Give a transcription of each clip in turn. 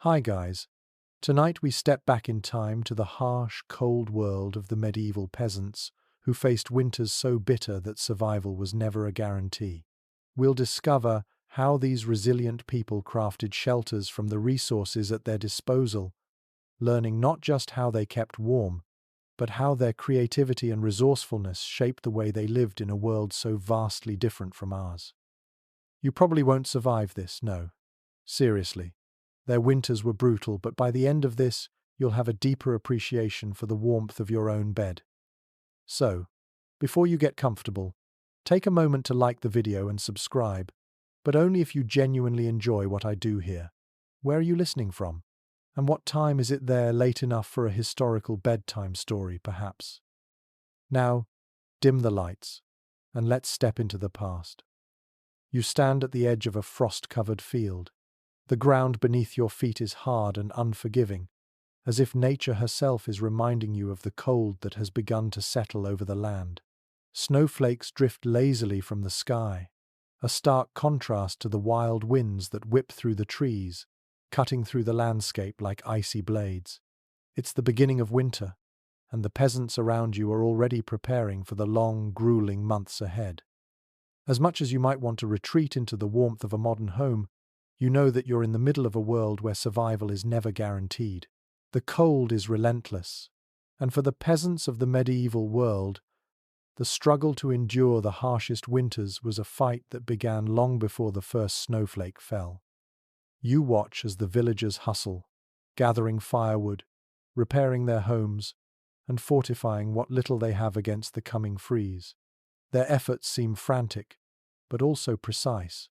Hi guys. Tonight we step back in time to the harsh, cold world of the medieval peasants who faced winters so bitter that survival was never a guarantee. We'll discover how these resilient people crafted shelters from the resources at their disposal, learning not just how they kept warm, but how their creativity and resourcefulness shaped the way they lived in a world so vastly different from ours. You probably won't survive this, no. Seriously. Their winters were brutal, but by the end of this, you'll have a deeper appreciation for the warmth of your own bed. So, before you get comfortable, take a moment to like the video and subscribe, but only if you genuinely enjoy what I do here. Where are you listening from? And what time is it there, late enough for a historical bedtime story, perhaps? Now, dim the lights, and let's step into the past. You stand at the edge of a frost-covered field. The ground beneath your feet is hard and unforgiving, as if nature herself is reminding you of the cold that has begun to settle over the land. Snowflakes drift lazily from the sky, a stark contrast to the wild winds that whip through the trees, cutting through the landscape like icy blades. It's the beginning of winter, and the peasants around you are already preparing for the long, grueling months ahead. As much as you might want to retreat into the warmth of a modern home, you know that you're in the middle of a world where survival is never guaranteed. The cold is relentless, and for the peasants of the medieval world, the struggle to endure the harshest winters was a fight that began long before the first snowflake fell. You watch as the villagers hustle, gathering firewood, repairing their homes, and fortifying what little they have against the coming freeze. Their efforts seem frantic, but also precise,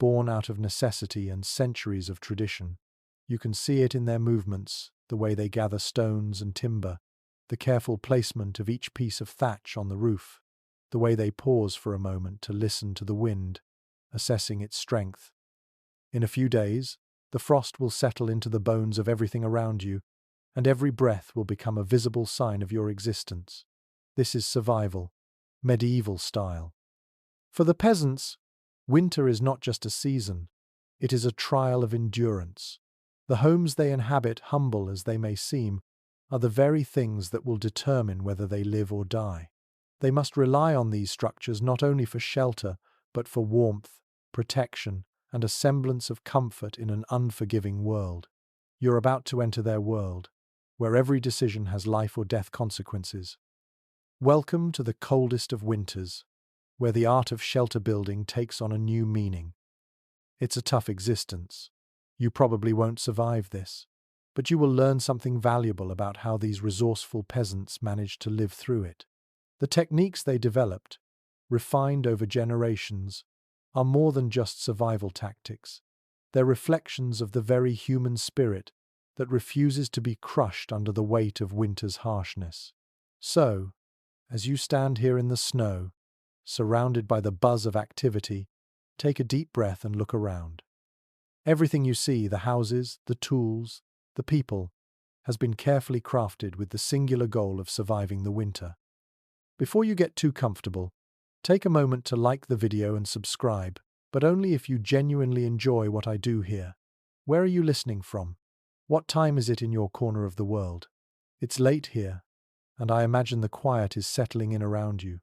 born out of necessity and centuries of tradition. You can see it in their movements, the way they gather stones and timber, the careful placement of each piece of thatch on the roof, the way they pause for a moment to listen to the wind, assessing its strength. In a few days, the frost will settle into the bones of everything around you, and every breath will become a visible sign of your existence. This is survival, medieval style. For the peasants, winter is not just a season, it is a trial of endurance. The homes they inhabit, humble as they may seem, are the very things that will determine whether they live or die. They must rely on these structures not only for shelter, but for warmth, protection, and a semblance of comfort in an unforgiving world. You're about to enter their world, where every decision has life or death consequences. Welcome to the coldest of winters, where the art of shelter building takes on a new meaning. It's a tough existence. You probably won't survive this, but you will learn something valuable about how these resourceful peasants managed to live through it. The techniques they developed, refined over generations, are more than just survival tactics. They're reflections of the very human spirit that refuses to be crushed under the weight of winter's harshness. So, as you stand here in the snow, surrounded by the buzz of activity, take a deep breath and look around. Everything you see, the houses, the tools, the people, has been carefully crafted with the singular goal of surviving the winter. Before you get too comfortable, take a moment to like the video and subscribe, but only if you genuinely enjoy what I do here. Where are you listening from? What time is it in your corner of the world? It's late here, and I imagine the quiet is settling in around you,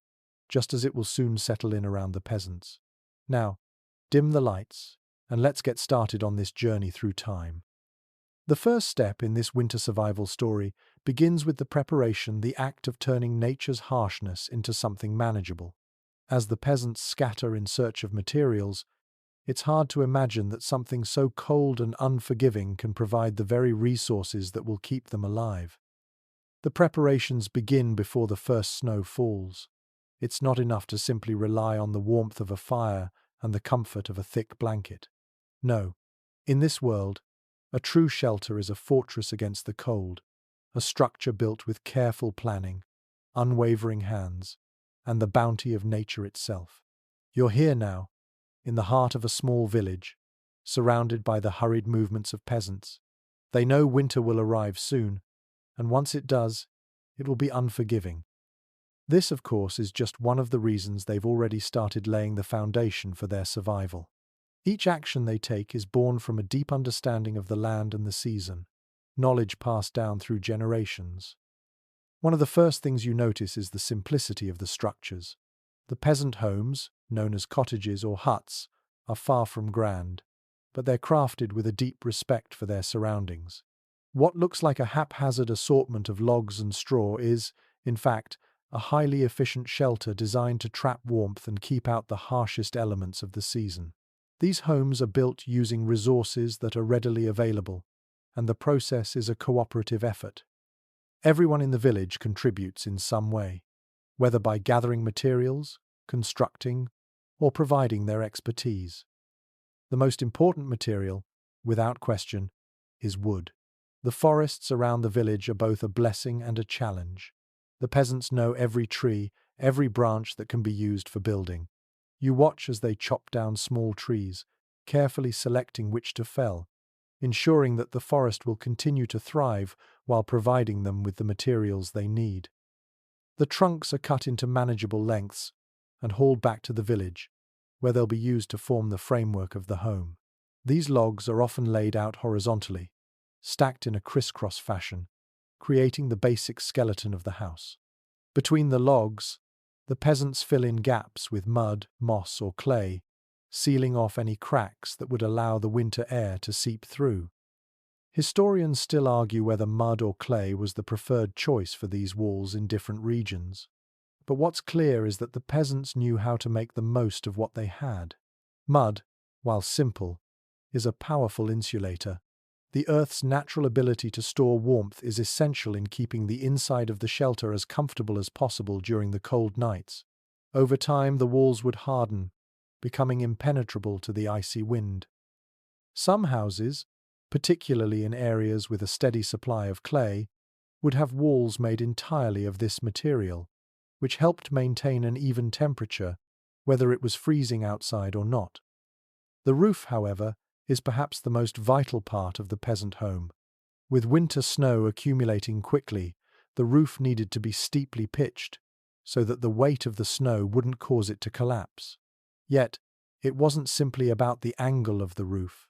just as it will soon settle in around the peasants. Now, dim the lights, and let's get started on this journey through time. The first step in this winter survival story begins with the preparation, the act of turning nature's harshness into something manageable. As the peasants scatter in search of materials, it's hard to imagine that something so cold and unforgiving can provide the very resources that will keep them alive. The preparations begin before the first snow falls. It's not enough to simply rely on the warmth of a fire and the comfort of a thick blanket. No, in this world, a true shelter is a fortress against the cold, a structure built with careful planning, unwavering hands, and the bounty of nature itself. You're here now, in the heart of a small village, surrounded by the hurried movements of peasants. They know winter will arrive soon, and once it does, it will be unforgiving. This, of course, is just one of the reasons they've already started laying the foundation for their survival. Each action they take is born from a deep understanding of the land and the season, knowledge passed down through generations. One of the first things you notice is the simplicity of the structures. The peasant homes, known as cottages or huts, are far from grand, but they're crafted with a deep respect for their surroundings. What looks like a haphazard assortment of logs and straw is, in fact, a highly efficient shelter designed to trap warmth and keep out the harshest elements of the season. These homes are built using resources that are readily available, and the process is a cooperative effort. Everyone in the village contributes in some way, whether by gathering materials, constructing, or providing their expertise. The most important material, without question, is wood. The forests around the village are both a blessing and a challenge. The peasants know every tree, every branch that can be used for building. You watch as they chop down small trees, carefully selecting which to fell, ensuring that the forest will continue to thrive while providing them with the materials they need. The trunks are cut into manageable lengths and hauled back to the village, where they'll be used to form the framework of the home. These logs are often laid out horizontally, stacked in a crisscross fashion, creating the basic skeleton of the house. Between the logs, the peasants fill in gaps with mud, moss, or clay, sealing off any cracks that would allow the winter air to seep through. Historians still argue whether mud or clay was the preferred choice for these walls in different regions. But what's clear is that the peasants knew how to make the most of what they had. Mud, while simple, is a powerful insulator. The earth's natural ability to store warmth is essential in keeping the inside of the shelter as comfortable as possible during the cold nights. Over time, the walls would harden, becoming impenetrable to the icy wind. Some houses, particularly in areas with a steady supply of clay, would have walls made entirely of this material, which helped maintain an even temperature, whether it was freezing outside or not. The roof, however, is perhaps the most vital part of the peasant home. With winter snow accumulating quickly, the roof needed to be steeply pitched, so that the weight of the snow wouldn't cause it to collapse. Yet, it wasn't simply about the angle of the roof.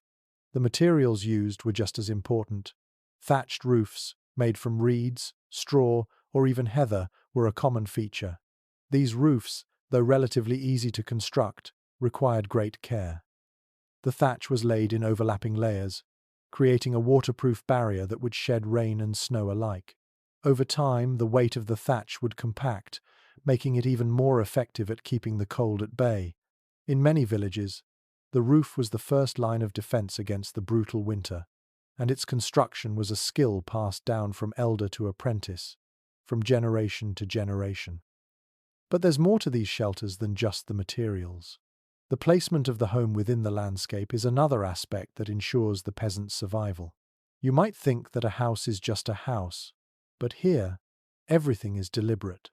The materials used were just as important. Thatched roofs, made from reeds, straw, or even heather, were a common feature. These roofs, though relatively easy to construct, required great care. The thatch was laid in overlapping layers, creating a waterproof barrier that would shed rain and snow alike. Over time, the weight of the thatch would compact, making it even more effective at keeping the cold at bay. In many villages, the roof was the first line of defense against the brutal winter, and its construction was a skill passed down from elder to apprentice, from generation to generation. But there's more to these shelters than just the materials. The placement of the home within the landscape is another aspect that ensures the peasant's survival. You might think that a house is just a house, but here, everything is deliberate.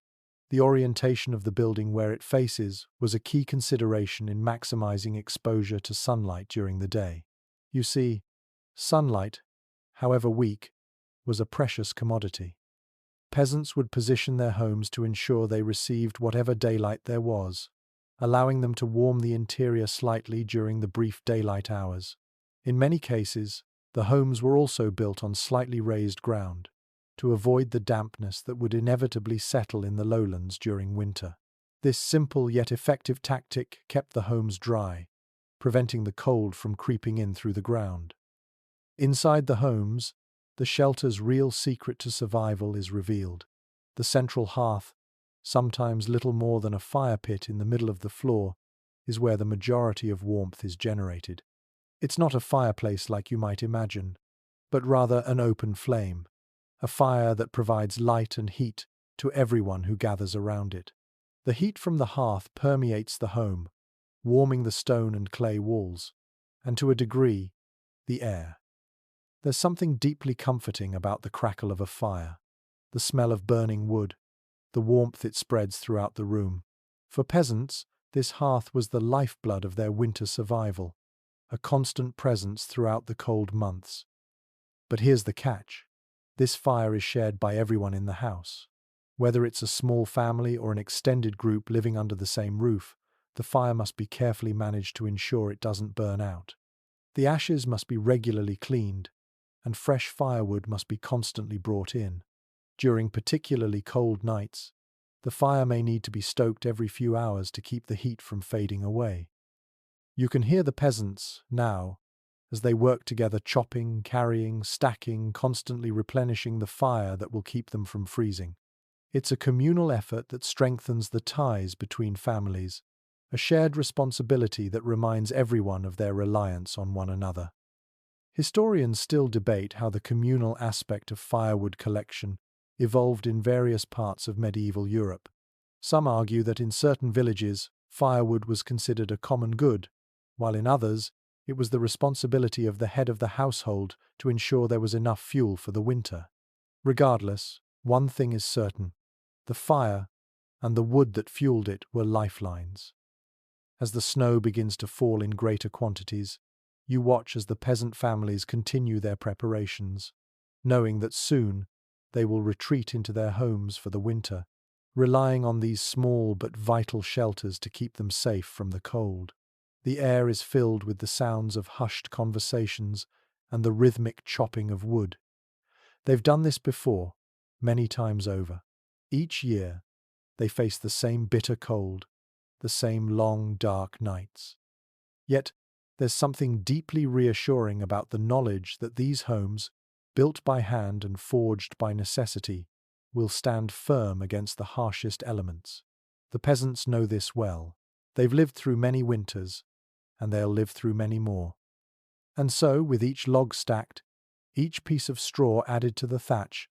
The orientation of the building where it faces was a key consideration in maximizing exposure to sunlight during the day. You see, sunlight, however weak, was a precious commodity. Peasants would position their homes to ensure they received whatever daylight there was, allowing them to warm the interior slightly during the brief daylight hours. In many cases, the homes were also built on slightly raised ground, to avoid the dampness that would inevitably settle in the lowlands during winter. This simple yet effective tactic kept the homes dry, preventing the cold from creeping in through the ground. Inside the homes, the shelter's real secret to survival is revealed. The central hearth, sometimes little more than a fire pit in the middle of the floor, is where the majority of warmth is generated. It's not a fireplace like you might imagine, but rather an open flame, a fire that provides light and heat to everyone who gathers around it. The heat from the hearth permeates the home, warming the stone and clay walls, and to a degree, the air. There's something deeply comforting about the crackle of a fire, the smell of burning wood, the warmth it spreads throughout the room. For peasants, this hearth was the lifeblood of their winter survival, a constant presence throughout the cold months. But here's the catch. This fire is shared by everyone in the house. Whether it's a small family or an extended group living under the same roof, the fire must be carefully managed to ensure it doesn't burn out. The ashes must be regularly cleaned, and fresh firewood must be constantly brought in. During particularly cold nights, the fire may need to be stoked every few hours to keep the heat from fading away. You can hear the peasants, now, as they work together chopping, carrying, stacking, constantly replenishing the fire that will keep them from freezing. It's a communal effort that strengthens the ties between families, a shared responsibility that reminds everyone of their reliance on one another. Historians still debate how the communal aspect of firewood collection evolved in various parts of medieval Europe. Some argue that in certain villages, firewood was considered a common good, while in others, it was the responsibility of the head of the household to ensure there was enough fuel for the winter. Regardless, one thing is certain: the fire and the wood that fueled it were lifelines. As the snow begins to fall in greater quantities, you watch as the peasant families continue their preparations, knowing that soon they will retreat into their homes for the winter, relying on these small but vital shelters to keep them safe from the cold. The air is filled with the sounds of hushed conversations and the rhythmic chopping of wood. They've done this before, many times over. Each year, they face the same bitter cold, the same long, dark nights. Yet, there's something deeply reassuring about the knowledge that these homes, built by hand and forged by necessity, will stand firm against the harshest elements. The peasants know this well. They've lived through many winters, and they'll live through many more. And so, with each log stacked, each piece of straw added to the thatch,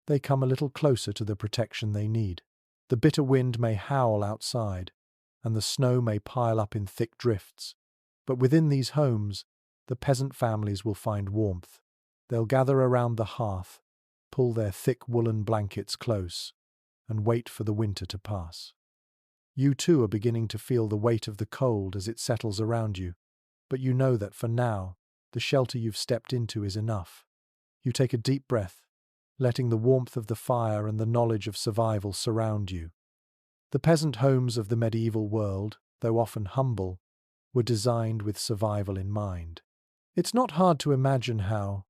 they come a little closer to the protection they need. The bitter wind may howl outside, and the snow may pile up in thick drifts, but within these homes, the peasant families will find warmth. They'll gather around the hearth, pull their thick woolen blankets close, and wait for the winter to pass. You too are beginning to feel the weight of the cold as it settles around you, but you know that for now, the shelter you've stepped into is enough. You take a deep breath, letting the warmth of the fire and the knowledge of survival surround you. The peasant homes of the medieval world, though often humble, were designed with survival in mind. It's not hard to imagine how,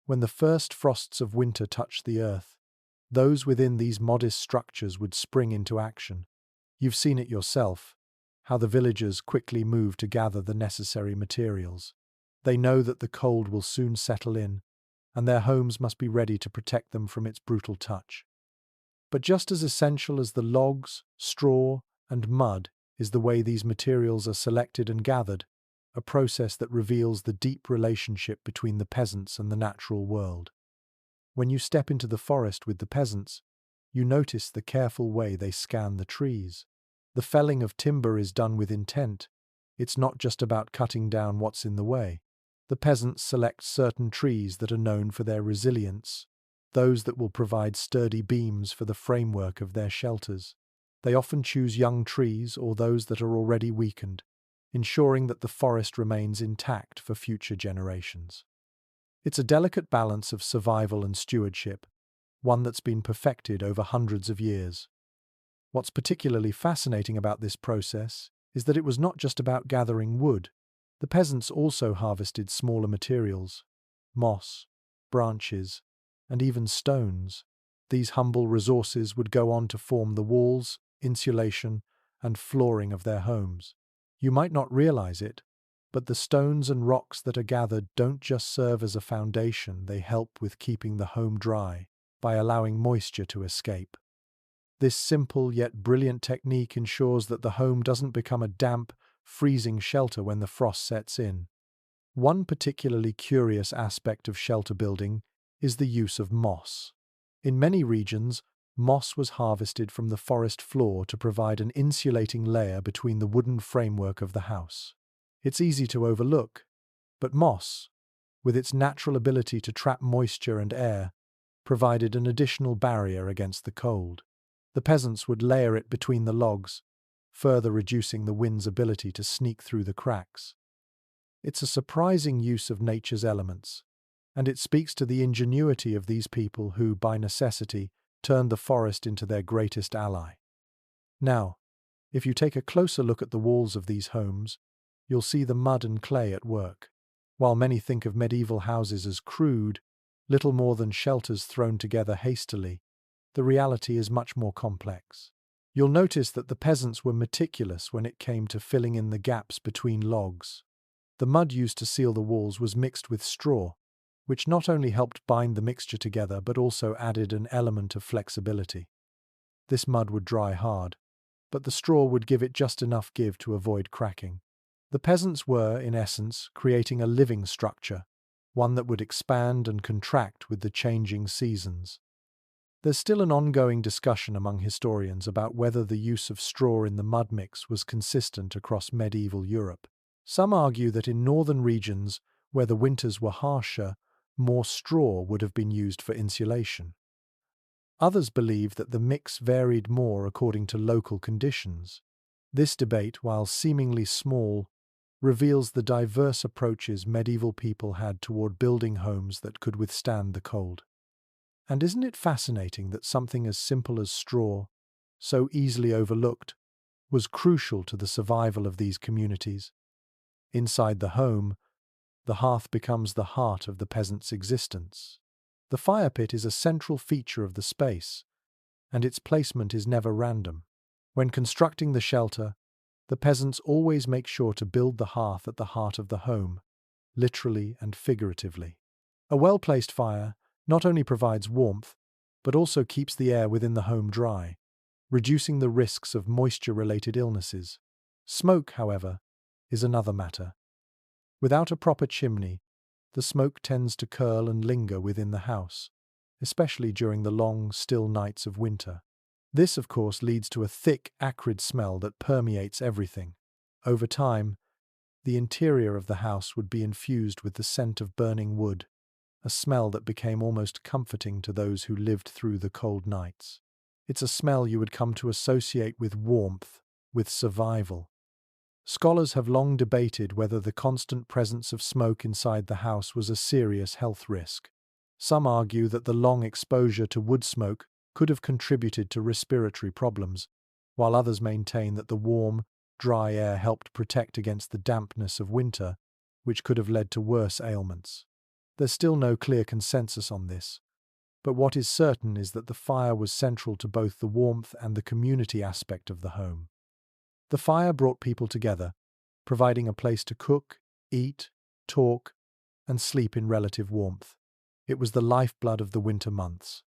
when the first frosts of winter touched the earth, those within these modest structures would spring into action. You've seen it yourself, how the villagers quickly move to gather the necessary materials. They know that the cold will soon settle in, and their homes must be ready to protect them from its brutal touch. But just as essential as the logs, straw, and mud is the way these materials are selected and gathered, a process that reveals the deep relationship between the peasants and the natural world. When you step into the forest with the peasants, you notice the careful way they scan the trees. The felling of timber is done with intent. It's not just about cutting down what's in the way. The peasants select certain trees that are known for their resilience, those that will provide sturdy beams for the framework of their shelters. They often choose young trees or those that are already weakened, ensuring that the forest remains intact for future generations. It's a delicate balance of survival and stewardship, one that's been perfected over hundreds of years. What's particularly fascinating about this process is that it was not just about gathering wood. The peasants also harvested smaller materials: moss, branches, and even stones. These humble resources would go on to form the walls, insulation, and flooring of their homes. You might not realize it, but the stones and rocks that are gathered don't just serve as a foundation, they help with keeping the home dry by allowing moisture to escape. This simple yet brilliant technique ensures that the home doesn't become a damp, freezing shelter when the frost sets in. One particularly curious aspect of shelter building is the use of moss. In many regions, moss was harvested from the forest floor to provide an insulating layer between the wooden framework of the house. It's easy to overlook, but moss, with its natural ability to trap moisture and air, provided an additional barrier against the cold. The peasants would layer it between the logs, further reducing the wind's ability to sneak through the cracks. It's a surprising use of nature's elements, and it speaks to the ingenuity of these people who, by necessity, turned the forest into their greatest ally. Now, If you take a closer look at the walls of these homes, you'll see the mud and clay at work. While many think of medieval houses as crude, little more than shelters thrown together hastily, the reality is much more complex. You'll notice that the peasants were meticulous when it came to filling in the gaps between logs. The mud used to seal the walls was mixed with straw, which not only helped bind the mixture together but also added an element of flexibility. This mud would dry hard, but the straw would give it just enough give to avoid cracking. The peasants were, in essence, creating a living structure, one that would expand and contract with the changing seasons. There's still an ongoing discussion among historians about whether the use of straw in the mud mix was consistent across medieval Europe. Some argue that in northern regions, where the winters were harsher, more straw would have been used for insulation. Others believe that the mix varied more according to local conditions. This debate, while seemingly small, reveals the diverse approaches medieval people had toward building homes that could withstand the cold. And isn't it fascinating that something as simple as straw, so easily overlooked, was crucial to the survival of these communities? Inside the home, the hearth becomes the heart of the peasant's existence. The fire pit is a central feature of the space, and its placement is never random. When constructing the shelter, the peasants always make sure to build the hearth at the heart of the home, literally and figuratively. A well-placed fire not only provides warmth, but also keeps the air within the home dry, reducing the risks of moisture-related illnesses. Smoke, however, is another matter. Without a proper chimney, the smoke tends to curl and linger within the house, especially during the long, still nights of winter. This, of course, leads to a thick, acrid smell that permeates everything. Over time, the interior of the house would be infused with the scent of burning wood, a smell that became almost comforting to those who lived through the cold nights. It's a smell you would come to associate with warmth, with survival. Scholars have long debated whether the constant presence of smoke inside the house was a serious health risk. Some argue that the long exposure to wood smoke could have contributed to respiratory problems, while others maintain that the warm, dry air helped protect against the dampness of winter, which could have led to worse ailments. There's still no clear consensus on this, but what is certain is that the fire was central to both the warmth and the community aspect of the home. The fire brought people together, providing a place to cook, eat, talk, and sleep in relative warmth. It was the lifeblood of the winter months.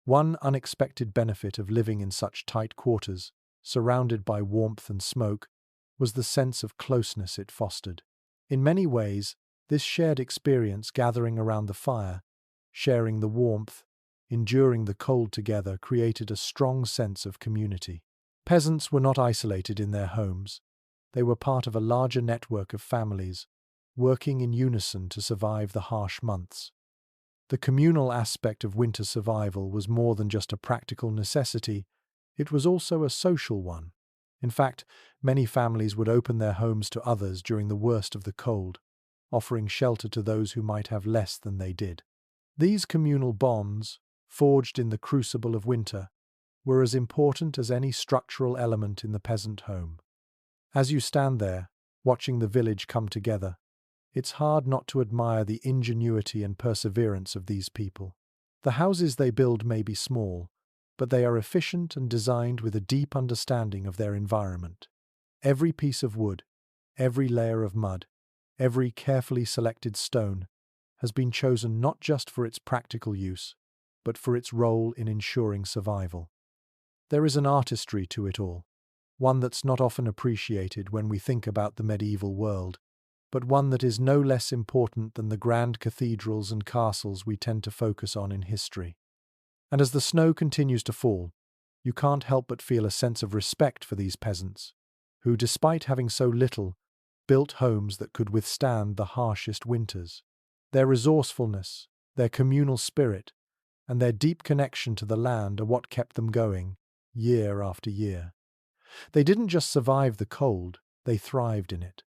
One unexpected benefit of living in such tight quarters, surrounded by warmth and smoke, was the sense of closeness it fostered. In many ways, this shared experience gathering around the fire, sharing the warmth, enduring the cold together created a strong sense of community. Peasants were not isolated in their homes. They were part of a larger network of families, working in unison to survive the harsh months. The communal aspect of winter survival was more than just a practical necessity, it was also a social one. In fact, many families would open their homes to others during the worst of the cold, offering shelter to those who might have less than they did. These communal bonds, forged in the crucible of winter, were as important as any structural element in the peasant home. As you stand there, watching the village come together, it's hard not to admire the ingenuity and perseverance of these people. The houses they build may be small, but they are efficient and designed with a deep understanding of their environment. Every piece of wood, every layer of mud, every carefully selected stone has been chosen not just for its practical use, but for its role in ensuring survival. There is an artistry to it all, one that's not often appreciated when we think about the medieval world, but one that is no less important than the grand cathedrals and castles we tend to focus on in history. And as the snow continues to fall, you can't help but feel a sense of respect for these peasants, who, despite having so little, built homes that could withstand the harshest winters. Their resourcefulness, their communal spirit, and their deep connection to the land are what kept them going, year after year. They didn't just survive the cold, they thrived in it.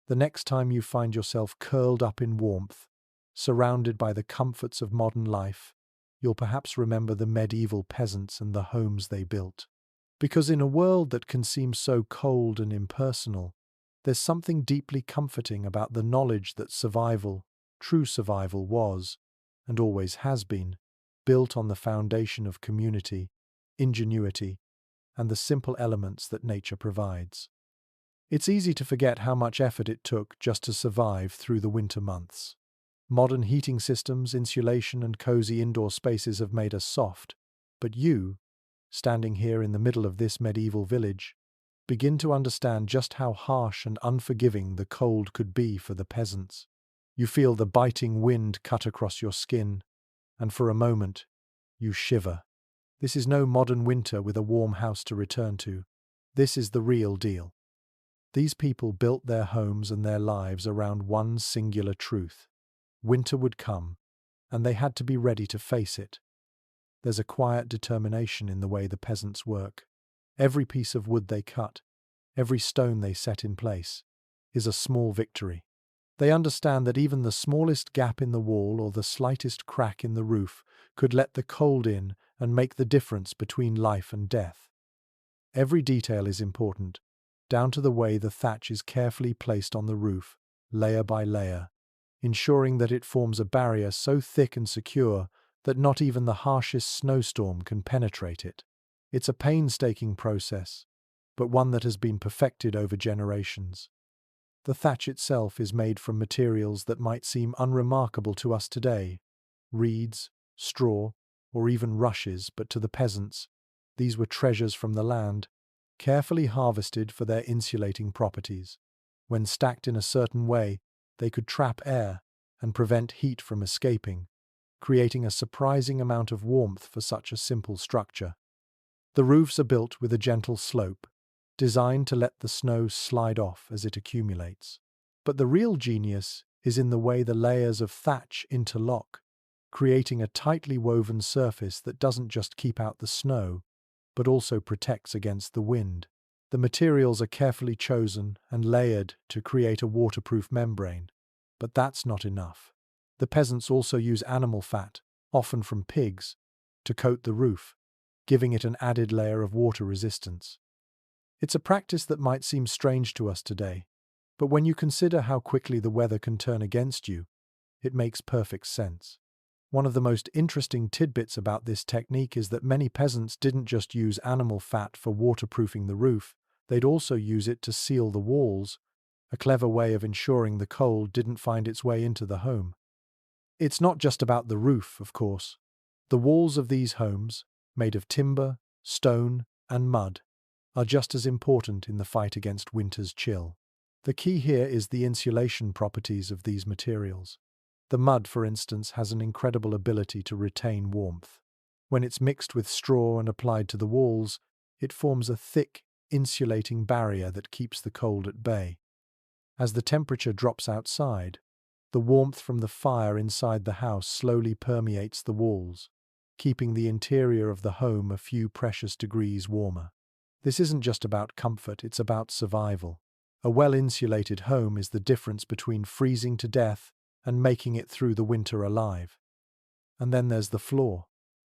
The next time you find yourself curled up in warmth, surrounded by the comforts of modern life, you'll perhaps remember the medieval peasants and the homes they built. Because in a world that can seem so cold and impersonal, there's something deeply comforting about the knowledge that survival, true survival, was, and always has been, built on the foundation of community, ingenuity, and the simple elements that nature provides. It's easy to forget how much effort it took just to survive through the winter months. Modern heating systems, insulation, and cozy indoor spaces have made us soft, but you, standing here in the middle of this medieval village, begin to understand just how harsh and unforgiving the cold could be for the peasants. You feel the biting wind cut across your skin, and for a moment, you shiver. This is no modern winter with a warm house to return to. This is the real deal. These people built their homes and their lives around one singular truth. Winter would come, and they had to be ready to face it. There's a quiet determination in the way the peasants work. Every piece of wood they cut, every stone they set in place, is a small victory. They understand that even the smallest gap in the wall or the slightest crack in the roof could let the cold in and make the difference between life and death. Every detail is important, down to the way the thatch is carefully placed on the roof, layer by layer, ensuring that it forms a barrier so thick and secure that not even the harshest snowstorm can penetrate it. It's a painstaking process, but one that has been perfected over generations. The thatch itself is made from materials that might seem unremarkable to us today, reeds, straw, or even rushes, but to the peasants, these were treasures from the land, carefully harvested for their insulating properties. When stacked in a certain way, they could trap air and prevent heat from escaping, creating a surprising amount of warmth for such a simple structure. The roofs are built with a gentle slope, designed to let the snow slide off as it accumulates. But the real genius is in the way the layers of thatch interlock, creating a tightly woven surface that doesn't just keep out the snow, but also protects against the wind. The materials are carefully chosen and layered to create a waterproof membrane. But that's not enough. The peasants also use animal fat, often from pigs, to coat the roof, giving it an added layer of water resistance. It's a practice that might seem strange to us today, but when you consider how quickly the weather can turn against you, it makes perfect sense. One of the most interesting tidbits about this technique is that many peasants didn't just use animal fat for waterproofing the roof, they'd also use it to seal the walls, a clever way of ensuring the cold didn't find its way into the home. It's not just about the roof, of course. The walls of these homes, made of timber, stone, and mud, are just as important in the fight against winter's chill. The key here is the insulation properties of these materials. The mud, for instance, has an incredible ability to retain warmth. When it's mixed with straw and applied to the walls, it forms a thick, insulating barrier that keeps the cold at bay. As the temperature drops outside, the warmth from the fire inside the house slowly permeates the walls, keeping the interior of the home a few precious degrees warmer. This isn't just about comfort, it's about survival. A well-insulated home is the difference between freezing to death and making it through the winter alive. And then there's the floor.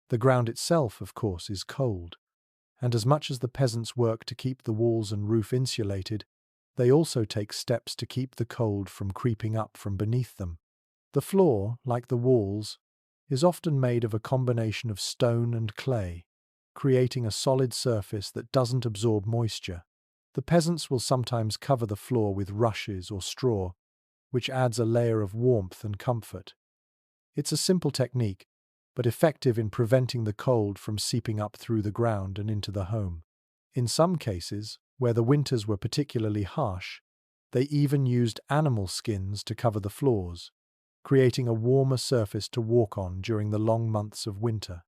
The ground itself, of course, is cold. And as much as the peasants work to keep the walls and roof insulated, they also take steps to keep the cold from creeping up from beneath them. The floor, like the walls, is often made of a combination of stone and clay, creating a solid surface that doesn't absorb moisture. The peasants will sometimes cover the floor with rushes or straw, which adds a layer of warmth and comfort. It's a simple technique, but effective in preventing the cold from seeping up through the ground and into the home. In some cases, where the winters were particularly harsh, they even used animal skins to cover the floors, creating a warmer surface to walk on during the long months of winter.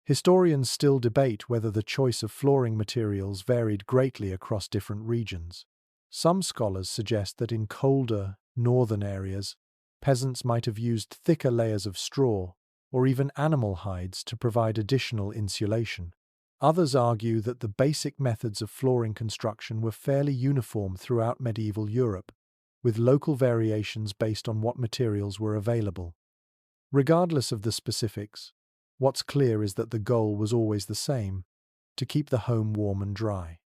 Historians still debate whether the choice of flooring materials varied greatly across different regions. Some scholars suggest that in colder, northern areas, peasants might have used thicker layers of straw or even animal hides to provide additional insulation. Others argue that the basic methods of flooring construction were fairly uniform throughout medieval Europe, with local variations based on what materials were available. Regardless of the specifics, what's clear is that the goal was always the same: to keep the home warm and dry.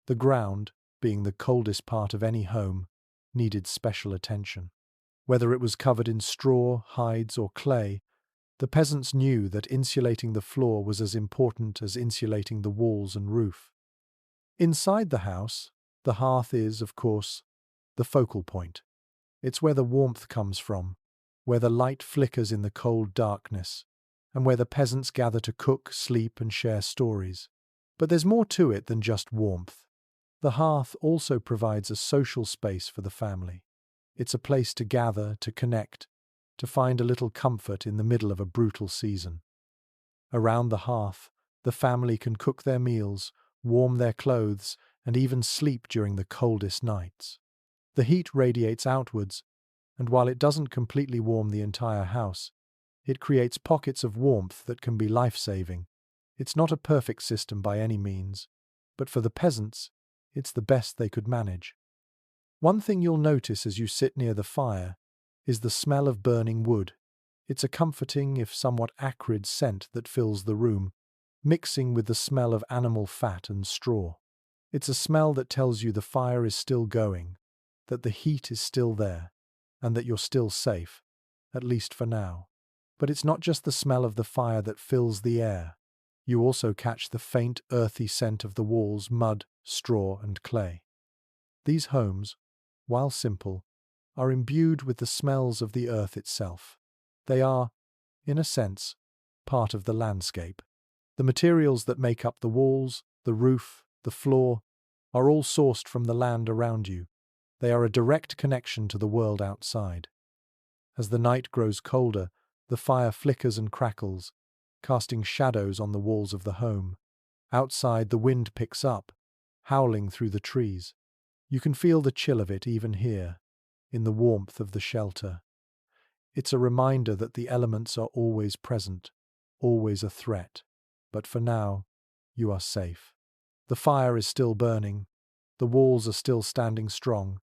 The ground, being the coldest part of any home, needed special attention. Whether it was covered in straw, hides, or clay, the peasants knew that insulating the floor was as important as insulating the walls and roof. Inside the house, the hearth is, of course, the focal point. It's where the warmth comes from, where the light flickers in the cold darkness, and where the peasants gather to cook, sleep, and share stories. But there's more to it than just warmth. The hearth also provides a social space for the family. It's a place to gather, to connect, to find a little comfort in the middle of a brutal season. Around the hearth, the family can cook their meals, warm their clothes, and even sleep during the coldest nights. The heat radiates outwards, and while it doesn't completely warm the entire house, it creates pockets of warmth that can be life-saving. It's not a perfect system by any means, but for the peasants, it's the best they could manage. One thing you'll notice as you sit near the fire is the smell of burning wood. It's a comforting, if somewhat acrid, scent that fills the room, mixing with the smell of animal fat and straw. It's a smell that tells you the fire is still going, that the heat is still there, and that you're still safe, at least for now. But it's not just the smell of the fire that fills the air. You also catch the faint, earthy scent of the walls, mud, straw, and clay. These homes, while simple, are imbued with the smells of the earth itself. They are, in a sense, part of the landscape. The materials that make up the walls, the roof, the floor, are all sourced from the land around you. They are a direct connection to the world outside. As the night grows colder, the fire flickers and crackles, casting shadows on the walls of the home. Outside, the wind picks up, howling through the trees. You can feel the chill of it even here, in the warmth of the shelter. It's a reminder that the elements are always present, always a threat. But for now, you are safe. The fire is still burning, the walls are still standing strong,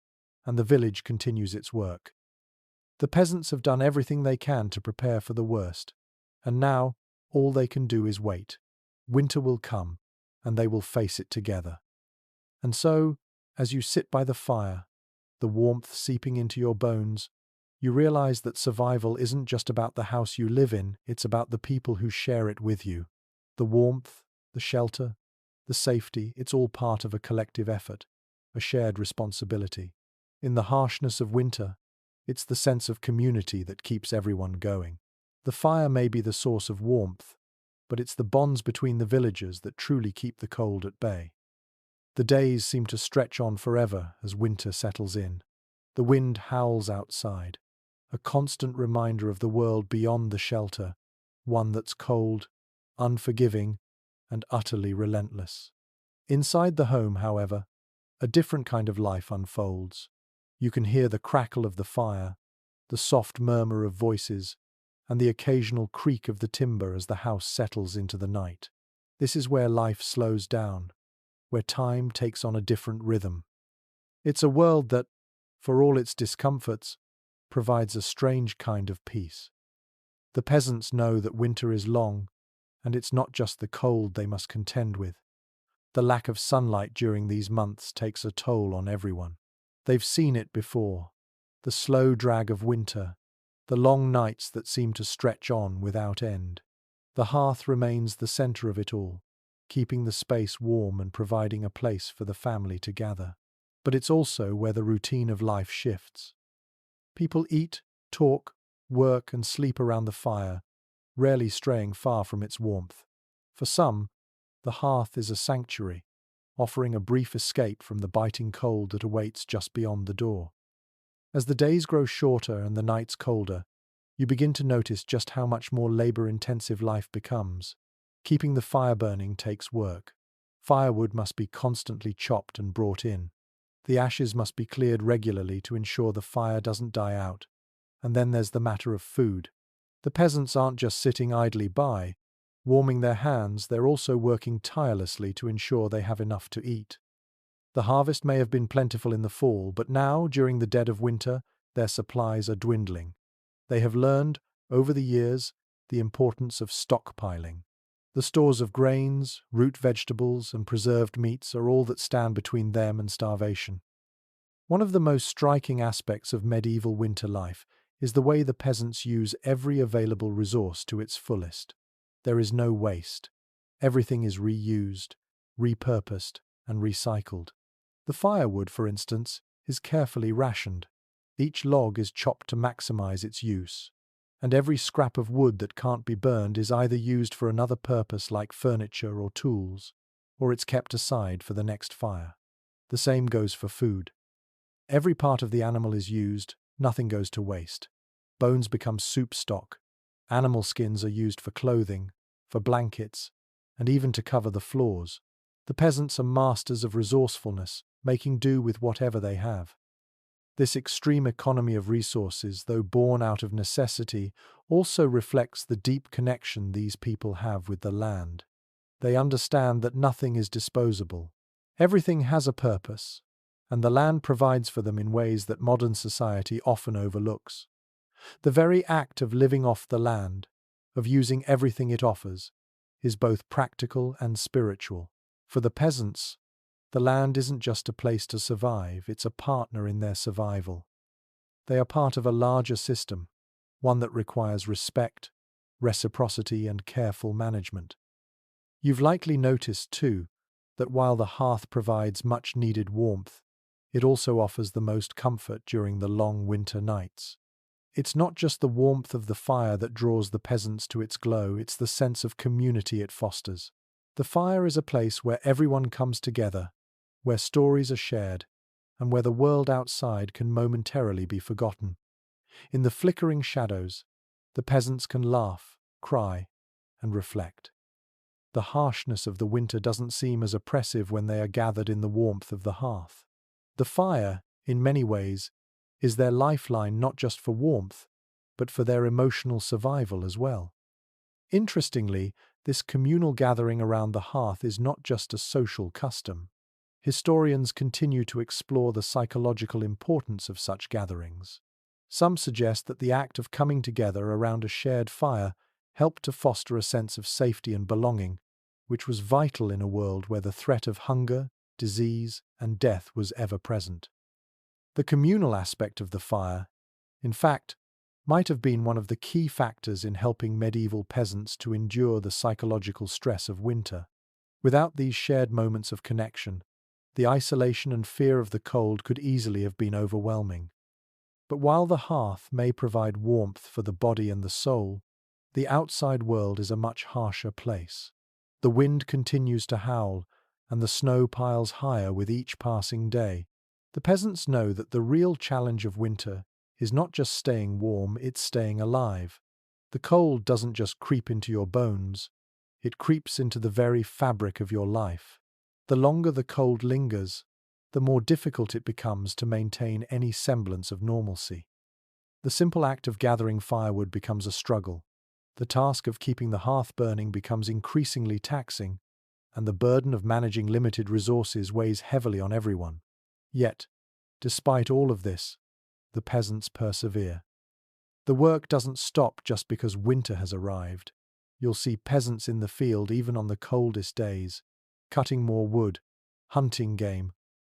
and the village continues its work. The peasants have done everything they can to prepare for the worst, and now all they can do is wait. Winter will come, and they will face it together. And so, as you sit by the fire, the warmth seeping into your bones, you realize that survival isn't just about the house you live in, it's about the people who share it with you. The warmth, the shelter, the safety, it's all part of a collective effort, a shared responsibility. In the harshness of winter, it's the sense of community that keeps everyone going. The fire may be the source of warmth, but it's the bonds between the villagers that truly keep the cold at bay. The days seem to stretch on forever as winter settles in. The wind howls outside, a constant reminder of the world beyond the shelter, one that's cold, unforgiving, and utterly relentless. Inside the home, however, a different kind of life unfolds. You can hear the crackle of the fire, the soft murmur of voices, and the occasional creak of the timber as the house settles into the night. This is where life slows down, where time takes on a different rhythm. It's a world that, for all its discomforts, provides a strange kind of peace. The peasants know that winter is long, and it's not just the cold they must contend with. The lack of sunlight during these months takes a toll on everyone. They've seen it before. The slow drag of winter, the long nights that seem to stretch on without end. The hearth remains the center of it all, keeping the space warm and providing a place for the family to gather. But it's also where the routine of life shifts. People eat, talk, work, and sleep around the fire, rarely straying far from its warmth. For some, the hearth is a sanctuary, offering a brief escape from the biting cold that awaits just beyond the door. As the days grow shorter and the nights colder, you begin to notice just how much more labor-intensive life becomes. Keeping the fire burning takes work. Firewood must be constantly chopped and brought in. The ashes must be cleared regularly to ensure the fire doesn't die out. And then there's the matter of food. The peasants aren't just sitting idly by, warming their hands, they're also working tirelessly to ensure they have enough to eat. The harvest may have been plentiful in the fall, but now, during the dead of winter, their supplies are dwindling. They have learned, over the years, the importance of stockpiling. The stores of grains, root vegetables, and preserved meats are all that stand between them and starvation. One of the most striking aspects of medieval winter life is the way the peasants use every available resource to its fullest. There is no waste. Everything is reused, repurposed, and recycled. The firewood, for instance, is carefully rationed. Each log is chopped to maximize its use, and every scrap of wood that can't be burned is either used for another purpose like furniture or tools, or it's kept aside for the next fire. The same goes for food. Every part of the animal is used, nothing goes to waste. Bones become soup stock. Animal skins are used for clothing, for blankets, and even to cover the floors. The peasants are masters of resourcefulness, making do with whatever they have. This extreme economy of resources, though born out of necessity, also reflects the deep connection these people have with the land. They understand that nothing is disposable. Everything has a purpose, and the land provides for them in ways that modern society often overlooks. The very act of living off the land, of using everything it offers, is both practical and spiritual. For the peasants, the land isn't just a place to survive, it's a partner in their survival. They are part of a larger system, one that requires respect, reciprocity, and careful management. You've likely noticed, too, that while the hearth provides much-needed warmth, it also offers the most comfort during the long winter nights. It's not just the warmth of the fire that draws the peasants to its glow, it's the sense of community it fosters. The fire is a place where everyone comes together, where stories are shared, and where the world outside can momentarily be forgotten. In the flickering shadows, the peasants can laugh, cry, and reflect. The harshness of the winter doesn't seem as oppressive when they are gathered in the warmth of the hearth. The fire, in many ways, is their lifeline not just for warmth, but for their emotional survival as well. Interestingly, this communal gathering around the hearth is not just a social custom. Historians continue to explore the psychological importance of such gatherings. Some suggest that the act of coming together around a shared fire helped to foster a sense of safety and belonging, which was vital in a world where the threat of hunger, disease, and death was ever present. The communal aspect of the fire, in fact, might have been one of the key factors in helping medieval peasants to endure the psychological stress of winter. Without these shared moments of connection, the isolation and fear of the cold could easily have been overwhelming. But while the hearth may provide warmth for the body and the soul, the outside world is a much harsher place. The wind continues to howl, and the snow piles higher with each passing day. The peasants know that the real challenge of winter is not just staying warm, it's staying alive. The cold doesn't just creep into your bones, it creeps into the very fabric of your life. The longer the cold lingers, the more difficult it becomes to maintain any semblance of normalcy. The simple act of gathering firewood becomes a struggle. The task of keeping the hearth burning becomes increasingly taxing, and the burden of managing limited resources weighs heavily on everyone. Yet, despite all of this, the peasants persevere. The work doesn't stop just because winter has arrived. You'll see peasants in the field even on the coldest days, cutting more wood, hunting game,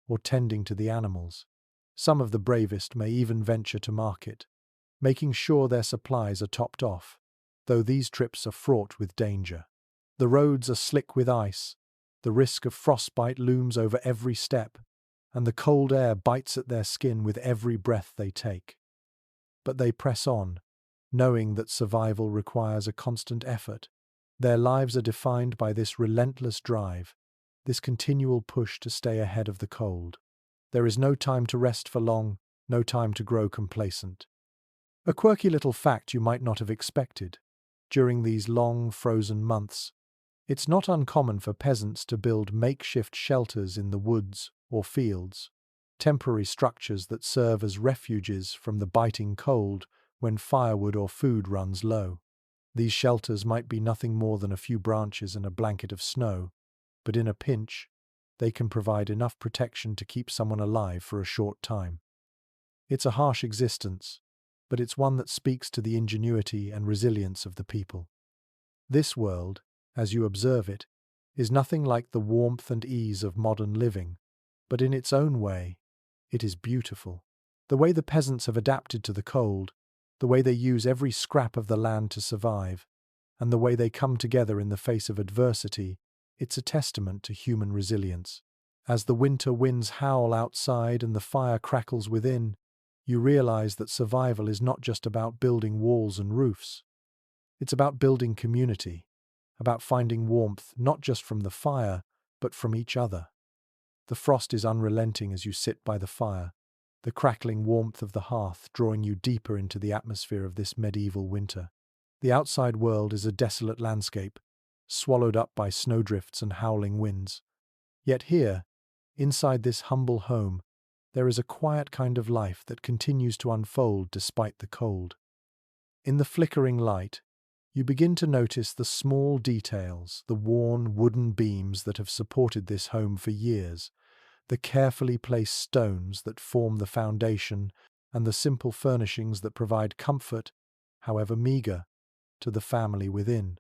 or tending to the animals. Some of the bravest may even venture to market, making sure their supplies are topped off, though these trips are fraught with danger. The roads are slick with ice, the risk of frostbite looms over every step, and the cold air bites at their skin with every breath they take. But they press on, knowing that survival requires a constant effort. Their lives are defined by this relentless drive, this continual push to stay ahead of the cold. There is no time to rest for long, no time to grow complacent. A quirky little fact you might not have expected. During these long, frozen months, it's not uncommon for peasants to build makeshift shelters in the woods or fields, temporary structures that serve as refuges from the biting cold when firewood or food runs low. These shelters might be nothing more than a few branches and a blanket of snow, but in a pinch, they can provide enough protection to keep someone alive for a short time. It's a harsh existence, but it's one that speaks to the ingenuity and resilience of the people. This world, as you observe it, is nothing like the warmth and ease of modern living, but in its own way, it is beautiful. The way the peasants have adapted to the cold, the way they use every scrap of the land to survive, and the way they come together in the face of adversity, it's a testament to human resilience. As the winter winds howl outside and the fire crackles within, you realize that survival is not just about building walls and roofs. It's about building community, about finding warmth not just from the fire, but from each other. The frost is unrelenting as you sit by the fire, the crackling warmth of the hearth drawing you deeper into the atmosphere of this medieval winter. The outside world is a desolate landscape, swallowed up by snowdrifts and howling winds. Yet here, inside this humble home, there is a quiet kind of life that continues to unfold despite the cold. In the flickering light, you begin to notice the small details, the worn wooden beams that have supported this home for years, the carefully placed stones that form the foundation, and the simple furnishings that provide comfort, however meager, to the family within.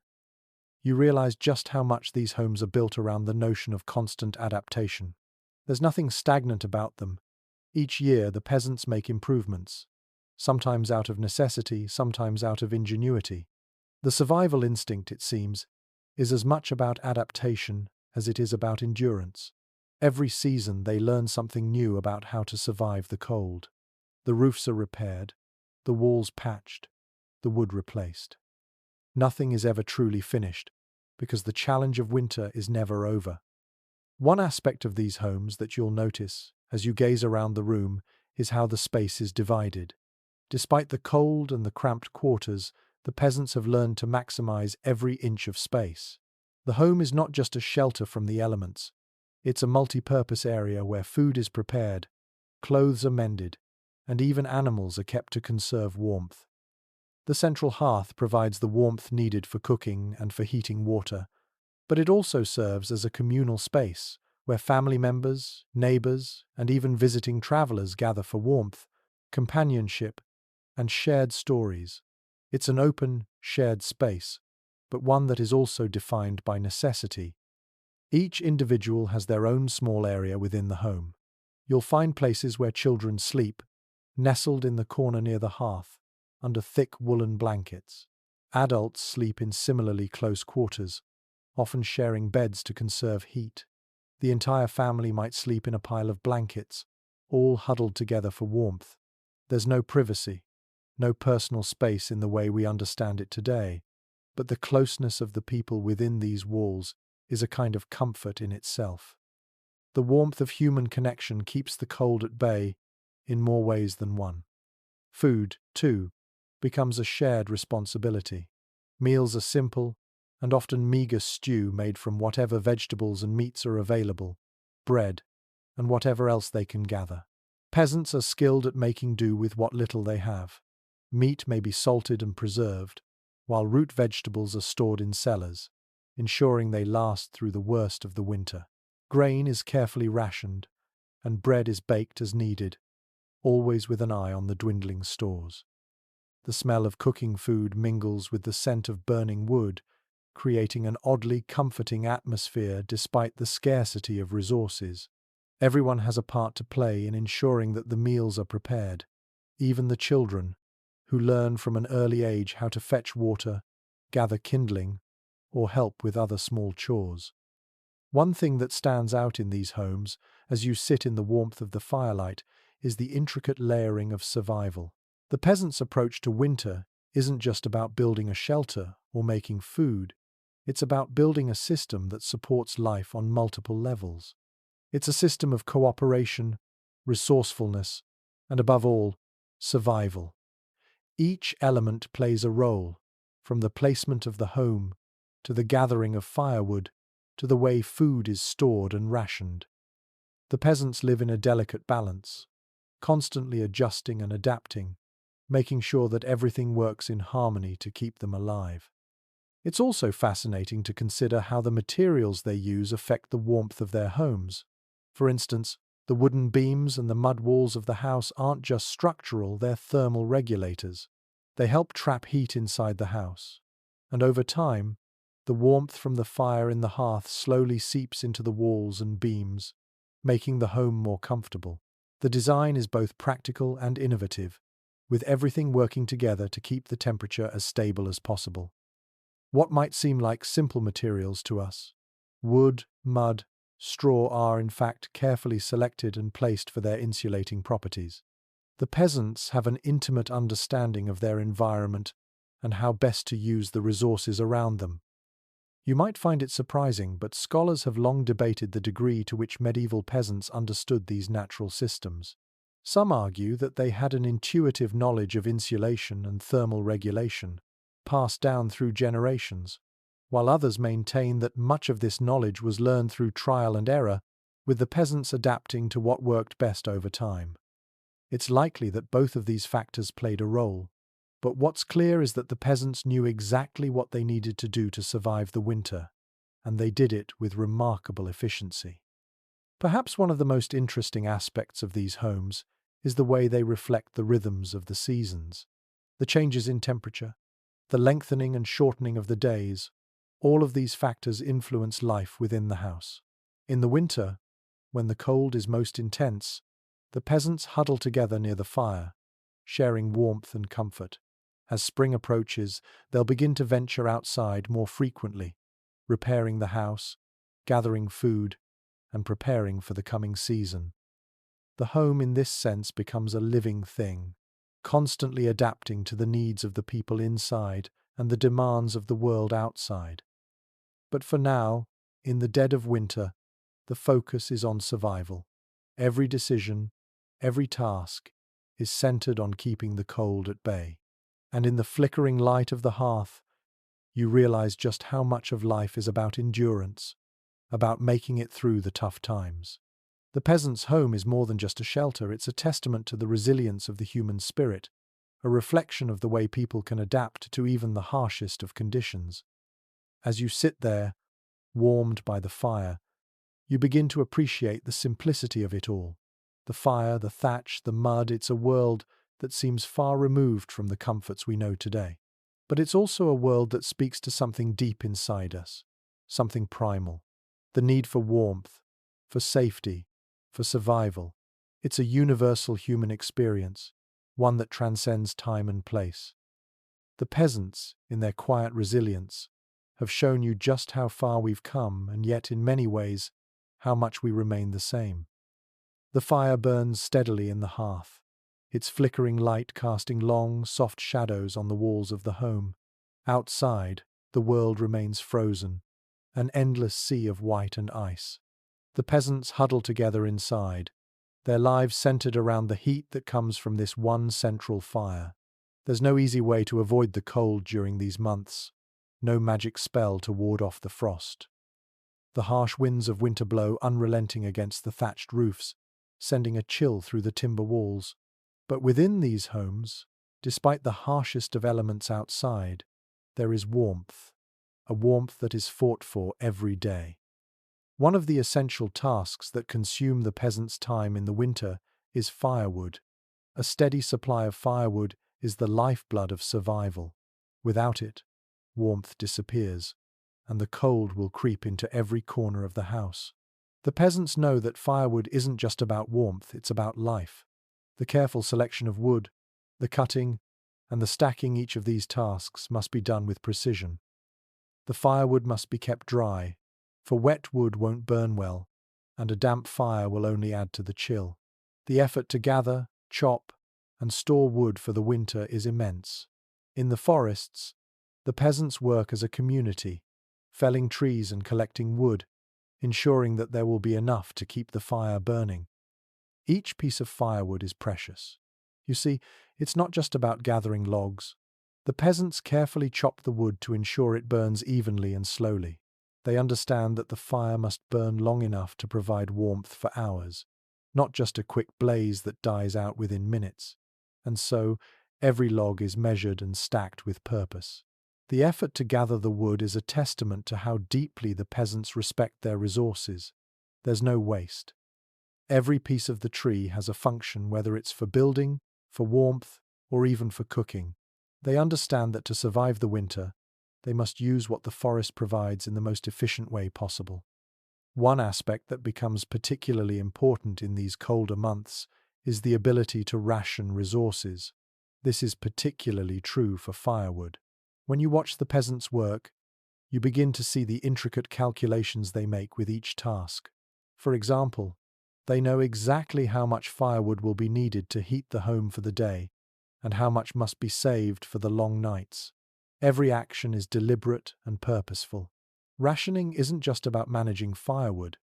You realize just how much these homes are built around the notion of constant adaptation. There's nothing stagnant about them. Each year, the peasants make improvements, sometimes out of necessity, sometimes out of ingenuity. The survival instinct, it seems, is as much about adaptation as it is about endurance. Every season, they learn something new about how to survive the cold. The roofs are repaired, the walls patched, the wood replaced. Nothing is ever truly finished, because the challenge of winter is never over. One aspect of these homes that you'll notice as you gaze around the room is how the space is divided. Despite the cold and the cramped quarters, the peasants have learned to maximize every inch of space. The home is not just a shelter from the elements. It's a multi-purpose area where food is prepared, clothes are mended, and even animals are kept to conserve warmth. The central hearth provides the warmth needed for cooking and for heating water, but it also serves as a communal space where family members, neighbors, and even visiting travelers gather for warmth, companionship, and shared stories. It's an open, shared space, but one that is also defined by necessity. Each individual has their own small area within the home. You'll find places where children sleep, nestled in the corner near the hearth, under thick woolen blankets. Adults sleep in similarly close quarters, often sharing beds to conserve heat. The entire family might sleep in a pile of blankets, all huddled together for warmth. There's no privacy, no personal space in the way we understand it today, but the closeness of the people within these walls is a kind of comfort in itself. The warmth of human connection keeps the cold at bay in more ways than one. Food, too, becomes a shared responsibility. Meals are simple and often meager stew made from whatever vegetables and meats are available, bread, and whatever else they can gather. Peasants are skilled at making do with what little they have. Meat may be salted and preserved, while root vegetables are stored in cellars, ensuring they last through the worst of the winter. Grain is carefully rationed, and bread is baked as needed, always with an eye on the dwindling stores. The smell of cooking food mingles with the scent of burning wood, creating an oddly comforting atmosphere despite the scarcity of resources. Everyone has a part to play in ensuring that the meals are prepared, even the children, who learn from an early age how to fetch water, gather kindling, or help with other small chores. One thing that stands out in these homes, as you sit in the warmth of the firelight, is the intricate layering of survival. The peasant's approach to winter isn't just about building a shelter or making food. It's about building a system that supports life on multiple levels. It's a system of cooperation, resourcefulness, and above all, survival. Each element plays a role, from the placement of the home, to the gathering of firewood, to the way food is stored and rationed. The peasants live in a delicate balance, constantly adjusting and adapting, making sure that everything works in harmony to keep them alive. It's also fascinating to consider how the materials they use affect the warmth of their homes. For instance, the wooden beams and the mud walls of the house aren't just structural, they're thermal regulators. They help trap heat inside the house. And over time, The warmth from the fire in the hearth slowly seeps into the walls and beams, making the home more comfortable. The design is both practical and innovative, with everything working together to keep the temperature as stable as possible. What might seem like simple materials to us, wood, mud, straw are in fact carefully selected and placed for their insulating properties. The peasants have an intimate understanding of their environment and how best to use the resources around them. You might find it surprising, but scholars have long debated the degree to which medieval peasants understood these natural systems. Some argue that they had an intuitive knowledge of insulation and thermal regulation, passed down through generations, while others maintain that much of this knowledge was learned through trial and error, with the peasants adapting to what worked best over time. It's likely that both of these factors played a role, but what's clear is that the peasants knew exactly what they needed to do to survive the winter, and they did it with remarkable efficiency. Perhaps one of the most interesting aspects of these homes is the way they reflect the rhythms of the seasons. The changes in temperature, the lengthening and shortening of the days, all of these factors influence life within the house. In the winter, when the cold is most intense, the peasants huddle together near the fire, sharing warmth and comfort. As spring approaches, they'll begin to venture outside more frequently, repairing the house, gathering food, and preparing for the coming season. The home in this sense becomes a living thing, constantly adapting to the needs of the people inside and the demands of the world outside. But for now, in the dead of winter, the focus is on survival. Every decision, every task, is centered on keeping the cold at bay. And in the flickering light of the hearth, you realize just how much of life is about endurance, about making it through the tough times. The peasant's home is more than just a shelter, it's a testament to the resilience of the human spirit, a reflection of the way people can adapt to even the harshest of conditions. As you sit there, warmed by the fire, you begin to appreciate the simplicity of it all. The fire, the thatch, the mud, it's a world that seems far removed from the comforts we know today. But it's also a world that speaks to something deep inside us, something primal. The need for warmth, for safety, for survival. It's a universal human experience, one that transcends time and place. The peasants, in their quiet resilience, have shown you just how far we've come, and yet, in many ways, how much we remain the same. The fire burns steadily in the hearth, its flickering light casting long, soft shadows on the walls of the home. Outside, the world remains frozen, an endless sea of white and ice. The peasants huddle together inside, their lives centered around the heat that comes from this one central fire. There's no easy way to avoid the cold during these months, no magic spell to ward off the frost. The harsh winds of winter blow unrelenting against the thatched roofs, sending a chill through the timber walls. But within these homes, despite the harshest of elements outside, there is warmth, a warmth that is fought for every day. One of the essential tasks that consume the peasants' time in the winter is firewood. A steady supply of firewood is the lifeblood of survival. Without it, warmth disappears, and the cold will creep into every corner of the house. The peasants know that firewood isn't just about warmth, it's about life. The careful selection of wood, the cutting, and the stacking each of these tasks must be done with precision. The firewood must be kept dry, for wet wood won't burn well, and a damp fire will only add to the chill. The effort to gather, chop, and store wood for the winter is immense. In the forests, the peasants work as a community, felling trees and collecting wood, ensuring that there will be enough to keep the fire burning. Each piece of firewood is precious. You see, it's not just about gathering logs. The peasants carefully chop the wood to ensure it burns evenly and slowly. They understand that the fire must burn long enough to provide warmth for hours, not just a quick blaze that dies out within minutes. And so, every log is measured and stacked with purpose. The effort to gather the wood is a testament to how deeply the peasants respect their resources. There's no waste. Every piece of the tree has a function, whether it's for building, for warmth, or even for cooking. They understand that to survive the winter, they must use what the forest provides in the most efficient way possible. One aspect that becomes particularly important in these colder months is the ability to ration resources. This is particularly true for firewood. When you watch the peasants work, you begin to see the intricate calculations they make with each task. For example, they know exactly how much firewood will be needed to heat the home for the day, and how much must be saved for the long nights. Every action is deliberate and purposeful. Rationing isn't just about managing firewood.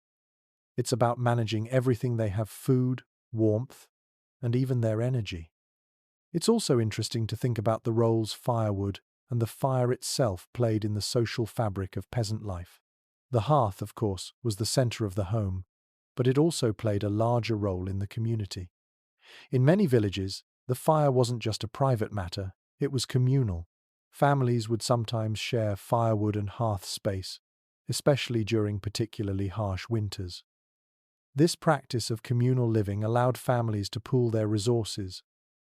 It's about managing everything they have: food, warmth, and even their energy. It's also interesting to think about the roles firewood and the fire itself played in the social fabric of peasant life. The hearth, of course, was the center of the home, but it also played a larger role in the community. In many villages, the fire wasn't just a private matter, it was communal. Families would sometimes share firewood and hearth space, especially during particularly harsh winters. This practice of communal living allowed families to pool their resources,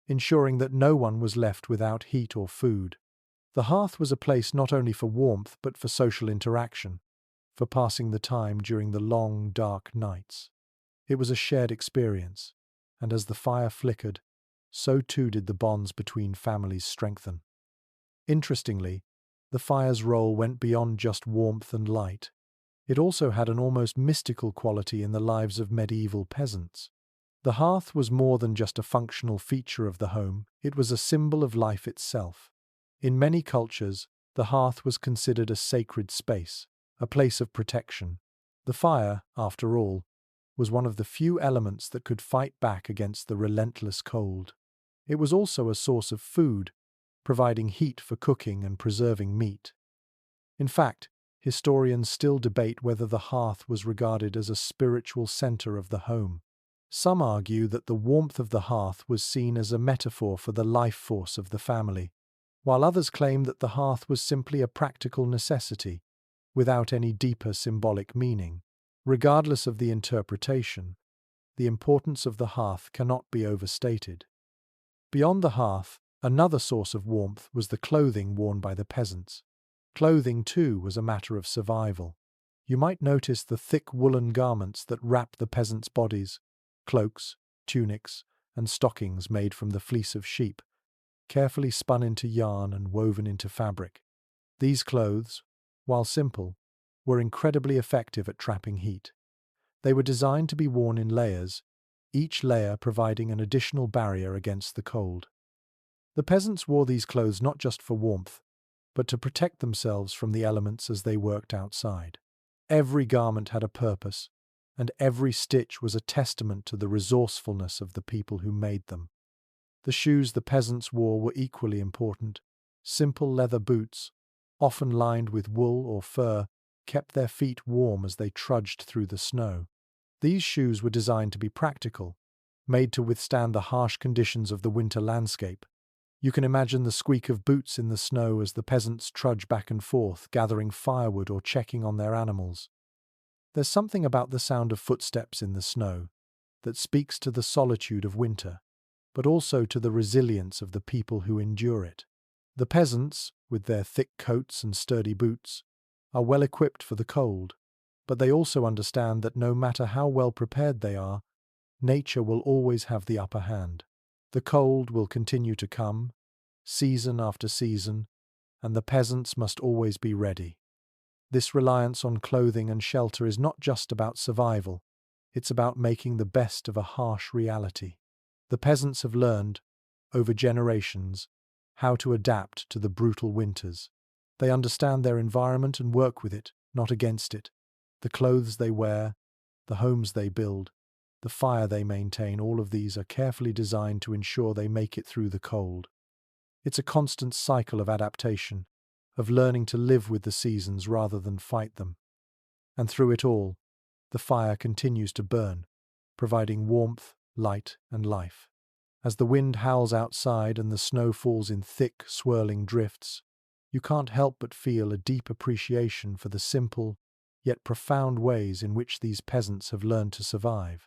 ensuring that no one was left without heat or food. The hearth was a place not only for warmth but for social interaction, for passing the time during the long, dark nights. It was a shared experience, and as the fire flickered, so too did the bonds between families strengthen. Interestingly, the fire's role went beyond just warmth and light. It also had an almost mystical quality in the lives of medieval peasants. The hearth was more than just a functional feature of the home, it was a symbol of life itself. In many cultures, the hearth was considered a sacred space, a place of protection. The fire, after all, was one of the few elements that could fight back against the relentless cold. It was also a source of food, providing heat for cooking and preserving meat. In fact, historians still debate whether the hearth was regarded as a spiritual center of the home. Some argue that the warmth of the hearth was seen as a metaphor for the life force of the family, while others claim that the hearth was simply a practical necessity, without any deeper symbolic meaning. Regardless of the interpretation, the importance of the hearth cannot be overstated. Beyond the hearth, another source of warmth was the clothing worn by the peasants. Clothing, too, was a matter of survival. You might notice the thick woolen garments that wrapped the peasants' bodies: cloaks, tunics, and stockings made from the fleece of sheep, carefully spun into yarn and woven into fabric. These clothes, while simple, were incredibly effective at trapping heat. They were designed to be worn in layers, each layer providing an additional barrier against the cold. The peasants wore these clothes not just for warmth, but to protect themselves from the elements as they worked outside. Every garment had a purpose, and every stitch was a testament to the resourcefulness of the people who made them. The shoes the peasants wore were equally important. Simple leather boots, often lined with wool or fur, kept their feet warm as they trudged through the snow. These shoes were designed to be practical, made to withstand the harsh conditions of the winter landscape. You can imagine the squeak of boots in the snow as the peasants trudge back and forth, gathering firewood or checking on their animals. There's something about the sound of footsteps in the snow that speaks to the solitude of winter, but also to the resilience of the people who endure it. The peasants, with their thick coats and sturdy boots, are well equipped for the cold, but they also understand that no matter how well prepared they are, nature will always have the upper hand. The cold will continue to come, season after season, and the peasants must always be ready. This reliance on clothing and shelter is not just about survival, it's about making the best of a harsh reality. The peasants have learned, over generations, how to adapt to the brutal winters. They understand their environment and work with it, not against it. The clothes they wear, the homes they build, the fire they maintain, all of these are carefully designed to ensure they make it through the cold. It's a constant cycle of adaptation, of learning to live with the seasons rather than fight them. And through it all, the fire continues to burn, providing warmth, light, and life. As the wind howls outside and the snow falls in thick, swirling drifts, you can't help but feel a deep appreciation for the simple, yet profound ways in which these peasants have learned to survive.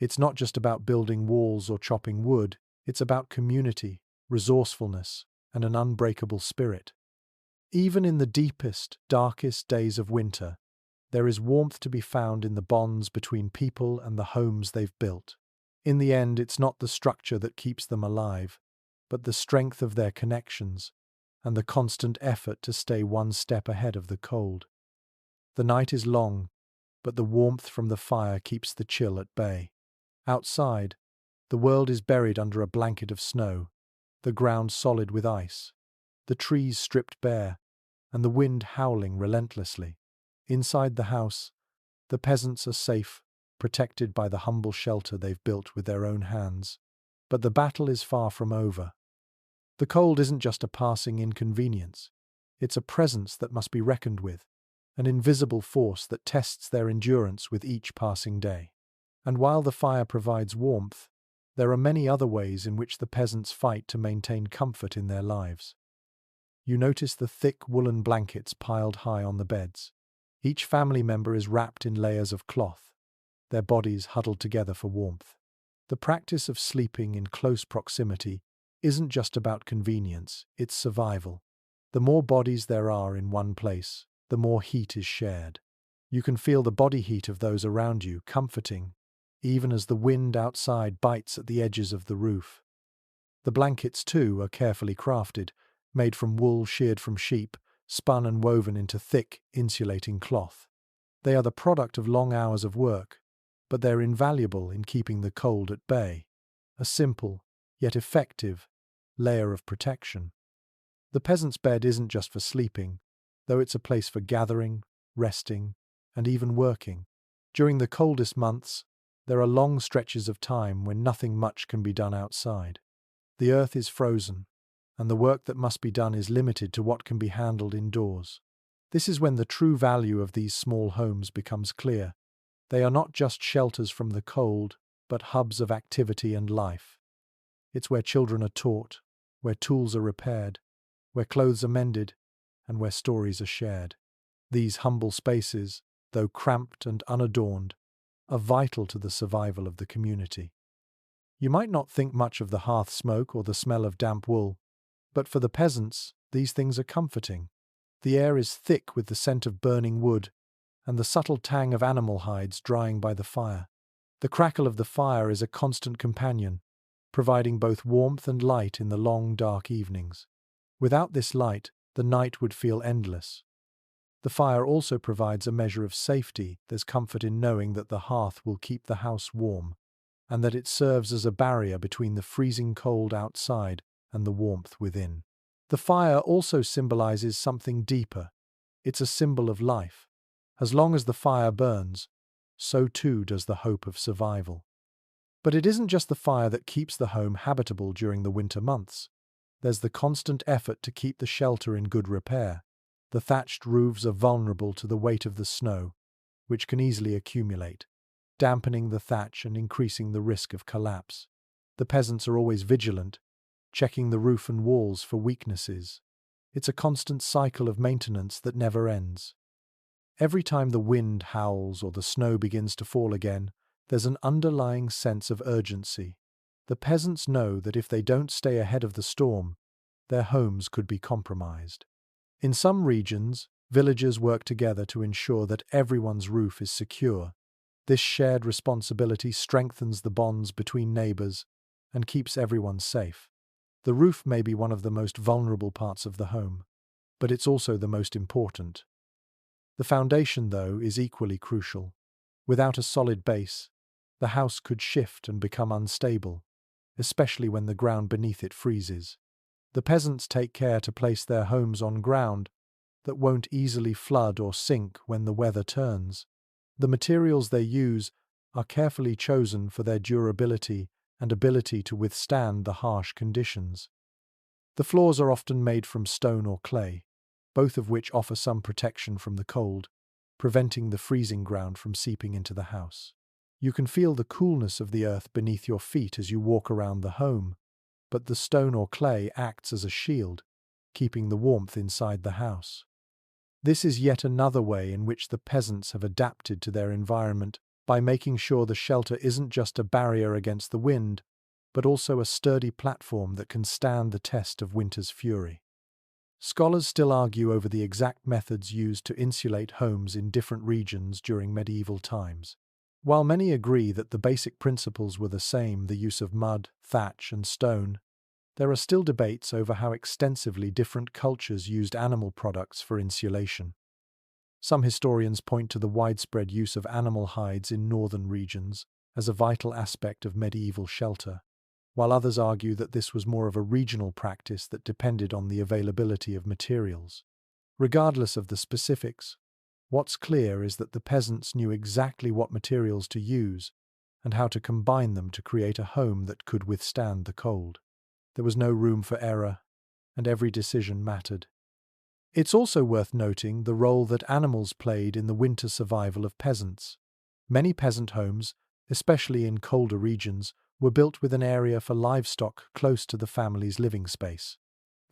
It's not just about building walls or chopping wood, it's about community, resourcefulness, and an unbreakable spirit. Even in the deepest, darkest days of winter, there is warmth to be found in the bonds between people and the homes they've built. In the end, it's not the structure that keeps them alive, but the strength of their connections and the constant effort to stay one step ahead of the cold. The night is long, but the warmth from the fire keeps the chill at bay. Outside, the world is buried under a blanket of snow, the ground solid with ice, the trees stripped bare, and the wind howling relentlessly. Inside the house, the peasants are safe, protected by the humble shelter they've built with their own hands. But the battle is far from over. The cold isn't just a passing inconvenience. It's a presence that must be reckoned with, an invisible force that tests their endurance with each passing day. And while the fire provides warmth, there are many other ways in which the peasants fight to maintain comfort in their lives. You notice the thick woolen blankets piled high on the beds. Each family member is wrapped in layers of cloth, their bodies huddled together for warmth. The practice of sleeping in close proximity isn't just about convenience, it's survival. The more bodies there are in one place, the more heat is shared. You can feel the body heat of those around you, comforting, even as the wind outside bites at the edges of the roof. The blankets, too, are carefully crafted, made from wool sheared from sheep, spun and woven into thick, insulating cloth. They are the product of long hours of work, but they're invaluable in keeping the cold at bay. A simple, yet effective, layer of protection. The peasant's bed isn't just for sleeping, though it's a place for gathering, resting, and even working. During the coldest months, there are long stretches of time when nothing much can be done outside. The earth is frozen, and the work that must be done is limited to what can be handled indoors. This is when the true value of these small homes becomes clear. They are not just shelters from the cold, but hubs of activity and life. It's where children are taught, where tools are repaired, where clothes are mended, and where stories are shared. These humble spaces, though cramped and unadorned, are vital to the survival of the community. You might not think much of the hearth smoke or the smell of damp wool, but for the peasants, these things are comforting. The air is thick with the scent of burning wood and the subtle tang of animal hides drying by the fire. The crackle of the fire is a constant companion, providing both warmth and light in the long, dark evenings. Without this light, the night would feel endless. The fire also provides a measure of safety. There's comfort in knowing that the hearth will keep the house warm, and that it serves as a barrier between the freezing cold outside and the warmth within. The fire also symbolizes something deeper. It's a symbol of life. As long as the fire burns, so too does the hope of survival. But it isn't just the fire that keeps the home habitable during the winter months. There's the constant effort to keep the shelter in good repair. The thatched roofs are vulnerable to the weight of the snow, which can easily accumulate, dampening the thatch and increasing the risk of collapse. The peasants are always vigilant, checking the roof and walls for weaknesses. It's a constant cycle of maintenance that never ends. Every time the wind howls or the snow begins to fall again, there's an underlying sense of urgency. The peasants know that if they don't stay ahead of the storm, their homes could be compromised. In some regions, villagers work together to ensure that everyone's roof is secure. This shared responsibility strengthens the bonds between neighbors and keeps everyone safe. The roof may be one of the most vulnerable parts of the home, but it's also the most important. The foundation, though, is equally crucial. Without a solid base, the house could shift and become unstable, especially when the ground beneath it freezes. The peasants take care to place their homes on ground that won't easily flood or sink when the weather turns. The materials they use are carefully chosen for their durability and ability to withstand the harsh conditions. The floors are often made from stone or clay, both of which offer some protection from the cold, preventing the freezing ground from seeping into the house. You can feel the coolness of the earth beneath your feet as you walk around the home, but the stone or clay acts as a shield, keeping the warmth inside the house. This is yet another way in which the peasants have adapted to their environment by making sure the shelter isn't just a barrier against the wind, but also a sturdy platform that can stand the test of winter's fury. Scholars still argue over the exact methods used to insulate homes in different regions during medieval times. While many agree that the basic principles were the same, the use of mud, thatch, and stone, there are still debates over how extensively different cultures used animal products for insulation. Some historians point to the widespread use of animal hides in northern regions as a vital aspect of medieval shelter, while others argue that this was more of a regional practice that depended on the availability of materials. Regardless of the specifics, what's clear is that the peasants knew exactly what materials to use and how to combine them to create a home that could withstand the cold. There was no room for error, and every decision mattered. It's also worth noting the role that animals played in the winter survival of peasants. Many peasant homes, especially in colder regions, were built with an area for livestock close to the family's living space.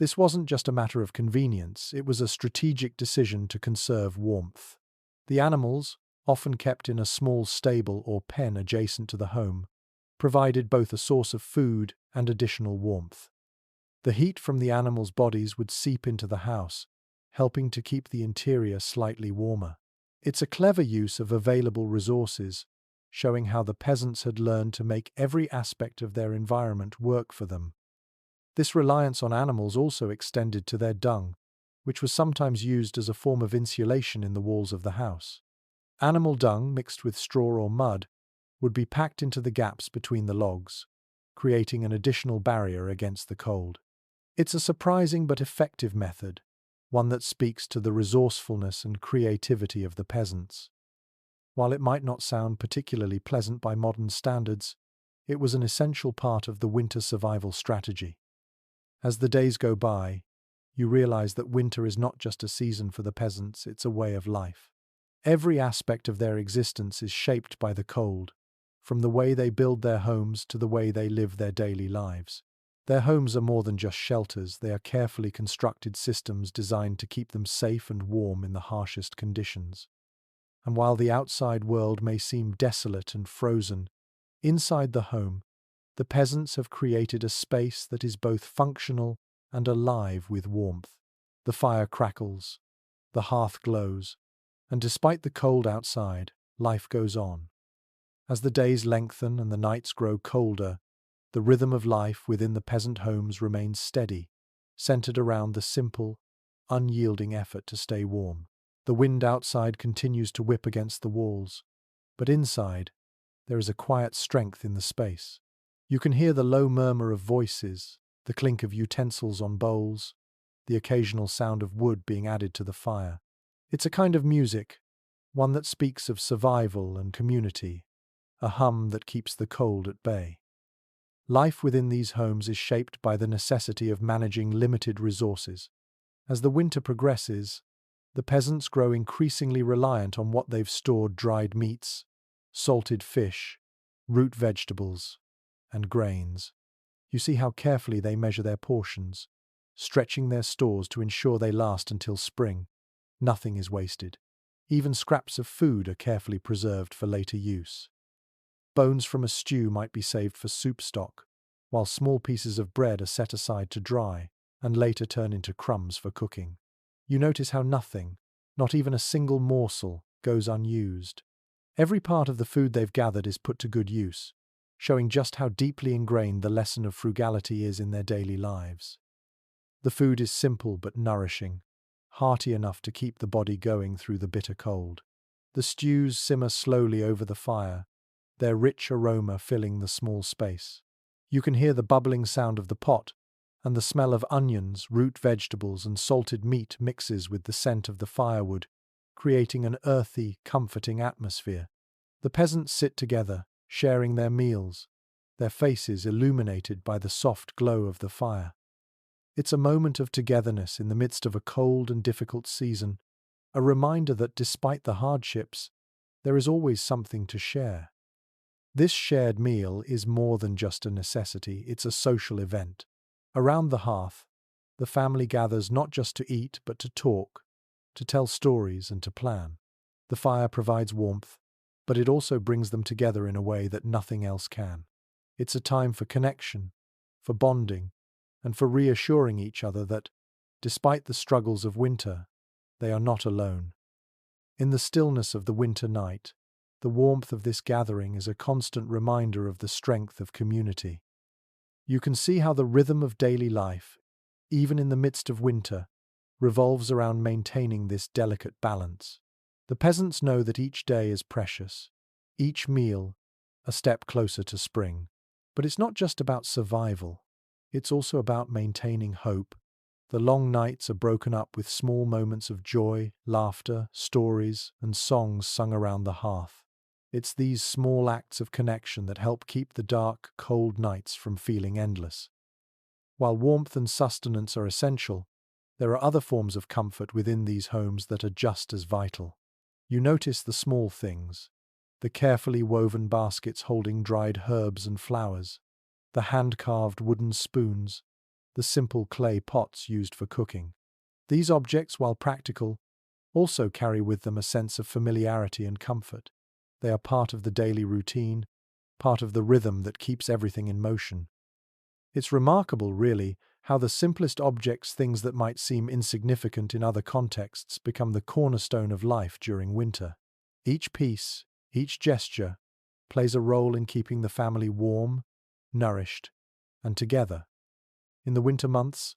This wasn't just a matter of convenience, it was a strategic decision to conserve warmth. The animals, often kept in a small stable or pen adjacent to the home, provided both a source of food and additional warmth. The heat from the animals' bodies would seep into the house, helping to keep the interior slightly warmer. It's a clever use of available resources, showing how the peasants had learned to make every aspect of their environment work for them. This reliance on animals also extended to their dung, which was sometimes used as a form of insulation in the walls of the house. Animal dung mixed with straw or mud would be packed into the gaps between the logs, creating an additional barrier against the cold. It's a surprising but effective method, one that speaks to the resourcefulness and creativity of the peasants. While it might not sound particularly pleasant by modern standards, it was an essential part of the winter survival strategy. As the days go by, you realize that winter is not just a season for the peasants, it's a way of life. Every aspect of their existence is shaped by the cold, from the way they build their homes to the way they live their daily lives. Their homes are more than just shelters, they are carefully constructed systems designed to keep them safe and warm in the harshest conditions. And while the outside world may seem desolate and frozen, inside the home, the peasants have created a space that is both functional and alive with warmth. The fire crackles, the hearth glows, and despite the cold outside, life goes on. As the days lengthen and the nights grow colder, the rhythm of life within the peasant homes remains steady, centered around the simple, unyielding effort to stay warm. The wind outside continues to whip against the walls, but inside, there is a quiet strength in the space. You can hear the low murmur of voices, the clink of utensils on bowls, the occasional sound of wood being added to the fire. It's a kind of music, one that speaks of survival and community, a hum that keeps the cold at bay. Life within these homes is shaped by the necessity of managing limited resources. As the winter progresses, the peasants grow increasingly reliant on what they've stored: dried meats, salted fish, root vegetables, and grains. You see how carefully they measure their portions, stretching their stores to ensure they last until spring. Nothing is wasted. Even scraps of food are carefully preserved for later use. Bones from a stew might be saved for soup stock, while small pieces of bread are set aside to dry and later turn into crumbs for cooking. You notice how nothing, not even a single morsel, goes unused. Every part of the food they've gathered is put to good use, showing just how deeply ingrained the lesson of frugality is in their daily lives. The food is simple but nourishing, hearty enough to keep the body going through the bitter cold. The stews simmer slowly over the fire, their rich aroma filling the small space. You can hear the bubbling sound of the pot, and the smell of onions, root vegetables, and salted meat mixes with the scent of the firewood, creating an earthy, comforting atmosphere. The peasants sit together, sharing their meals, their faces illuminated by the soft glow of the fire. It's a moment of togetherness in the midst of a cold and difficult season, a reminder that despite the hardships, there is always something to share. This shared meal is more than just a necessity, it's a social event. Around the hearth, the family gathers not just to eat but to talk, to tell stories and to plan. The fire provides warmth, but it also brings them together in a way that nothing else can. It's a time for connection, for bonding, and for reassuring each other that, Despite the struggles of winter, they are not alone. In the stillness of the winter night, the warmth of this gathering is a constant reminder of the strength of community. You can see how the rhythm of daily life, even in the midst of winter, revolves around maintaining this delicate balance. The peasants know that each day is precious, each meal a step closer to spring. But it's not just about survival, it's also about maintaining hope. The long nights are broken up with small moments of joy, laughter, stories, and songs sung around the hearth. It's these small acts of connection that help keep the dark, cold nights from feeling endless. While warmth and sustenance are essential, there are other forms of comfort within these homes that are just as vital. You notice the small things, the carefully woven baskets holding dried herbs and flowers, the hand-carved wooden spoons, the simple clay pots used for cooking. These objects, while practical, also carry with them a sense of familiarity and comfort. They are part of the daily routine, part of the rhythm that keeps everything in motion. It's remarkable, really, how the simplest objects, things that might seem insignificant in other contexts, become the cornerstone of life during winter. Each piece, each gesture, plays a role in keeping the family warm, nourished, and together. In the winter months,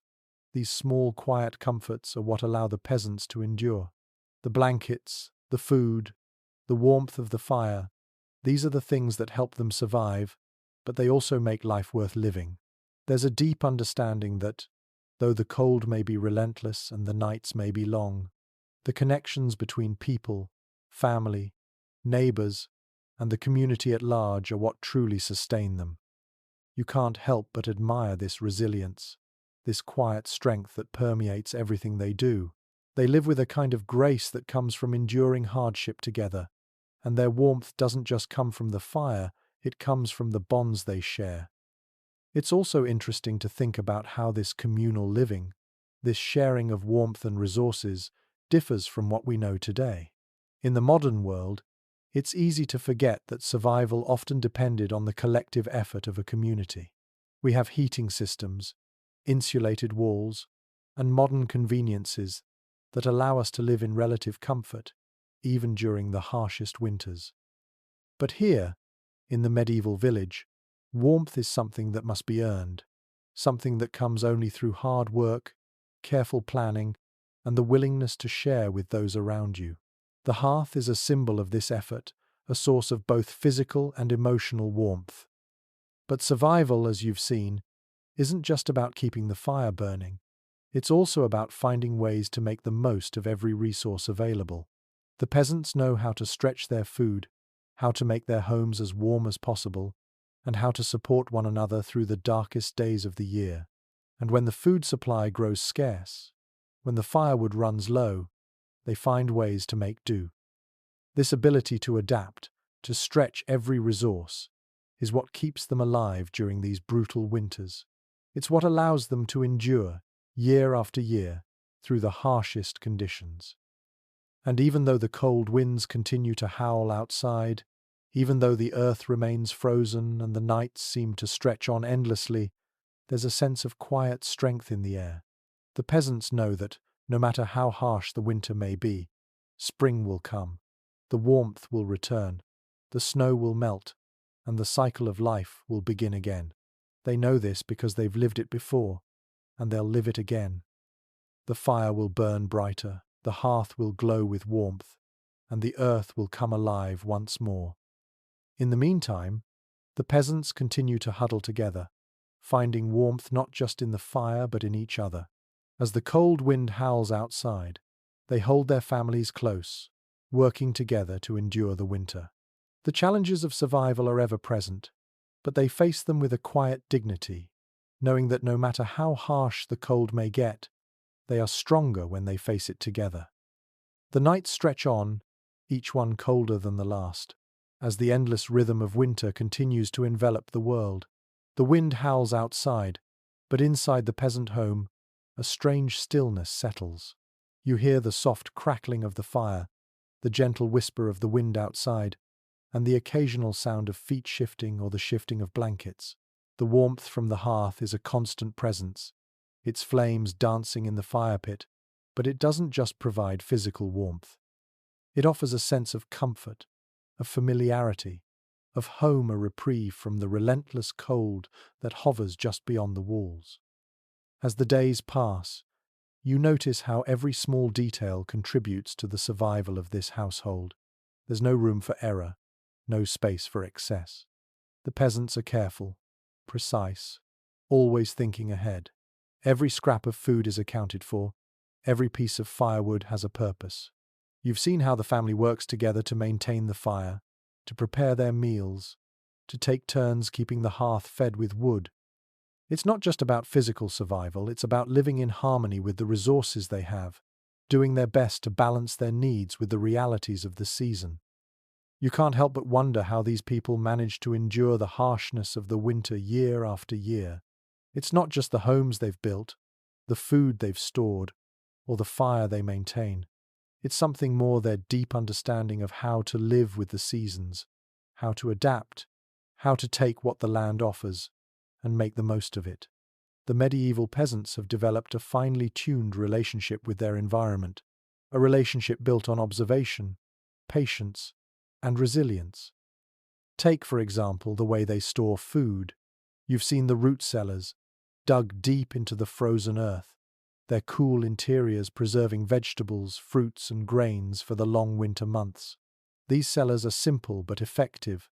these small, quiet comforts are what allow the peasants to endure. The blankets, the food, the warmth of the fire, these are the things that help them survive, but they also make life worth living. There's a deep understanding that, though the cold may be relentless and the nights may be long, the connections between people, family, neighbors, and the community at large are what truly sustain them. You can't help but admire this resilience, this quiet strength that permeates everything they do. They live with a kind of grace that comes from enduring hardship together, and their warmth doesn't just come from the fire, it comes from the bonds they share. It's also interesting to think about how this communal living, this sharing of warmth and resources, differs from what we know today. In the modern world, it's easy to forget that survival often depended on the collective effort of a community. We have heating systems, insulated walls, and modern conveniences that allow us to live in relative comfort, even during the harshest winters. But here, in the medieval village, warmth is something that must be earned, something that comes only through hard work, careful planning, and the willingness to share with those around you. The hearth is a symbol of this effort, a source of both physical and emotional warmth. But survival, as you've seen, isn't just about keeping the fire burning. It's also about finding ways to make the most of every resource available. The peasants know how to stretch their food, how to make their homes as warm as possible, and how to support one another through the darkest days of the year. And when the food supply grows scarce, when the firewood runs low, they find ways to make do. This ability to adapt, to stretch every resource, is what keeps them alive during these brutal winters. It's what allows them to endure, year after year, through the harshest conditions. And even though the cold winds continue to howl outside, even though the earth remains frozen and the nights seem to stretch on endlessly, there's a sense of quiet strength in the air. The peasants know that, no matter how harsh the winter may be, spring will come, the warmth will return, the snow will melt, and the cycle of life will begin again. They know this because they've lived it before, and they'll live it again. The fire will burn brighter, the hearth will glow with warmth, and the earth will come alive once more. In the meantime, the peasants continue to huddle together, finding warmth not just in the fire but in each other. As the cold wind howls outside, they hold their families close, working together to endure the winter. The challenges of survival are ever present, but they face them with a quiet dignity, knowing that no matter how harsh the cold may get, they are stronger when they face it together. The nights stretch on, each one colder than the last, as the endless rhythm of winter continues to envelop the world. The wind howls outside, but inside the peasant home, a strange stillness settles. You hear the soft crackling of the fire, the gentle whisper of the wind outside, and the occasional sound of feet shifting or the shifting of blankets. The warmth from the hearth is a constant presence, its flames dancing in the fire pit, but it doesn't just provide physical warmth. It offers a sense of comfort, of familiarity, of home, a reprieve from the relentless cold that hovers just beyond the walls. As the days pass, you notice how every small detail contributes to the survival of this household. There's no room for error, no space for excess. The peasants are careful, precise, always thinking ahead. Every scrap of food is accounted for, every piece of firewood has a purpose. You've seen how the family works together to maintain the fire, to prepare their meals, to take turns keeping the hearth fed with wood. It's not just about physical survival, it's about living in harmony with the resources they have, doing their best to balance their needs with the realities of the season. You can't help but wonder how these people manage to endure the harshness of the winter year after year. It's not just the homes they've built, the food they've stored, or the fire they maintain. It's something more, their deep understanding of how to live with the seasons, how to adapt, how to take what the land offers and make the most of it. The medieval peasants have developed a finely tuned relationship with their environment, a relationship built on observation, patience, and resilience. Take, for example, the way they store food. You've seen the root cellars, dug deep into the frozen earth, their cool interiors preserving vegetables, fruits, and grains for the long winter months. These cellars are simple but effective,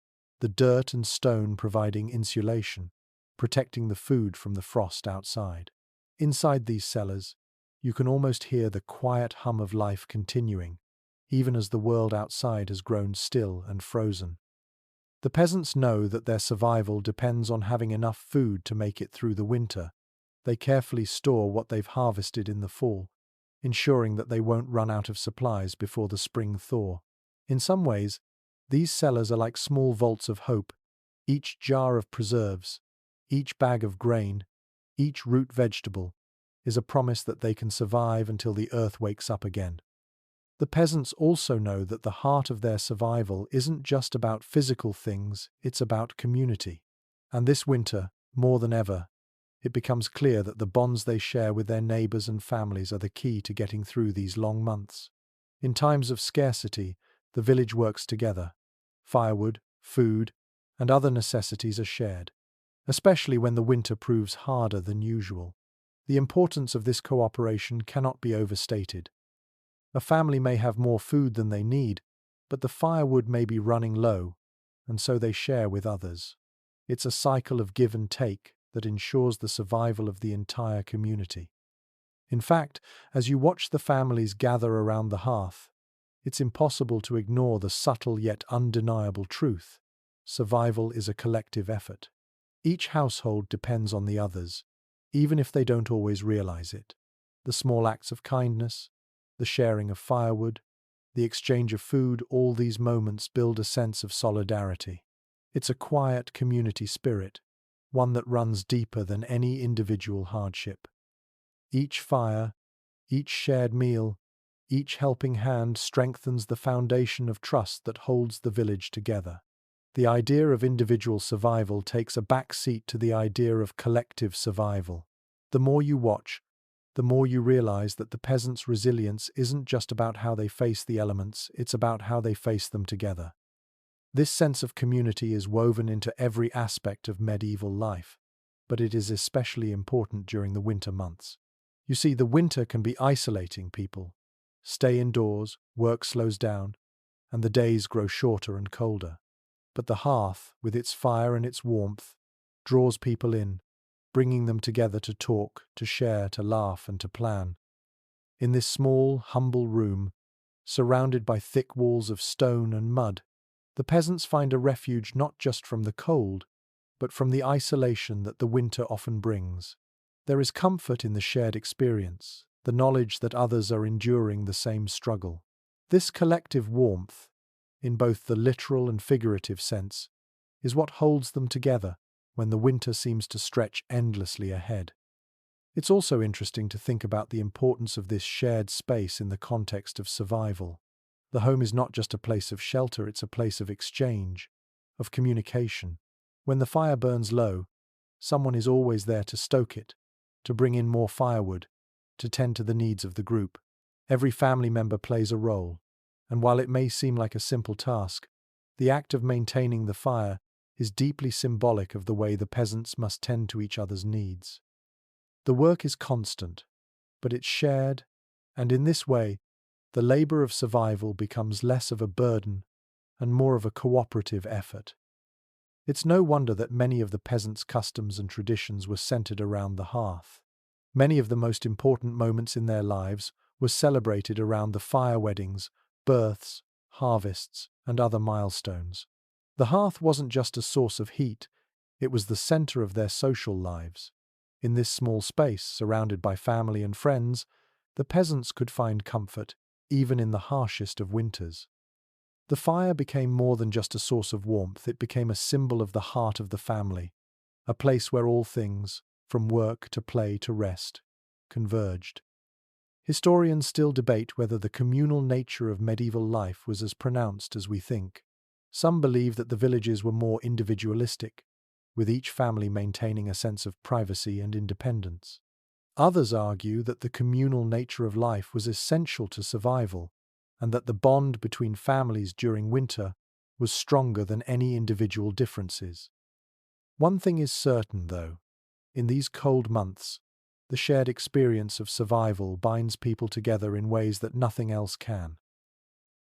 the dirt and stone providing insulation, protecting the food from the frost outside. Inside these cellars, you can almost hear the quiet hum of life continuing, even as the world outside has grown still and frozen. The peasants know that their survival depends on having enough food to make it through the winter. They carefully store what they've harvested in the fall, ensuring that they won't run out of supplies before the spring thaw. In some ways, these cellars are like small vaults of hope. Each jar of preserves, each bag of grain, each root vegetable is a promise that they can survive until the earth wakes up again. The peasants also know that the heart of their survival isn't just about physical things, it's about community. And this winter, more than ever, it becomes clear that the bonds they share with their neighbors and families are the key to getting through these long months. In times of scarcity, the village works together. Firewood, food, and other necessities are shared, especially when the winter proves harder than usual. The importance of this cooperation cannot be overstated. A family may have more food than they need, but the firewood may be running low, and so they share with others. It's a cycle of give and take that ensures the survival of the entire community. In fact, as you watch the families gather around the hearth, it's impossible to ignore the subtle yet undeniable truth. Survival is a collective effort. Each household depends on the others, even if they don't always realize it. The small acts of kindness, the sharing of firewood, the exchange of food, all these moments build a sense of solidarity. It's a quiet community spirit, one that runs deeper than any individual hardship. Each fire, each shared meal, each helping hand strengthens the foundation of trust that holds the village together. The idea of individual survival takes a back seat to the idea of collective survival. The more you watch, the more you realize that the peasants' resilience isn't just about how they face the elements, it's about how they face them together. This sense of community is woven into every aspect of medieval life, but it is especially important during the winter months. You see, the winter can be isolating. People stay indoors, work slows down, and the days grow shorter and colder. But the hearth, with its fire and its warmth, draws people in, bringing them together to talk, to share, to laugh, and to plan. In this small, humble room, surrounded by thick walls of stone and mud, the peasants find a refuge not just from the cold, but from the isolation that the winter often brings. There is comfort in the shared experience, the knowledge that others are enduring the same struggle. This collective warmth, in both the literal and figurative sense, is what holds them together when the winter seems to stretch endlessly ahead. It's also interesting to think about the importance of this shared space in the context of survival. The home is not just a place of shelter, it's a place of exchange, of communication. When the fire burns low, someone is always there to stoke it, to bring in more firewood, to tend to the needs of the group. Every family member plays a role, and while it may seem like a simple task, the act of maintaining the fire is deeply symbolic of the way the peasants must tend to each other's needs. The work is constant, but it's shared, and in this way, the labor of survival becomes less of a burden and more of a cooperative effort. It's no wonder that many of the peasants' customs and traditions were centered around the hearth. Many of the most important moments in their lives were celebrated around the fire: weddings, births, harvests, and other milestones. The hearth wasn't just a source of heat, it was the center of their social lives. In this small space, surrounded by family and friends, the peasants could find comfort, even in the harshest of winters. The fire became more than just a source of warmth, it became a symbol of the heart of the family, a place where all things, from work to play to rest, converged. Historians still debate whether the communal nature of medieval life was as pronounced as we think. Some believe that the villages were more individualistic, with each family maintaining a sense of privacy and independence. Others argue that the communal nature of life was essential to survival, and that the bond between families during winter was stronger than any individual differences. One thing is certain, though. In these cold months, the shared experience of survival binds people together in ways that nothing else can.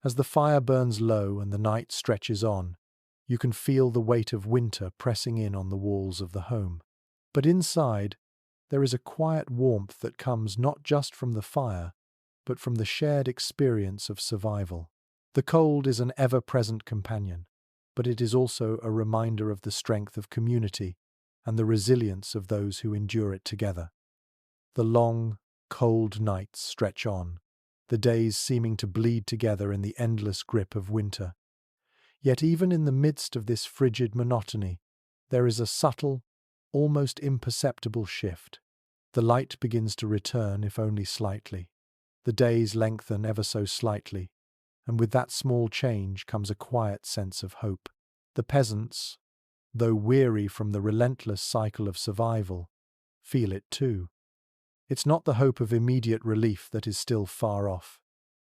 As the fire burns low and the night stretches on, you can feel the weight of winter pressing in on the walls of the home. But inside, there is a quiet warmth that comes not just from the fire, but from the shared experience of survival. The cold is an ever-present companion, but it is also a reminder of the strength of community and the resilience of those who endure it together. The long, cold nights stretch on, the days seeming to bleed together in the endless grip of winter. Yet even in the midst of this frigid monotony, there is a subtle, almost imperceptible shift. The light begins to return, if only slightly. The days lengthen ever so slightly, and with that small change comes a quiet sense of hope. The peasants, though weary from the relentless cycle of survival, feel it too. It's not the hope of immediate relief that is still far off,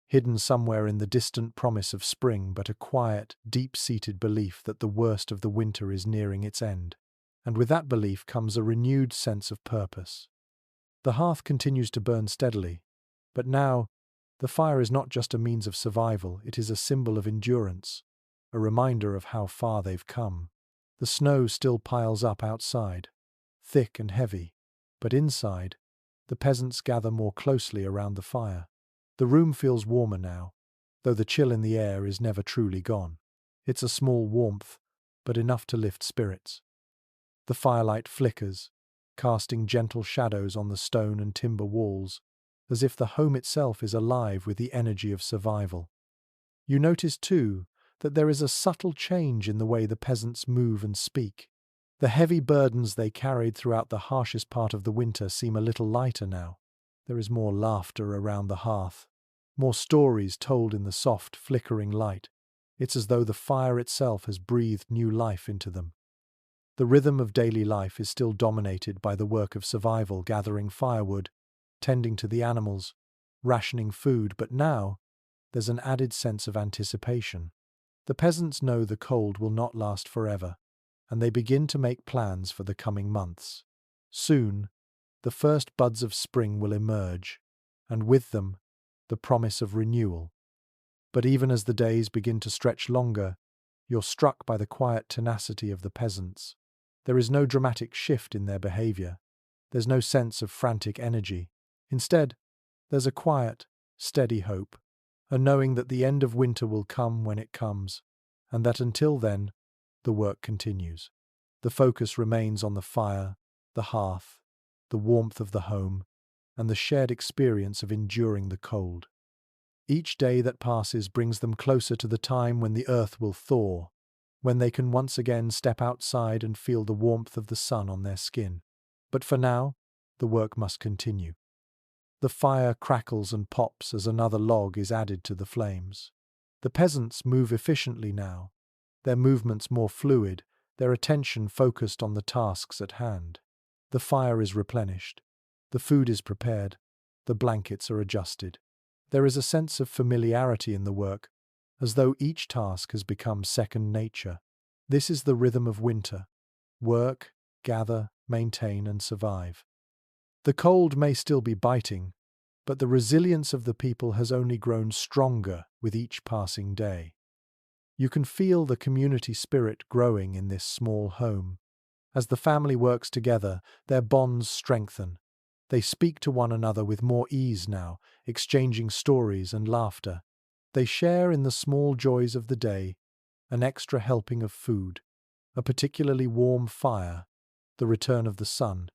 hidden somewhere in the distant promise of spring, but a quiet, deep-seated belief that the worst of the winter is nearing its end. And with that belief comes a renewed sense of purpose. The hearth continues to burn steadily, but now, the fire is not just a means of survival, it is a symbol of endurance, a reminder of how far they've come. The snow still piles up outside, thick and heavy, but inside, the peasants gather more closely around the fire. The room feels warmer now, though the chill in the air is never truly gone. It's a small warmth, but enough to lift spirits. The firelight flickers, casting gentle shadows on the stone and timber walls, as if the home itself is alive with the energy of survival. You notice, too, that there is a subtle change in the way the peasants move and speak. The heavy burdens they carried throughout the harshest part of the winter seem a little lighter now. There is more laughter around the hearth, more stories told in the soft, flickering light. It's as though the fire itself has breathed new life into them. The rhythm of daily life is still dominated by the work of survival, gathering firewood, tending to the animals, rationing food, but now there's an added sense of anticipation. The peasants know the cold will not last forever, and they begin to make plans for the coming months. Soon, the first buds of spring will emerge, and with them, the promise of renewal. But even as the days begin to stretch longer, you're struck by the quiet tenacity of the peasants. There is no dramatic shift in their behavior. There's no sense of frantic energy. Instead, there's a quiet, steady hope, a knowing that the end of winter will come when it comes, and that until then, the work continues. The focus remains on the fire, the hearth, the warmth of the home, and the shared experience of enduring the cold. Each day that passes brings them closer to the time when the earth will thaw, when they can once again step outside and feel the warmth of the sun on their skin. But for now, the work must continue. The fire crackles and pops as another log is added to the flames. The peasants move efficiently now, their movements more fluid, their attention focused on the tasks at hand. The fire is replenished, The food is prepared, the blankets are adjusted. There is a sense of familiarity in the work, as though each task has become second nature. This is the rhythm of winter: work, gather, maintain, and survive. The cold may still be biting, but the resilience of the people has only grown stronger with each passing day. You can feel the community spirit growing in this small home. As the family works together, their bonds strengthen. They speak to one another with more ease now, exchanging stories and laughter. They share in the small joys of the day: an extra helping of food, a particularly warm fire, the return of the sun,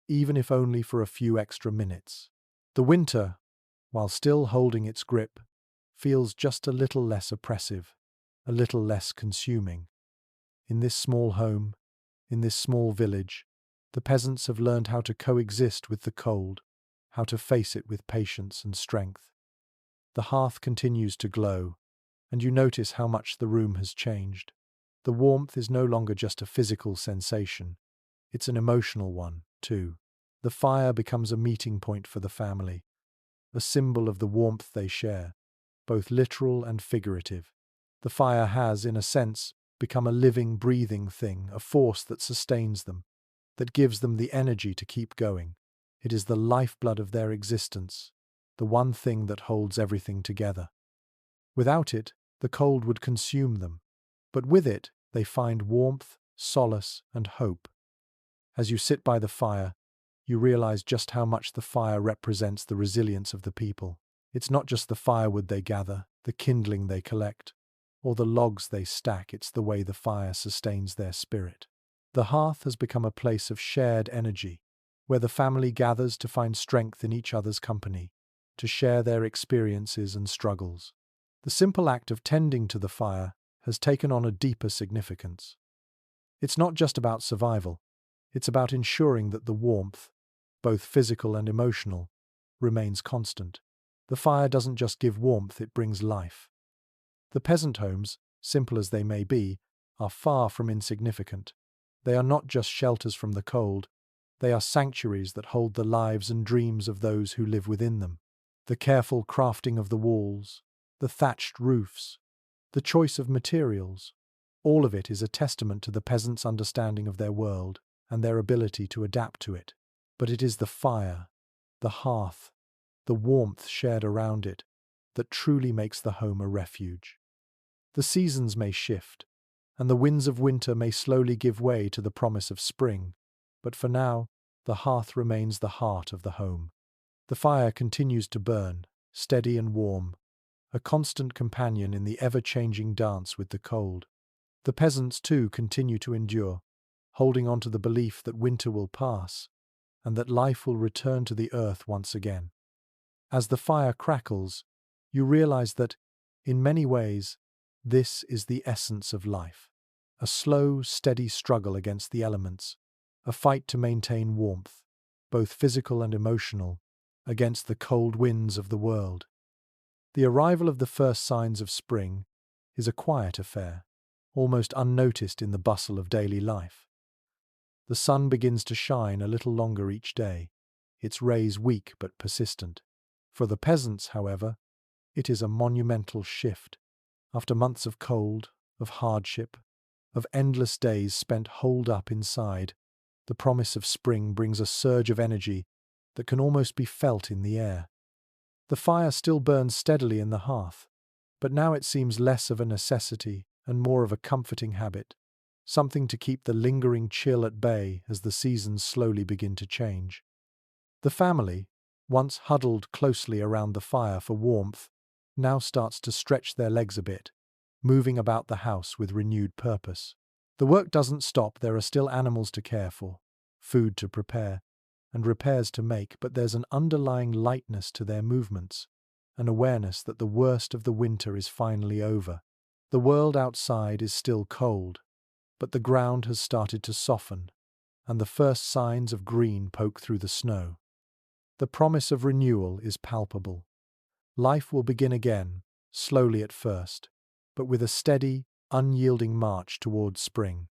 even if only for a few extra minutes. The winter, while still holding its grip, feels just a little less oppressive, a little less consuming. In this small home, in this small village, the peasants have learned how to coexist with the cold, how to face it with patience and strength. The hearth continues to glow, and you notice how much the room has changed. The warmth is no longer just a physical sensation, it's an emotional one, too. The fire becomes a meeting point for the family, a symbol of the warmth they share, both literal and figurative. The fire has, in a sense, become a living, breathing thing, a force that sustains them, that gives them the energy to keep going. It is the lifeblood of their existence, the one thing that holds everything together. Without it, the cold would consume them, but with it, they find warmth, solace, and hope. As you sit by the fire, you realize just how much the fire represents the resilience of the people. It's not just the firewood they gather, the kindling they collect, or the logs they stack, it's the way the fire sustains their spirit. The hearth has become a place of shared energy, where the family gathers to find strength in each other's company, to share their experiences and struggles. The simple act of tending to the fire has taken on a deeper significance. It's not just about survival, it's about ensuring that the warmth, both physical and emotional, remains constant. The fire doesn't just give warmth, it brings life. The peasant homes, simple as they may be, are far from insignificant. They are not just shelters from the cold, they are sanctuaries that hold the lives and dreams of those who live within them. The careful crafting of the walls, the thatched roofs, the choice of materials, all of it is a testament to the peasants' understanding of their world and their ability to adapt to it. But it is the fire, the hearth, the warmth shared around it, that truly makes the home a refuge. The seasons may shift, and the winds of winter may slowly give way to the promise of spring, but for now, the hearth remains the heart of the home. The fire continues to burn, steady and warm, a constant companion in the ever-changing dance with the cold. The peasants, too, continue to endure, holding on to the belief that winter will pass, and that life will return to the earth once again. As the fire crackles, you realize that, in many ways, this is the essence of life. A slow, steady struggle against the elements, a fight to maintain warmth, both physical and emotional, against the cold winds of the world. The arrival of the first signs of spring is a quiet affair, almost unnoticed in the bustle of daily life. The sun begins to shine a little longer each day, its rays weak but persistent. For the peasants, however, it is a monumental shift. After months of cold, of hardship, of endless days spent holed up inside, the promise of spring brings a surge of energy that can almost be felt in the air. The fire still burns steadily in the hearth, but now it seems less of a necessity and more of a comforting habit, something to keep the lingering chill at bay as the seasons slowly begin to change. The family, once huddled closely around the fire for warmth, now starts to stretch their legs a bit, moving about the house with renewed purpose. The work doesn't stop, there are still animals to care for, food to prepare, and repairs to make, but there's an underlying lightness to their movements, an awareness that the worst of the winter is finally over. The world outside is still cold, but the ground has started to soften, and the first signs of green poke through the snow. The promise of renewal is palpable. Life will begin again, slowly at first, but with a steady, unyielding march towards spring.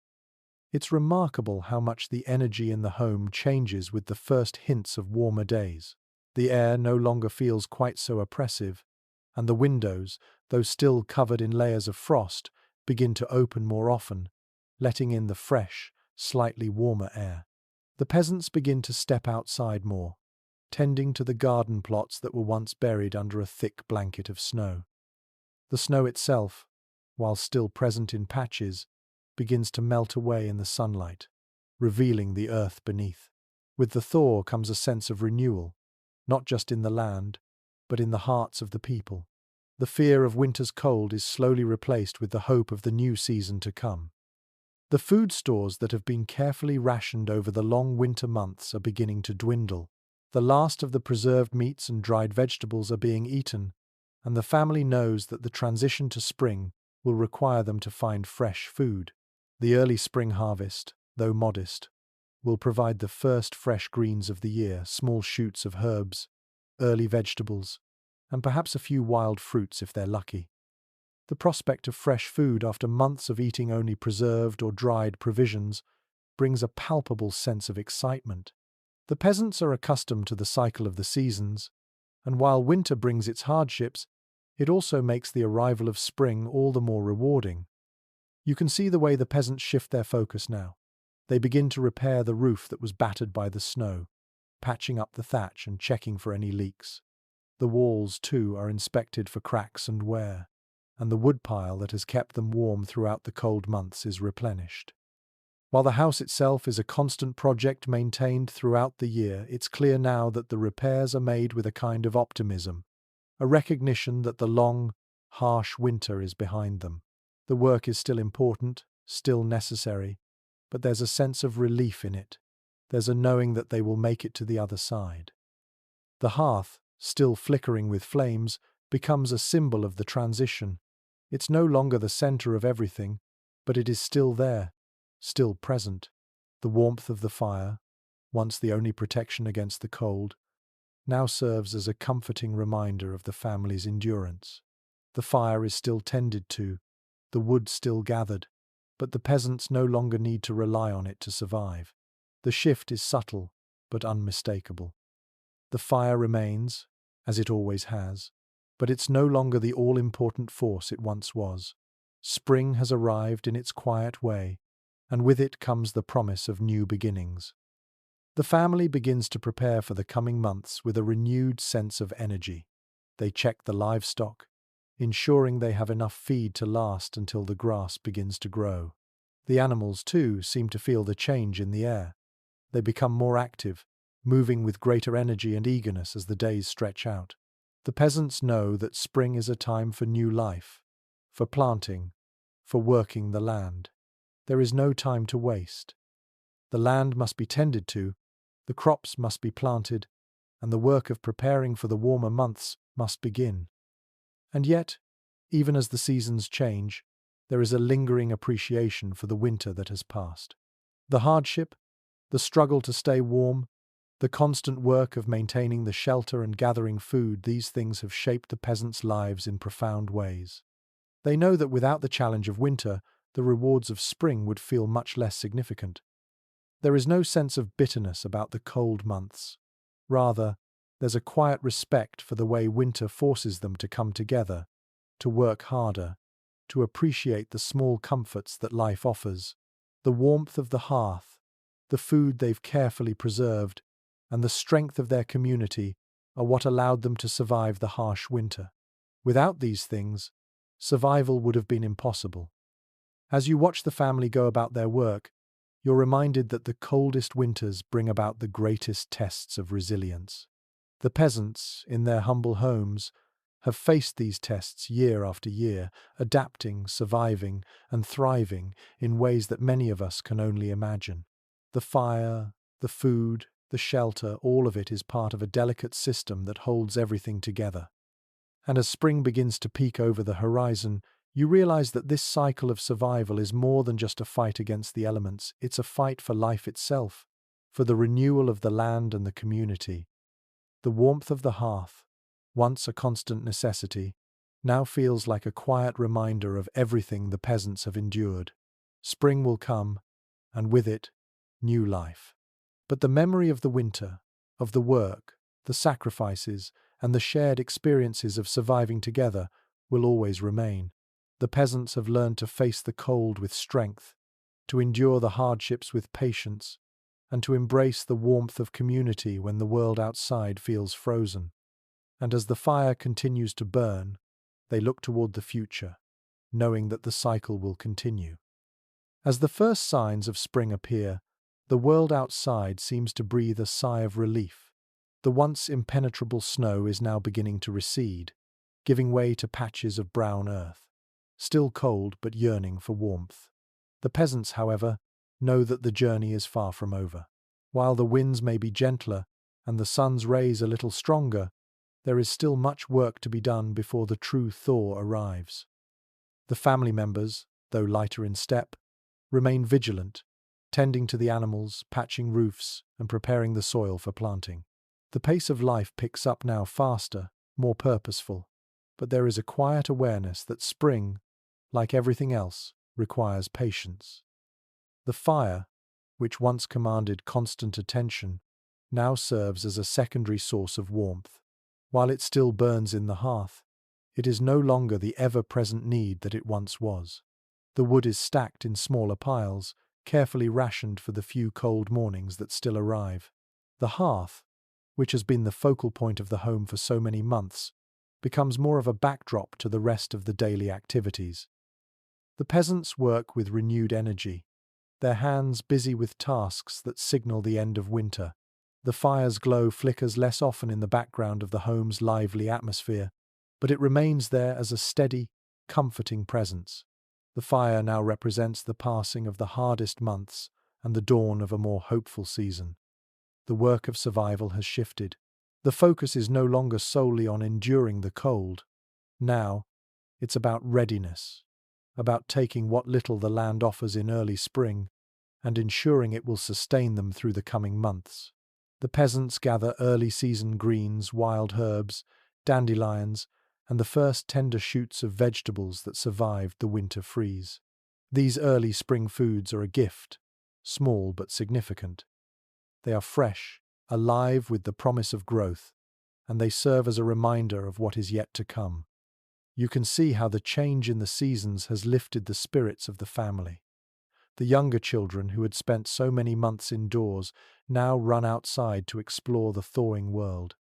It's remarkable how much the energy in the home changes with the first hints of warmer days. The air no longer feels quite so oppressive, and the windows, though still covered in layers of frost, begin to open more often, letting in the fresh, slightly warmer air. The peasants begin to step outside more, tending to the garden plots that were once buried under a thick blanket of snow. The snow itself, while still present in patches, begins to melt away in the sunlight, revealing the earth beneath. With the thaw comes a sense of renewal, not just in the land, but in the hearts of the people. The fear of winter's cold is slowly replaced with the hope of the new season to come. The food stores that have been carefully rationed over the long winter months are beginning to dwindle. The last of the preserved meats and dried vegetables are being eaten, and the family knows that the transition to spring will require them to find fresh food. The early spring harvest, though modest, will provide the first fresh greens of the year, small shoots of herbs, early vegetables, and perhaps a few wild fruits if they're lucky. The prospect of fresh food after months of eating only preserved or dried provisions brings a palpable sense of excitement. The peasants are accustomed to the cycle of the seasons, and while winter brings its hardships, it also makes the arrival of spring all the more rewarding. You can see the way the peasants shift their focus now. They begin to repair the roof that was battered by the snow, patching up the thatch and checking for any leaks. The walls, too, are inspected for cracks and wear, and the woodpile that has kept them warm throughout the cold months is replenished. While the house itself is a constant project maintained throughout the year, it's clear now that the repairs are made with a kind of optimism, a recognition that the long, harsh winter is behind them. The work is still important, still necessary, but there's a sense of relief in it. There's a knowing that they will make it to the other side. The hearth, still flickering with flames, becomes a symbol of the transition. It's no longer the center of everything, but it is still there, still present. The warmth of the fire, once the only protection against the cold, now serves as a comforting reminder of the family's endurance. The fire is still tended to, the wood still gathered, but the peasants no longer need to rely on it to survive. The shift is subtle, but unmistakable. The fire remains, as it always has, but it's no longer the all-important force it once was. Spring has arrived in its quiet way, and with it comes the promise of new beginnings. The family begins to prepare for the coming months with a renewed sense of energy. They check the livestock, ensuring they have enough feed to last until the grass begins to grow. The animals, too, seem to feel the change in the air. They become more active, moving with greater energy and eagerness as the days stretch out. The peasants know that spring is a time for new life, for planting, for working the land. There is no time to waste. The land must be tended to, the crops must be planted, and the work of preparing for the warmer months must begin. And yet, even as the seasons change, there is a lingering appreciation for the winter that has passed. The hardship, the struggle to stay warm, the constant work of maintaining the shelter and gathering food, these things have shaped the peasants' lives in profound ways. They know that without the challenge of winter, the rewards of spring would feel much less significant. There is no sense of bitterness about the cold months. Rather, there's a quiet respect for the way winter forces them to come together, to work harder, to appreciate the small comforts that life offers. The warmth of the hearth, the food they've carefully preserved, and the strength of their community are what allowed them to survive the harsh winter. Without these things, survival would have been impossible. As you watch the family go about their work, you're reminded that the coldest winters bring about the greatest tests of resilience. The peasants, in their humble homes, have faced these tests year after year, adapting, surviving, and thriving in ways that many of us can only imagine. The fire, the food, the shelter, all of it is part of a delicate system that holds everything together. And as spring begins to peek over the horizon, you realize that this cycle of survival is more than just a fight against the elements. It's a fight for life itself, for the renewal of the land and the community. The warmth of the hearth, once a constant necessity, now feels like a quiet reminder of everything the peasants have endured. Spring will come, and with it, new life. But the memory of the winter, of the work, the sacrifices, and the shared experiences of surviving together will always remain. The peasants have learned to face the cold with strength, to endure the hardships with patience, and to embrace the warmth of community when the world outside feels frozen. And as the fire continues to burn, they look toward the future, knowing that the cycle will continue. As the first signs of spring appear, the world outside seems to breathe a sigh of relief. The once impenetrable snow is now beginning to recede, giving way to patches of brown earth, still cold but yearning for warmth. The peasants, however, know that the journey is far from over. While the winds may be gentler and the sun's rays a little stronger, there is still much work to be done before the true thaw arrives. The family members, though lighter in step, remain vigilant, tending to the animals, patching roofs, and preparing the soil for planting. The pace of life picks up now faster, more purposeful, but there is a quiet awareness that spring, like everything else, requires patience. The fire, which once commanded constant attention, now serves as a secondary source of warmth. While it still burns in the hearth, it is no longer the ever-present need that it once was. The wood is stacked in smaller piles, carefully rationed for the few cold mornings that still arrive. The hearth, which has been the focal point of the home for so many months, becomes more of a backdrop to the rest of the daily activities. The peasants work with renewed energy, their hands busy with tasks that signal the end of winter. The fire's glow flickers less often in the background of the home's lively atmosphere, but it remains there as a steady, comforting presence. The fire now represents the passing of the hardest months and the dawn of a more hopeful season. The work of survival has shifted. The focus is no longer solely on enduring the cold. Now, it's about readiness, about taking what little the land offers in early spring and ensuring it will sustain them through the coming months. The peasants gather early-season greens, wild herbs, dandelions, and the first tender shoots of vegetables that survived the winter freeze. These early spring foods are a gift, small but significant. They are fresh, alive with the promise of growth, and they serve as a reminder of what is yet to come. You can see how the change in the seasons has lifted the spirits of the family. The younger children, who had spent so many months indoors, now run outside to explore the thawing world.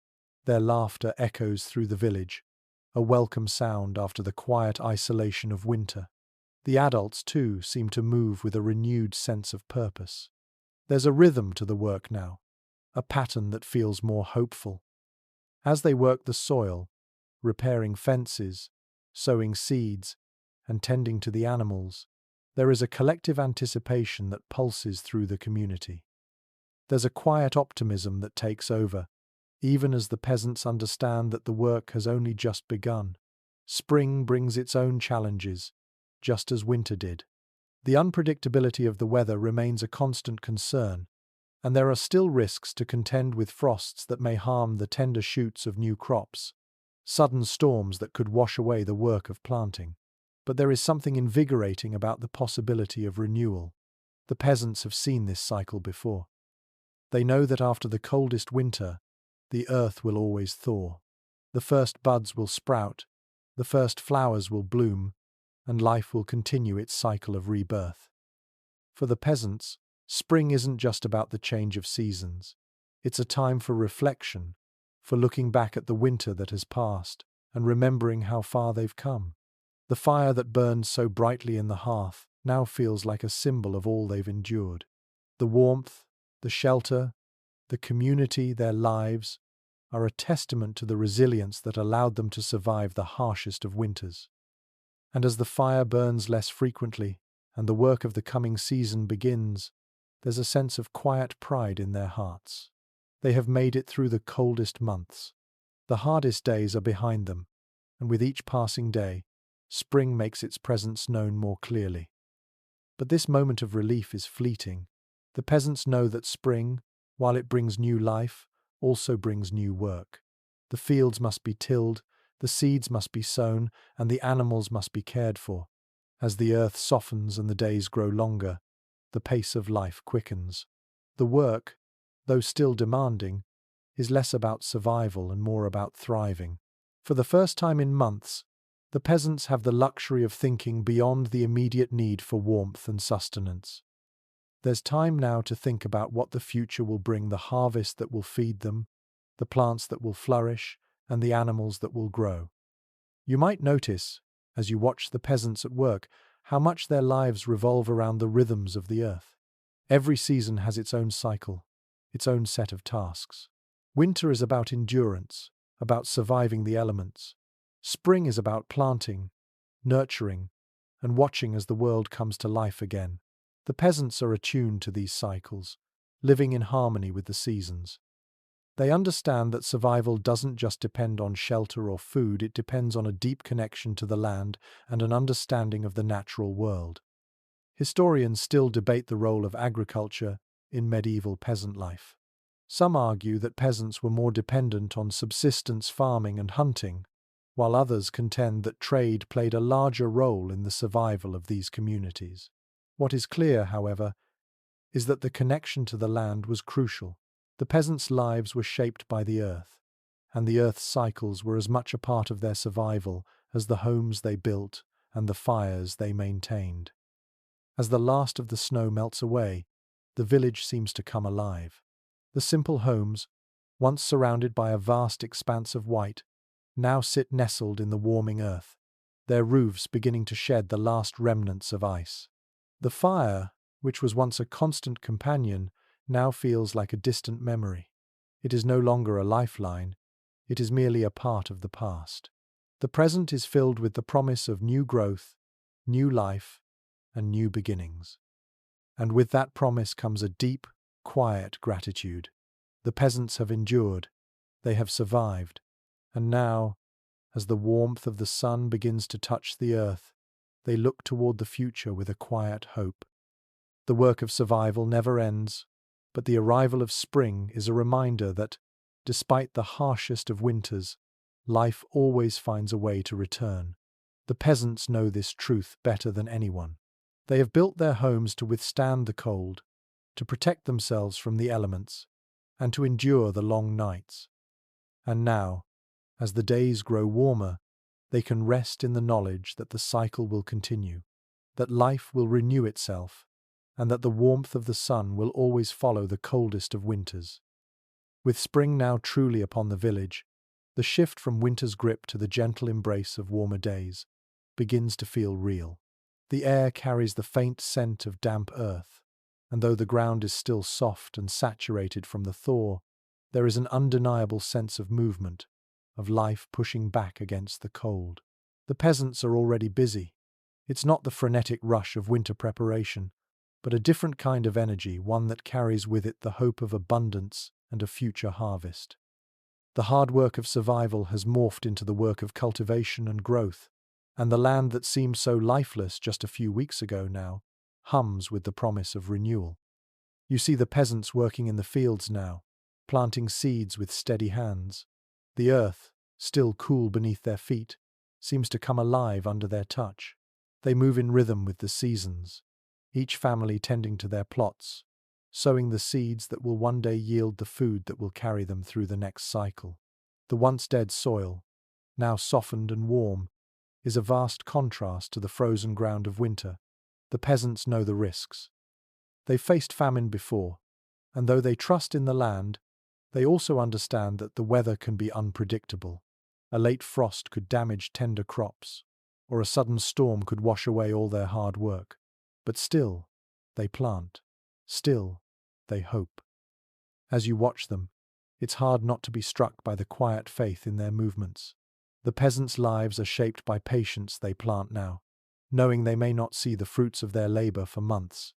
Their laughter echoes through the village, a welcome sound after the quiet isolation of winter. The adults, too, seem to move with a renewed sense of purpose. There's a rhythm to the work now, a pattern that feels more hopeful. As they work the soil, repairing fences, sowing seeds, and tending to the animals, there is a collective anticipation that pulses through the community. There's a quiet optimism that takes over, even as the peasants understand that the work has only just begun. Spring brings its own challenges, just as winter did. The unpredictability of the weather remains a constant concern, and there are still risks to contend with: frosts that may harm the tender shoots of new crops, sudden storms that could wash away the work of planting. But there is something invigorating about the possibility of renewal. The peasants have seen this cycle before. They know that after the coldest winter, the earth will always thaw. The first buds will sprout, the first flowers will bloom, and life will continue its cycle of rebirth. For the peasants, spring isn't just about the change of seasons. It's a time for reflection, for looking back at the winter that has passed and remembering how far they've come. The fire that burned so brightly in the hearth now feels like a symbol of all they've endured. The warmth, the shelter, the community, their lives, are a testament to the resilience that allowed them to survive the harshest of winters. And as the fire burns less frequently and the work of the coming season begins, there's a sense of quiet pride in their hearts. They have made it through the coldest months. The hardest days are behind them, and with each passing day, spring makes its presence known more clearly. But this moment of relief is fleeting. The peasants know that spring, while it brings new life, also brings new work. The fields must be tilled, the seeds must be sown, and the animals must be cared for. As the earth softens and the days grow longer, the pace of life quickens. The work, though still demanding, is less about survival and more about thriving. For the first time in months, the peasants have the luxury of thinking beyond the immediate need for warmth and sustenance. There's time now to think about what the future will bring, the harvest that will feed them, the plants that will flourish, and the animals that will grow. You might notice, as you watch the peasants at work, how much their lives revolve around the rhythms of the earth. Every season has its own cycle, its own set of tasks. Winter is about endurance, about surviving the elements. Spring is about planting, nurturing, and watching as the world comes to life again. The peasants are attuned to these cycles, living in harmony with the seasons. They understand that survival doesn't just depend on shelter or food, it depends on a deep connection to the land and an understanding of the natural world. Historians still debate the role of agriculture in medieval peasant life. Some argue that peasants were more dependent on subsistence farming and hunting, while others contend that trade played a larger role in the survival of these communities. What is clear, however, is that the connection to the land was crucial. The peasants' lives were shaped by the earth, and the earth's cycles were as much a part of their survival as the homes they built and the fires they maintained. As the last of the snow melts away, the village seems to come alive. The simple homes, once surrounded by a vast expanse of white, now sit nestled in the warming earth, their roofs beginning to shed the last remnants of ice. The fire, which was once a constant companion, now feels like a distant memory. It is no longer a lifeline, it is merely a part of the past. The present is filled with the promise of new growth, new life, and new beginnings. And with that promise comes a deep, quiet gratitude. The peasants have endured, they have survived, and now, as the warmth of the sun begins to touch the earth, they look toward the future with a quiet hope. The work of survival never ends, but the arrival of spring is a reminder that, despite the harshest of winters, life always finds a way to return. The peasants know this truth better than anyone. They have built their homes to withstand the cold, to protect themselves from the elements, and to endure the long nights. And now, as the days grow warmer, they can rest in the knowledge that the cycle will continue, that life will renew itself, and that the warmth of the sun will always follow the coldest of winters. With spring now truly upon the village, the shift from winter's grip to the gentle embrace of warmer days begins to feel real. The air carries the faint scent of damp earth, and though the ground is still soft and saturated from the thaw, there is an undeniable sense of movement, of life pushing back against the cold. The peasants are already busy. It's not the frenetic rush of winter preparation, but a different kind of energy, one that carries with it the hope of abundance and a future harvest. The hard work of survival has morphed into the work of cultivation and growth, and the land that seemed so lifeless just a few weeks ago now hums with the promise of renewal. You see the peasants working in the fields now, planting seeds with steady hands. The earth, still cool beneath their feet, seems to come alive under their touch. They move in rhythm with the seasons, each family tending to their plots, sowing the seeds that will one day yield the food that will carry them through the next cycle. The once dead soil, now softened and warm, is a vast contrast to the frozen ground of winter. The peasants know the risks. They've faced famine before, and though they trust in the land, they also understand that the weather can be unpredictable. A late frost could damage tender crops, or a sudden storm could wash away all their hard work. But still, they plant. Still, they hope. As you watch them, it's hard not to be struck by the quiet faith in their movements. The peasants' lives are shaped by patience. They plant now, knowing they may not see the fruits of their labor for months.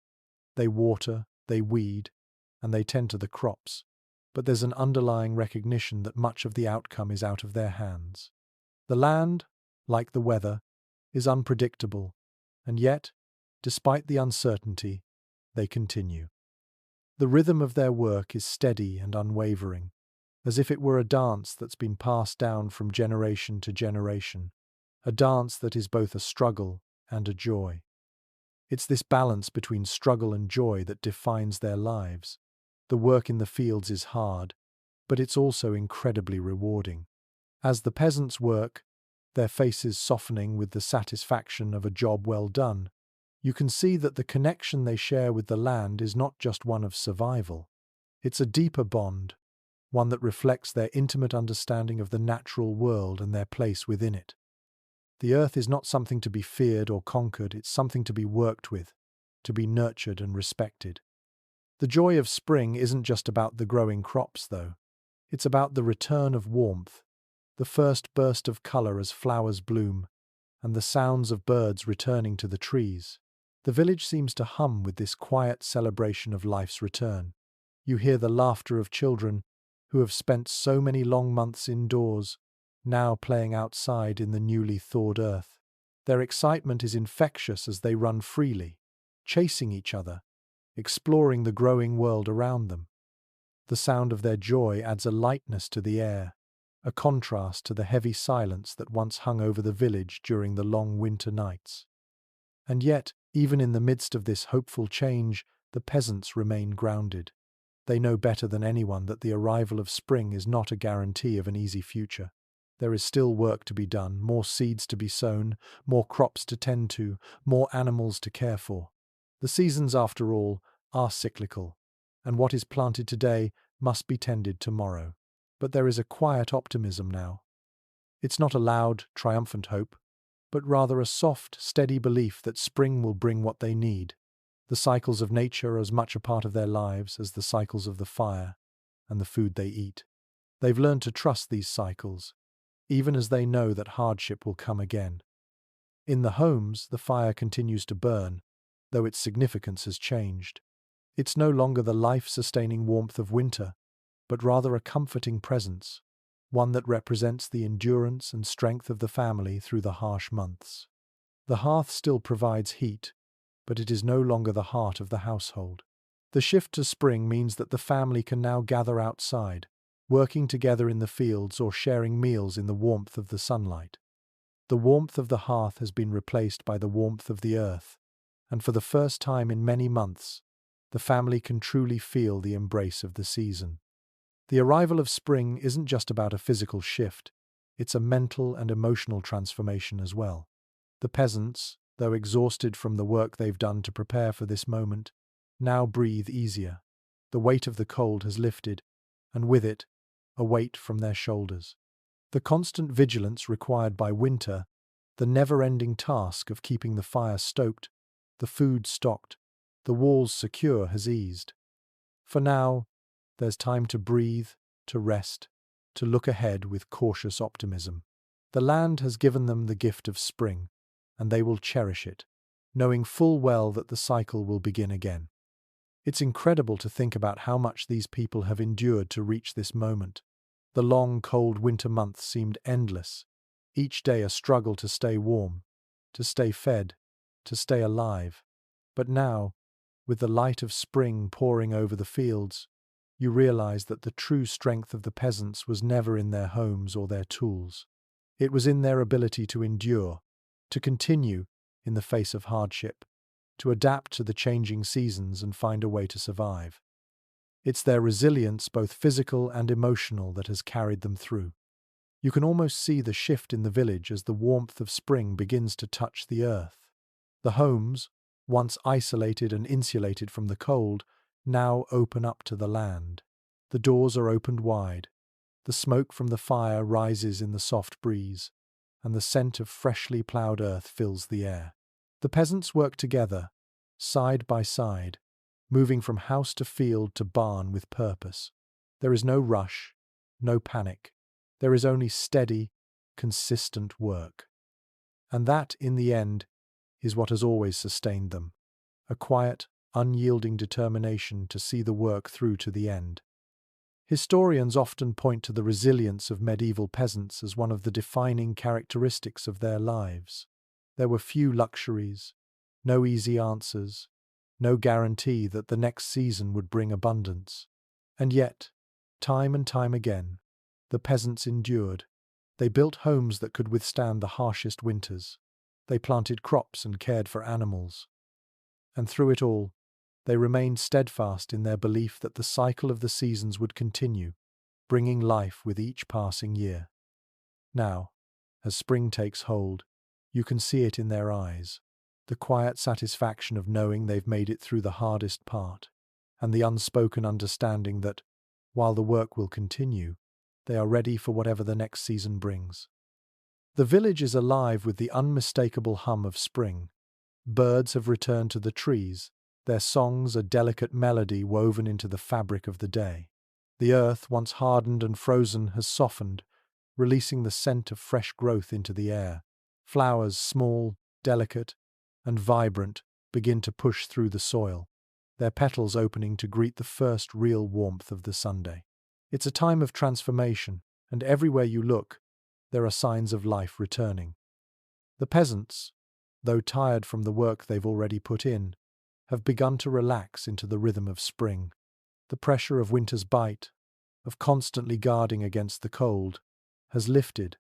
They water, they weed, and they tend to the crops, but there's an underlying recognition that much of the outcome is out of their hands. The land, like the weather, is unpredictable, and yet, despite the uncertainty, they continue. The rhythm of their work is steady and unwavering, as if it were a dance that's been passed down from generation to generation, a dance that is both a struggle and a joy. It's this balance between struggle and joy that defines their lives. The work in the fields is hard, but it's also incredibly rewarding. As the peasants work, their faces softening with the satisfaction of a job well done, you can see that the connection they share with the land is not just one of survival. It's a deeper bond, one that reflects their intimate understanding of the natural world and their place within it. The earth is not something to be feared or conquered, it's something to be worked with, to be nurtured and respected. The joy of spring isn't just about the growing crops, though. It's about the return of warmth, the first burst of color as flowers bloom, and the sounds of birds returning to the trees. The village seems to hum with this quiet celebration of life's return. You hear the laughter of children who have spent so many long months indoors, now playing outside in the newly thawed earth. Their excitement is infectious as they run freely, chasing each other, exploring the growing world around them. The sound of their joy adds a lightness to the air, a contrast to the heavy silence that once hung over the village during the long winter nights. And yet, even in the midst of this hopeful change, the peasants remain grounded. They know better than anyone that the arrival of spring is not a guarantee of an easy future. There is still work to be done, more seeds to be sown, more crops to tend to, more animals to care for. The seasons, after all, are cyclical, and what is planted today must be tended tomorrow. But there is a quiet optimism now. It's not a loud, triumphant hope, but rather a soft, steady belief that spring will bring what they need. The cycles of nature are as much a part of their lives as the cycles of the fire and the food they eat. They've learned to trust these cycles, even as they know that hardship will come again. In the homes, the fire continues to burn, though its significance has changed. It's no longer the life-sustaining warmth of winter, but rather a comforting presence, one that represents the endurance and strength of the family through the harsh months. The hearth still provides heat, but it is no longer the heart of the household. The shift to spring means that the family can now gather outside, working together in the fields or sharing meals in the warmth of the sunlight. The warmth of the hearth has been replaced by the warmth of the earth, and for the first time in many months, the family can truly feel the embrace of the season. The arrival of spring isn't just about a physical shift, it's a mental and emotional transformation as well. The peasants, though exhausted from the work they've done to prepare for this moment, now breathe easier. The weight of the cold has lifted, and with it, a weight from their shoulders. The constant vigilance required by winter, the never-ending task of keeping the fire stoked, the food stocked, the walls secure has eased. For now, there's time to breathe, to rest, to look ahead with cautious optimism. The land has given them the gift of spring, and they will cherish it, knowing full well that the cycle will begin again. It's incredible to think about how much these people have endured to reach this moment. The long, cold winter months seemed endless, each day a struggle to stay warm, to stay fed, to stay alive. But now, with the light of spring pouring over the fields, you realize that the true strength of the peasants was never in their homes or their tools. It was in their ability to endure, to continue in the face of hardship, to adapt to the changing seasons and find a way to survive. It's their resilience, both physical and emotional, that has carried them through. You can almost see the shift in the village as the warmth of spring begins to touch the earth. The homes, once isolated and insulated from the cold, now open up to the land. The doors are opened wide. The smoke from the fire rises in the soft breeze, and the scent of freshly ploughed earth fills the air. The peasants work together, side by side, moving from house to field to barn with purpose. There is no rush, no panic. There is only steady, consistent work. And that, in the end, is what has always sustained them. A quiet, unyielding determination to see the work through to the end. Historians often point to the resilience of medieval peasants as one of the defining characteristics of their lives. There were few luxuries, no easy answers, no guarantee that the next season would bring abundance. And yet, time and time again, the peasants endured. They built homes that could withstand the harshest winters. They planted crops and cared for animals. And through it all, they remained steadfast in their belief that the cycle of the seasons would continue, bringing life with each passing year. Now, as spring takes hold, you can see it in their eyes, the quiet satisfaction of knowing they've made it through the hardest part, and the unspoken understanding that, while the work will continue, they are ready for whatever the next season brings. The village is alive with the unmistakable hum of spring. Birds have returned to the trees, their songs a delicate melody woven into the fabric of the day. The earth, once hardened and frozen, has softened, releasing the scent of fresh growth into the air. Flowers, small, delicate, and vibrant, begin to push through the soil, their petals opening to greet the first real warmth of the Sunday. It's a time of transformation, and everywhere you look, there are signs of life returning. The peasants, though tired from the work they've already put in, have begun to relax into the rhythm of spring. The pressure of winter's bite, of constantly guarding against the cold, has lifted,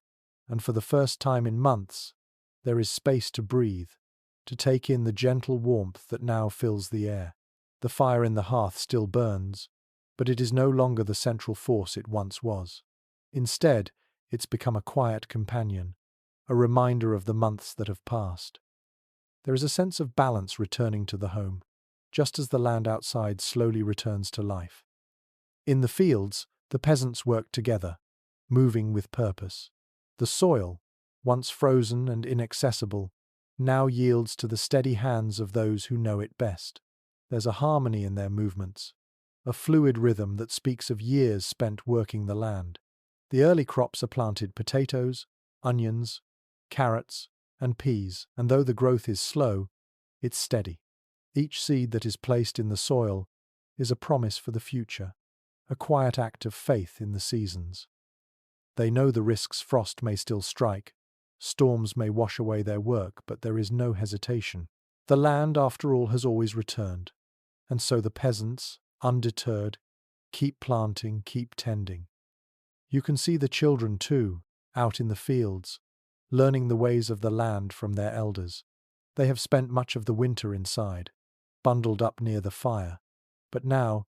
and for the first time in months, there is space to breathe, to take in the gentle warmth that now fills the air. The fire in the hearth still burns, but it is no longer the central force it once was. Instead, it's become a quiet companion, a reminder of the months that have passed. There is a sense of balance returning to the home, just as the land outside slowly returns to life. In the fields, the peasants work together, moving with purpose. The soil, once frozen and inaccessible, now yields to the steady hands of those who know it best. There's a harmony in their movements, a fluid rhythm that speaks of years spent working the land. The early crops are planted: potatoes, onions, carrots, and peas, and though the growth is slow, it's steady. Each seed that is placed in the soil is a promise for the future, a quiet act of faith in the seasons. They know the risks: frost may still strike, storms may wash away their work, but there is no hesitation. The land, after all, has always returned, and so the peasants, undeterred, keep planting, keep tending. You can see the children, too, out in the fields, learning the ways of the land from their elders. They have spent much of the winter inside, bundled up near the fire, but now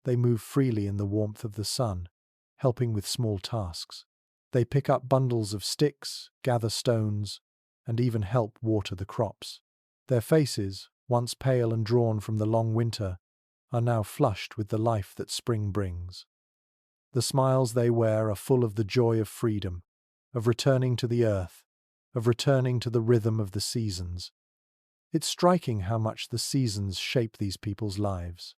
they move freely in the warmth of the sun, helping with small tasks. They pick up bundles of sticks, gather stones, and even help water the crops. Their faces, once pale and drawn from the long winter, are now flushed with the life that spring brings. The smiles they wear are full of the joy of freedom, of returning to the earth, of returning to the rhythm of the seasons. It's striking how much the seasons shape these people's lives.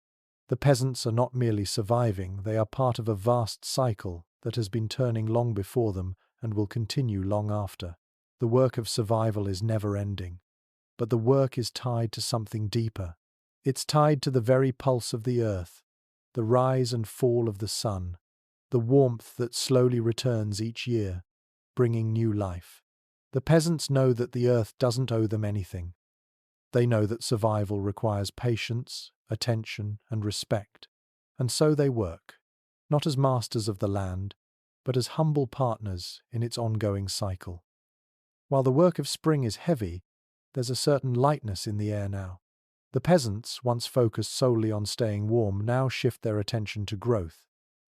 The peasants are not merely surviving, they are part of a vast cycle that has been turning long before them and will continue long after. The work of survival is never ending, but the work is tied to something deeper. It's tied to the very pulse of the earth, the rise and fall of the sun, the warmth that slowly returns each year, bringing new life. The peasants know that the earth doesn't owe them anything. They know that survival requires patience, attention, and respect, and so they work, not as masters of the land, but as humble partners in its ongoing cycle. While the work of spring is heavy, there's a certain lightness in the air now. The peasants, once focused solely on staying warm, now shift their attention to growth.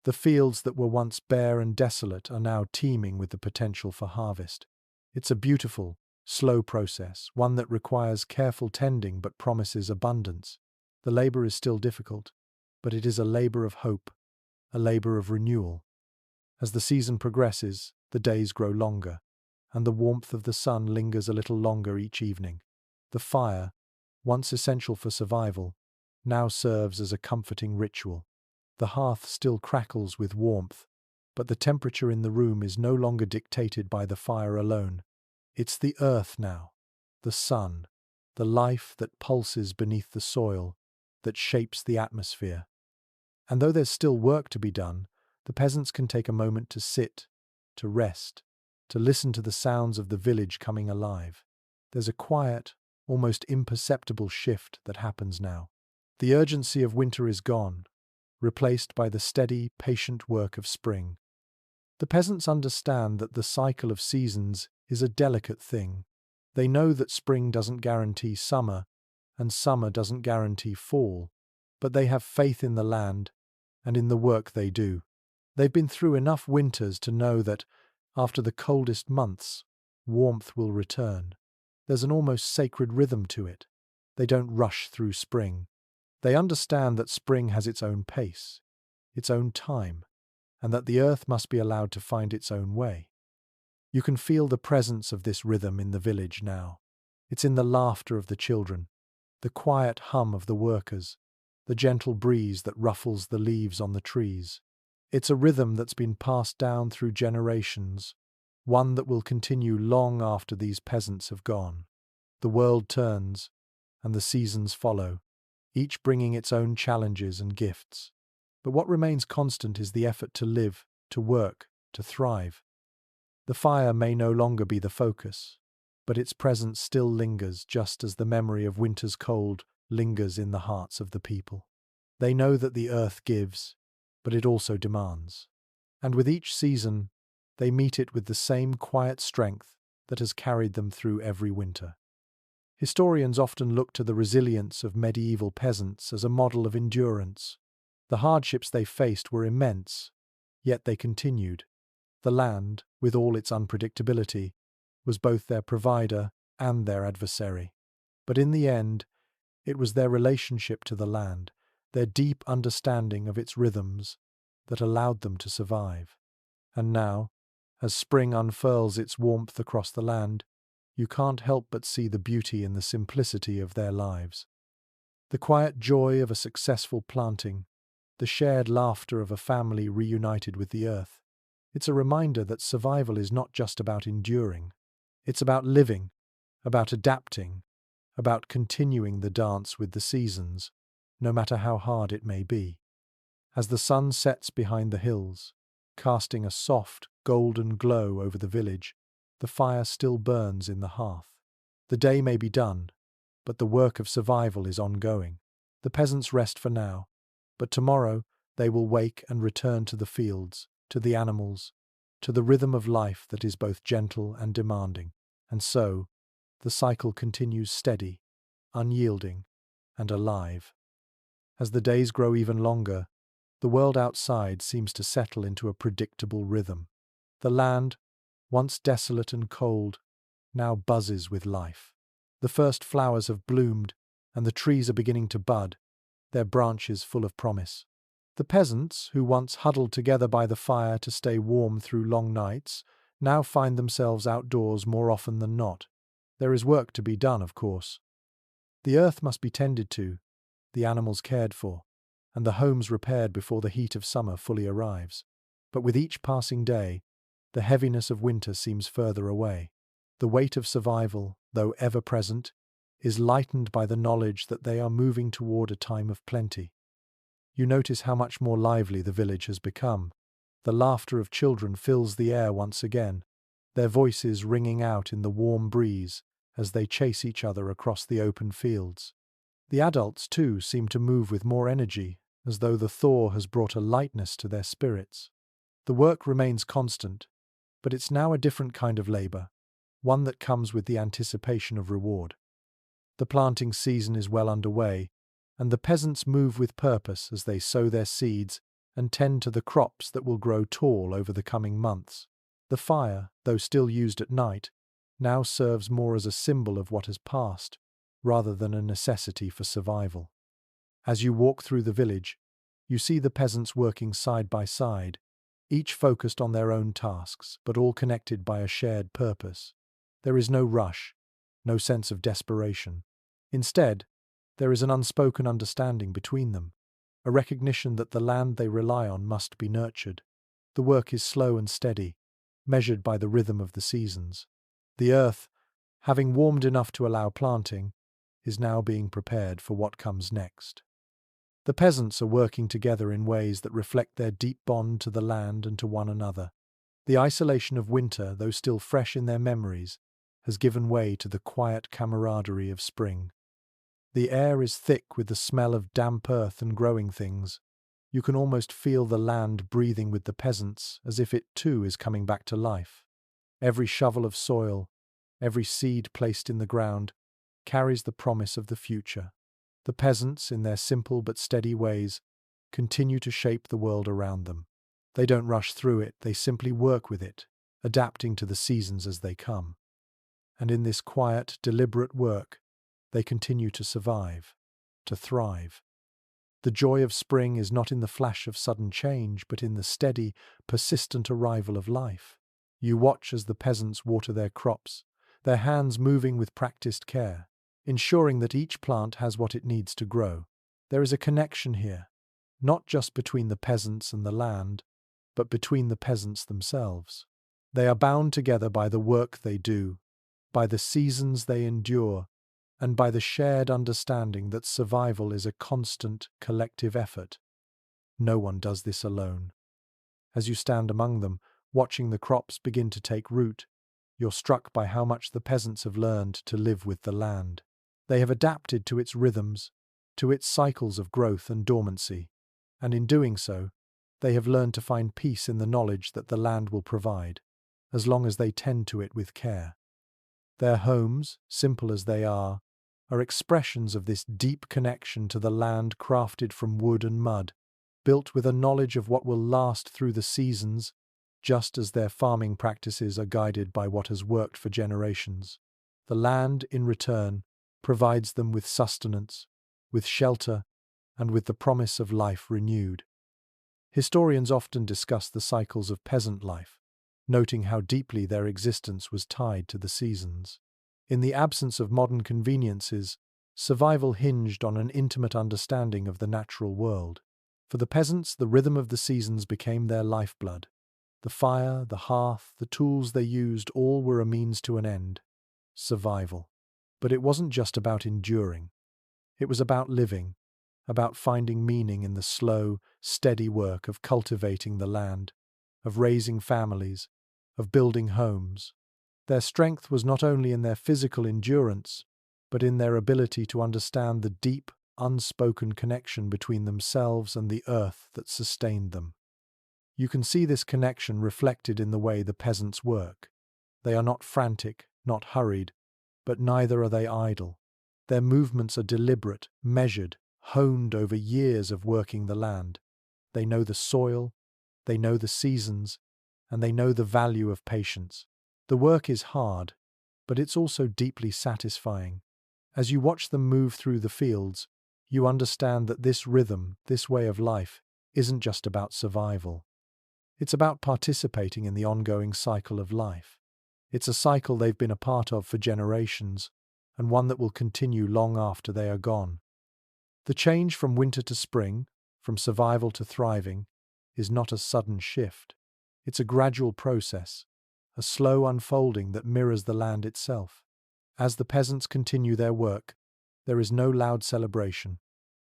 The fields that were once bare and desolate are now teeming with the potential for harvest. It's a beautiful, slow process, one that requires careful tending but promises abundance. The labor is still difficult, but it is a labor of hope, a labor of renewal. As the season progresses, the days grow longer, and the warmth of the sun lingers a little longer each evening. The fire, once essential for survival, now serves as a comforting ritual. The hearth still crackles with warmth, but the temperature in the room is no longer dictated by the fire alone. It's the earth now, the sun, the life that pulses beneath the soil, that shapes the atmosphere. And though there's still work to be done, the peasants can take a moment to sit, to rest, to listen to the sounds of the village coming alive. There's a quiet, almost imperceptible shift that happens now. The urgency of winter is gone, replaced by the steady, patient work of spring. The peasants understand that the cycle of seasons is a delicate thing. They know that spring doesn't guarantee summer, and summer doesn't guarantee fall, but they have faith in the land and in the work they do. They've been through enough winters to know that, after the coldest months, warmth will return. There's an almost sacred rhythm to it. They don't rush through spring. They understand that spring has its own pace, its own time, and that the earth must be allowed to find its own way. You can feel the presence of this rhythm in the village now. It's in the laughter of the children, the quiet hum of the workers, the gentle breeze that ruffles the leaves on the trees. It's a rhythm that's been passed down through generations, one that will continue long after these peasants have gone. The world turns, and the seasons follow, each bringing its own challenges and gifts. But what remains constant is the effort to live, to work, to thrive. The fire may no longer be the focus, but its presence still lingers, just as the memory of winter's cold lingers in the hearts of the people. They know that the earth gives, but it also demands. And with each season, they meet it with the same quiet strength that has carried them through every winter. Historians often look to the resilience of medieval peasants as a model of endurance. The hardships they faced were immense, yet they continued. The land, with all its unpredictability, was both their provider and their adversary. But in the end, it was their relationship to the land, their deep understanding of its rhythms, that allowed them to survive. And now, as spring unfurls its warmth across the land, you can't help but see the beauty in the simplicity of their lives. The quiet joy of a successful planting, the shared laughter of a family reunited with the earth. It's a reminder that survival is not just about enduring. It's about living, about adapting, about continuing the dance with the seasons, no matter how hard it may be. As the sun sets behind the hills, casting a soft, golden glow over the village, the fire still burns in the hearth. The day may be done, but the work of survival is ongoing. The peasants rest for now, but tomorrow they will wake and return to the fields, to the animals, to the rhythm of life that is both gentle and demanding. And so, the cycle continues steady, unyielding, and alive. As the days grow even longer, the world outside seems to settle into a predictable rhythm. The land, once desolate and cold, now buzzes with life. The first flowers have bloomed, and the trees are beginning to bud, their branches full of promise. The peasants, who once huddled together by the fire to stay warm through long nights, now find themselves outdoors more often than not. There is work to be done, of course. The earth must be tended to, the animals cared for, and the homes repaired before the heat of summer fully arrives. But with each passing day, the heaviness of winter seems further away. The weight of survival, though ever present, is lightened by the knowledge that they are moving toward a time of plenty. You notice how much more lively the village has become. The laughter of children fills the air once again, their voices ringing out in the warm breeze as they chase each other across the open fields. The adults, too, seem to move with more energy, as though the thaw has brought a lightness to their spirits. The work remains constant, but it's now a different kind of labor, one that comes with the anticipation of reward. The planting season is well underway, and the peasants move with purpose as they sow their seeds and tend to the crops that will grow tall over the coming months. The fire, though still used at night, now serves more as a symbol of what has passed, rather than a necessity for survival. As you walk through the village, you see the peasants working side by side, each focused on their own tasks, but all connected by a shared purpose. There is no rush, no sense of desperation. Instead, there is an unspoken understanding between them, a recognition that the land they rely on must be nurtured. The work is slow and steady, measured by the rhythm of the seasons. The earth, having warmed enough to allow planting, is now being prepared for what comes next. The peasants are working together in ways that reflect their deep bond to the land and to one another. The isolation of winter, though still fresh in their memories, has given way to the quiet camaraderie of spring. The air is thick with the smell of damp earth and growing things. You can almost feel the land breathing with the peasants, as if it too is coming back to life. Every shovel of soil, every seed placed in the ground, carries the promise of the future. The peasants, in their simple but steady ways, continue to shape the world around them. They don't rush through it, they simply work with it, adapting to the seasons as they come. And in this quiet, deliberate work, they continue to survive, to thrive. The joy of spring is not in the flash of sudden change, but in the steady, persistent arrival of life. You watch as the peasants water their crops, their hands moving with practiced care, ensuring that each plant has what it needs to grow. There is a connection here, not just between the peasants and the land, but between the peasants themselves. They are bound together by the work they do, by the seasons they endure, and by the shared understanding that survival is a constant, collective effort. No one does this alone. As you stand among them, watching the crops begin to take root, you're struck by how much the peasants have learned to live with the land. They have adapted to its rhythms, to its cycles of growth and dormancy, and in doing so, they have learned to find peace in the knowledge that the land will provide, as long as they tend to it with care. Their homes, simple as they are expressions of this deep connection to the land, crafted from wood and mud, built with a knowledge of what will last through the seasons, just as their farming practices are guided by what has worked for generations. The land, in return, provides them with sustenance, with shelter, and with the promise of life renewed. Historians often discuss the cycles of peasant life, noting how deeply their existence was tied to the seasons. In the absence of modern conveniences, survival hinged on an intimate understanding of the natural world. For the peasants, the rhythm of the seasons became their lifeblood. The fire, the hearth, the tools they used, all were a means to an end: survival. But it wasn't just about enduring. It was about living, about finding meaning in the slow, steady work of cultivating the land, of raising families, of building homes. Their strength was not only in their physical endurance, but in their ability to understand the deep, unspoken connection between themselves and the earth that sustained them. You can see this connection reflected in the way the peasants work. They are not frantic, not hurried, but neither are they idle. Their movements are deliberate, measured, honed over years of working the land. They know the soil, they know the seasons, and they know the value of patience. The work is hard, but it's also deeply satisfying. As you watch them move through the fields, you understand that this rhythm, this way of life, isn't just about survival. It's about participating in the ongoing cycle of life. It's a cycle they've been a part of for generations, and one that will continue long after they are gone. The change from winter to spring, from survival to thriving, is not a sudden shift. It's a gradual process, a slow unfolding that mirrors the land itself. As the peasants continue their work, there is no loud celebration,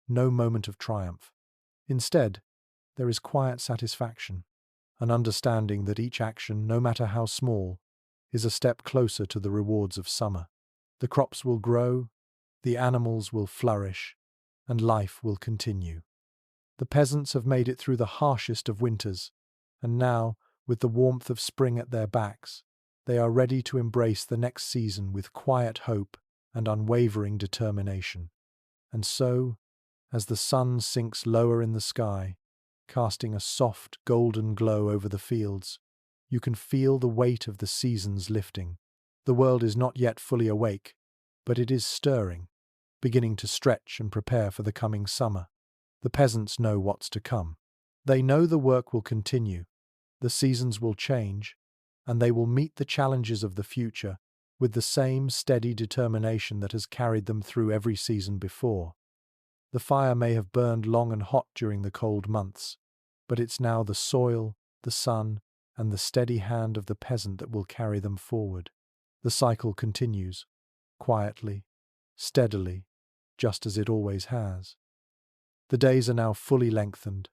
no moment of triumph. Instead, there is quiet satisfaction, an understanding that each action, no matter how small, is a step closer to the rewards of summer. The crops will grow, the animals will flourish, and life will continue. The peasants have made it through the harshest of winters, and now, with the warmth of spring at their backs, they are ready to embrace the next season with quiet hope and unwavering determination. And so, as the sun sinks lower in the sky, casting a soft, golden glow over the fields, you can feel the weight of the seasons lifting. The world is not yet fully awake, but it is stirring, beginning to stretch and prepare for the coming summer. The peasants know what's to come. They know the work will continue, the seasons will change, and they will meet the challenges of the future with the same steady determination that has carried them through every season before. The fire may have burned long and hot during the cold months, but it's now the soil, the sun, and the steady hand of the peasant that will carry them forward. The cycle continues, quietly, steadily, just as it always has. The days are now fully lengthened,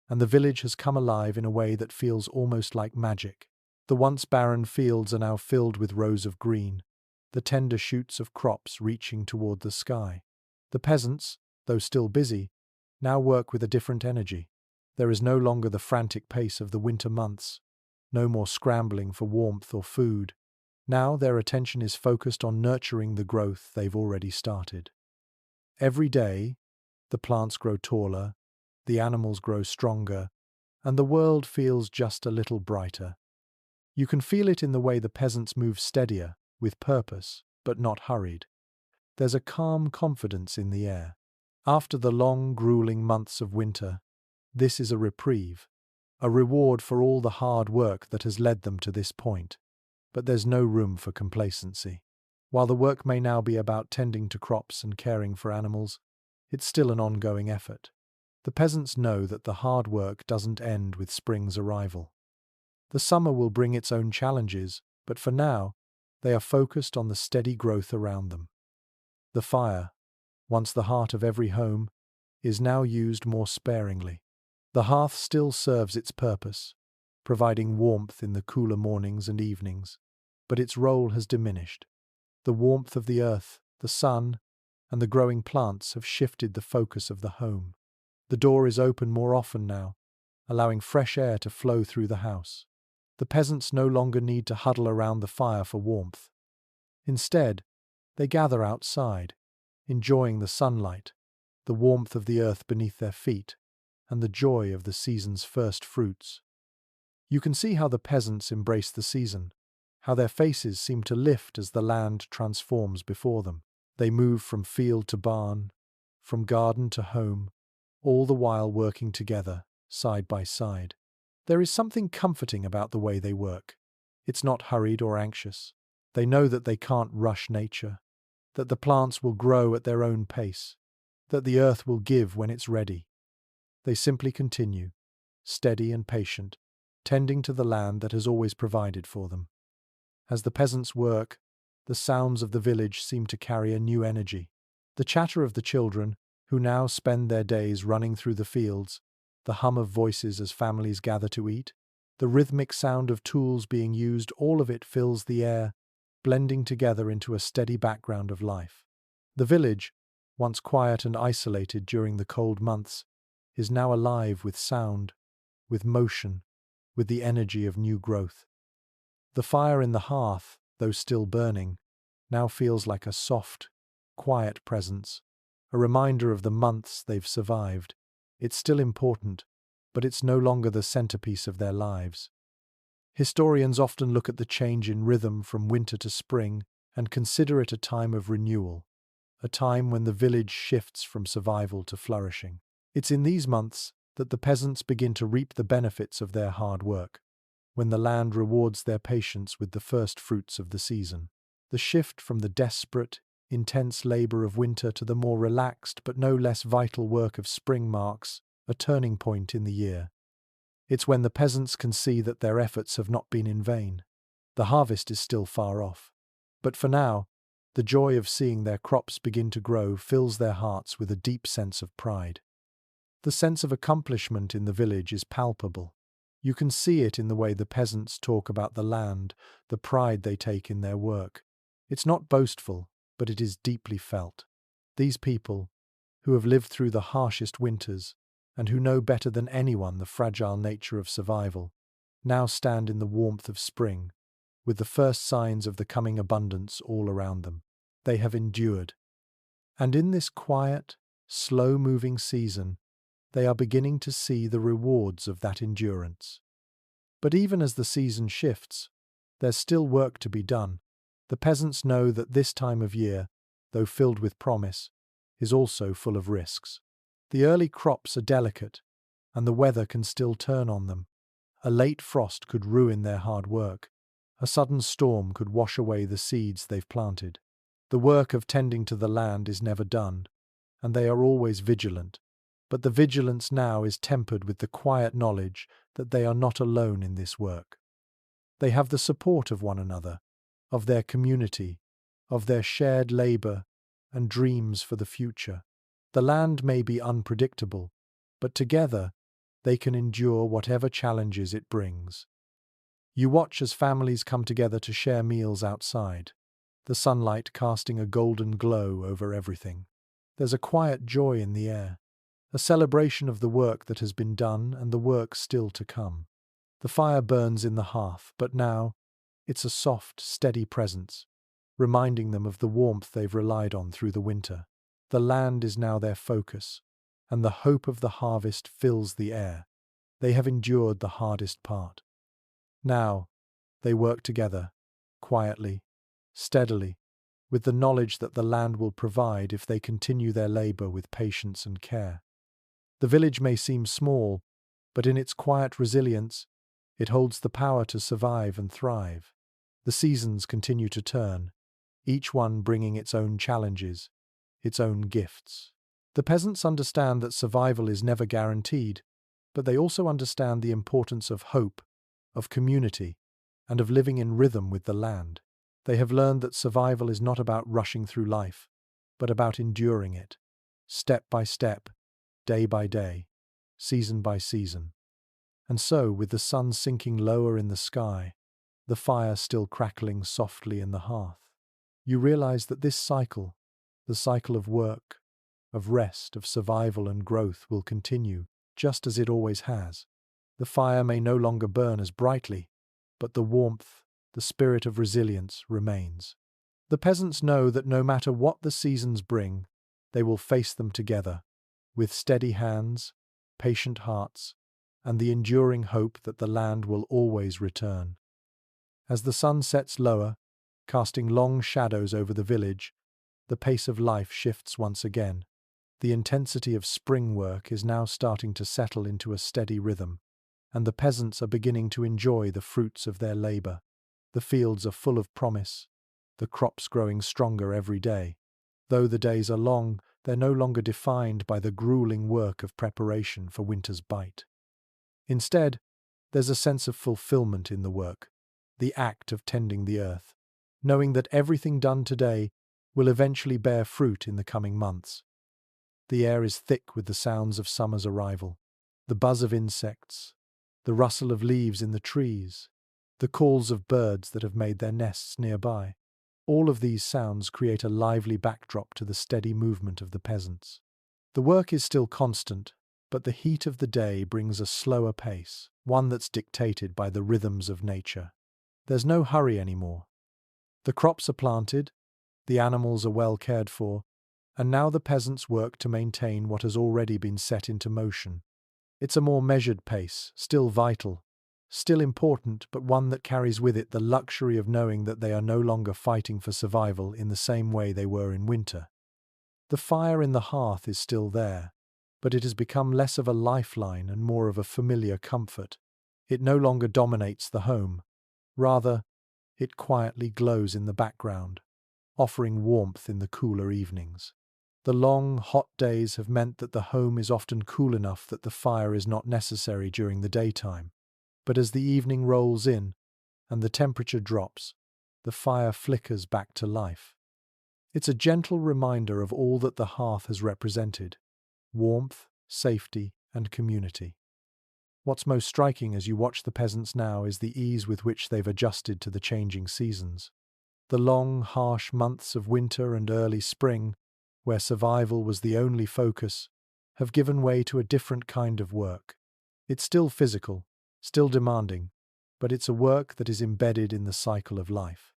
and the village has come alive in a way that feels almost like magic. The once barren fields are now filled with rows of green, the tender shoots of crops reaching toward the sky. The peasants, though still busy, now work with a different energy. There is no longer the frantic pace of the winter months, no more scrambling for warmth or food, Now their attention is focused on nurturing the growth they've already started. Every day, the plants grow taller, the animals grow stronger, and the world feels just a little brighter. You can feel it in the way the peasants move steadier, with purpose, but not hurried. There's a calm confidence in the air. After the long, grueling months of winter, this is a reprieve, a reward for all the hard work that has led them to this point. But there's no room for complacency. While the work may now be about tending to crops and caring for animals, it's still an ongoing effort. The peasants know that the hard work doesn't end with spring's arrival. The summer will bring its own challenges, but for now, they are focused on the steady growth around them. The fire, once the heart of every home, is now used more sparingly. The hearth still serves its purpose, providing warmth in the cooler mornings and evenings, but its role has diminished. The warmth of the earth, the sun, and the growing plants have shifted the focus of the home. The door is open more often now, allowing fresh air to flow through the house. The peasants no longer need to huddle around the fire for warmth. Instead, they gather outside, enjoying the sunlight, the warmth of the earth beneath their feet, and the joy of the season's first fruits. You can see how the peasants embrace the season, how their faces seem to lift as the land transforms before them. They move from field to barn, from garden to home, all the while working together, side by side. There is something comforting about the way they work. It's not hurried or anxious. They know that they can't rush nature, that the plants will grow at their own pace, that the earth will give when it's ready. They simply continue, steady and patient, tending to the land that has always provided for them. As the peasants work, the sounds of the village seem to carry a new energy. The chatter of the children, who now spend their days running through the fields, the hum of voices as families gather to eat, the rhythmic sound of tools being used, all of it fills the air, blending together into a steady background of life. The village, once quiet and isolated during the cold months, is now alive with sound, with motion, with the energy of new growth. The fire in the hearth, though still burning, now feels like a soft, quiet presence, a reminder of the months they've survived. It's still important, but it's no longer the centerpiece of their lives. Historians often look at the change in rhythm from winter to spring and consider it a time of renewal, a time when the village shifts from survival to flourishing. It's in these months that the peasants begin to reap the benefits of their hard work, when the land rewards their patience with the first fruits of the season. The shift from the desperate, intense labor of winter to the more relaxed but no less vital work of spring marks a turning point in the year. It's when the peasants can see that their efforts have not been in vain. The harvest is still far off, but for now, the joy of seeing their crops begin to grow fills their hearts with a deep sense of pride. The sense of accomplishment in the village is palpable. You can see it in the way the peasants talk about the land, the pride they take in their work. It's not boastful, but it is deeply felt. These people, who have lived through the harshest winters, and who know better than anyone the fragile nature of survival, now stand in the warmth of spring, with the first signs of the coming abundance all around them. They have endured. And in this quiet, slow-moving season, they are beginning to see the rewards of that endurance. But even as the season shifts, there's still work to be done. The peasants know that this time of year, though filled with promise, is also full of risks. The early crops are delicate, and the weather can still turn on them. A late frost could ruin their hard work. A sudden storm could wash away the seeds they've planted. The work of tending to the land is never done, and they are always vigilant. But the vigilance now is tempered with the quiet knowledge that they are not alone in this work. They have the support of one another, of their community, of their shared labor and dreams for the future. The land may be unpredictable, but together they can endure whatever challenges it brings. You watch as families come together to share meals outside, the sunlight casting a golden glow over everything. There's a quiet joy in the air, a celebration of the work that has been done and the work still to come. The fire burns in the hearth, but now It's a soft, steady presence, reminding them of the warmth they've relied on through the winter. The land is now their focus, and the hope of the harvest fills the air. They have endured the hardest part. Now, they work together, quietly, steadily, with the knowledge that the land will provide if they continue their labor with patience and care. The village may seem small, but in its quiet resilience, it holds the power to survive and thrive. The seasons continue to turn, each one bringing its own challenges, its own gifts. The peasants understand that survival is never guaranteed, but they also understand the importance of hope, of community, and of living in rhythm with the land. They have learned that survival is not about rushing through life, but about enduring it, step by step, day by day, season by season. And so, with the sun sinking lower in the sky, the fire still crackling softly in the hearth, you realize that this cycle, the cycle of work, of rest, of survival and growth, will continue just as it always has. The fire may no longer burn as brightly, but the warmth, the spirit of resilience remains. The peasants know that no matter what the seasons bring, they will face them together, with steady hands, patient hearts, and the enduring hope that the land will always return. As the sun sets lower, casting long shadows over the village, the pace of life shifts once again. The intensity of spring work is now starting to settle into a steady rhythm, and the peasants are beginning to enjoy the fruits of their labor. The fields are full of promise, the crops growing stronger every day. Though the days are long, they're no longer defined by the grueling work of preparation for winter's bite. Instead, there's a sense of fulfillment in the work, the act of tending the earth, knowing that everything done today will eventually bear fruit in the coming months. The air is thick with the sounds of summer's arrival, the buzz of insects, the rustle of leaves in the trees, the calls of birds that have made their nests nearby. All of these sounds create a lively backdrop to the steady movement of the peasants. The work is still constant, but the heat of the day brings a slower pace, one that's dictated by the rhythms of nature. There's no hurry anymore. The crops are planted, the animals are well cared for, and now the peasants work to maintain what has already been set into motion. It's a more measured pace, still vital, still important, but one that carries with it the luxury of knowing that they are no longer fighting for survival in the same way they were in winter. The fire in the hearth is still there, but it has become less of a lifeline and more of a familiar comfort. It no longer dominates the home. Rather, it quietly glows in the background, offering warmth in the cooler evenings. The long, hot days have meant that the home is often cool enough that the fire is not necessary during the daytime. But as the evening rolls in and the temperature drops, the fire flickers back to life. It's a gentle reminder of all that the hearth has represented: warmth, safety, and community. What's most striking as you watch the peasants now is the ease with which they've adjusted to the changing seasons. The long, harsh months of winter and early spring, where survival was the only focus, have given way to a different kind of work. It's still physical, still demanding, but it's a work that is embedded in the cycle of life.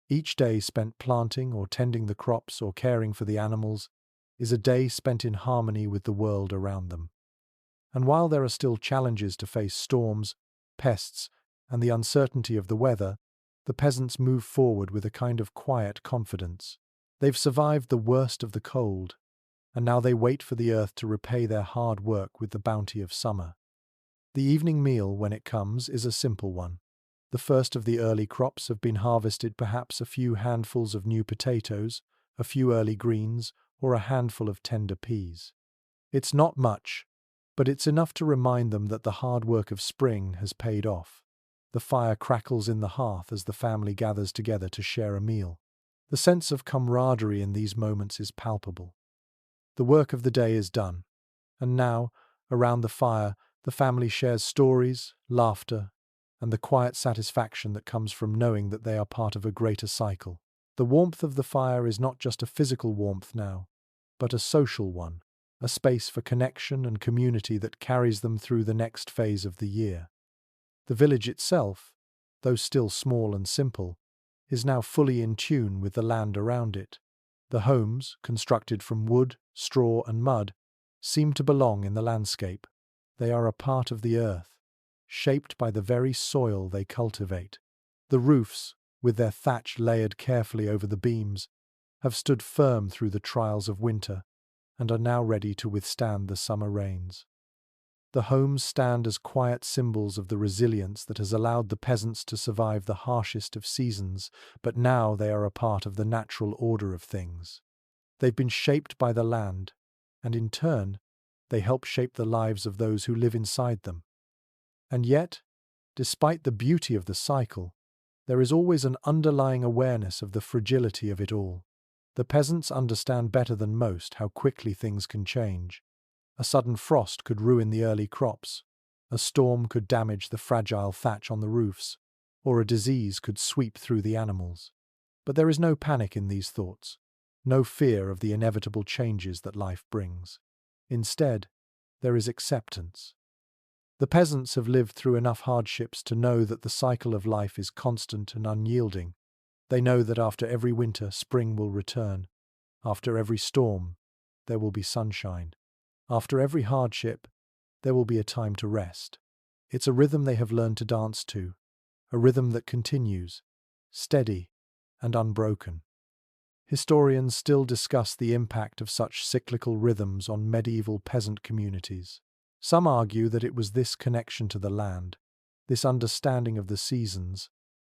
Each day spent planting or tending the crops or caring for the animals is a day spent in harmony with the world around them. And while there are still challenges to face: storms, pests, and the uncertainty of the weather, the peasants move forward with a kind of quiet confidence. They've survived the worst of the cold, and now they wait for the earth to repay their hard work with the bounty of summer. The evening meal, when it comes, is a simple one. The first of the early crops have been harvested, perhaps a few handfuls of new potatoes, a few early greens, or a handful of tender peas. It's not much, but it's enough to remind them that the hard work of spring has paid off. The fire crackles in the hearth as the family gathers together to share a meal. The sense of camaraderie in these moments is palpable. The work of the day is done, and now, around the fire, the family shares stories, laughter, and the quiet satisfaction that comes from knowing that they are part of a greater cycle. The warmth of the fire is not just a physical warmth now, but a social one, a space for connection and community that carries them through the next phase of the year. The village itself, though still small and simple, is now fully in tune with the land around it. The homes, constructed from wood, straw, and mud, seem to belong in the landscape. They are a part of the earth, shaped by the very soil they cultivate. The roofs, with their thatch layered carefully over the beams, have stood firm through the trials of winter and are now ready to withstand the summer rains. The homes stand as quiet symbols of the resilience that has allowed the peasants to survive the harshest of seasons, but now they are a part of the natural order of things. They've been shaped by the land, and in turn, they help shape the lives of those who live inside them. And yet, despite the beauty of the cycle, there is always an underlying awareness of the fragility of it all. The peasants understand better than most how quickly things can change. A sudden frost could ruin the early crops, a storm could damage the fragile thatch on the roofs, or a disease could sweep through the animals. But there is no panic in these thoughts, no fear of the inevitable changes that life brings. Instead, there is acceptance. The peasants have lived through enough hardships to know that the cycle of life is constant and unyielding. They know that after every winter, spring will return. After every storm, there will be sunshine. After every hardship, there will be a time to rest. It's a rhythm they have learned to dance to, a rhythm that continues, steady and unbroken. Historians still discuss the impact of such cyclical rhythms on medieval peasant communities. Some argue that it was this connection to the land, this understanding of the seasons,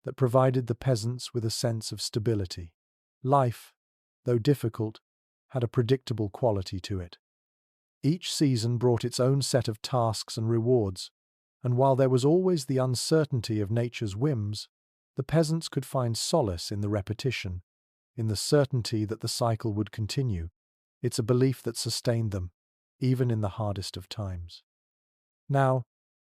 that provided the peasants with a sense of stability. Life, though difficult, had a predictable quality to it. Each season brought its own set of tasks and rewards, and while there was always the uncertainty of nature's whims, the peasants could find solace in the repetition, in the certainty that the cycle would continue. It's a belief that sustained them, even in the hardest of times. Now,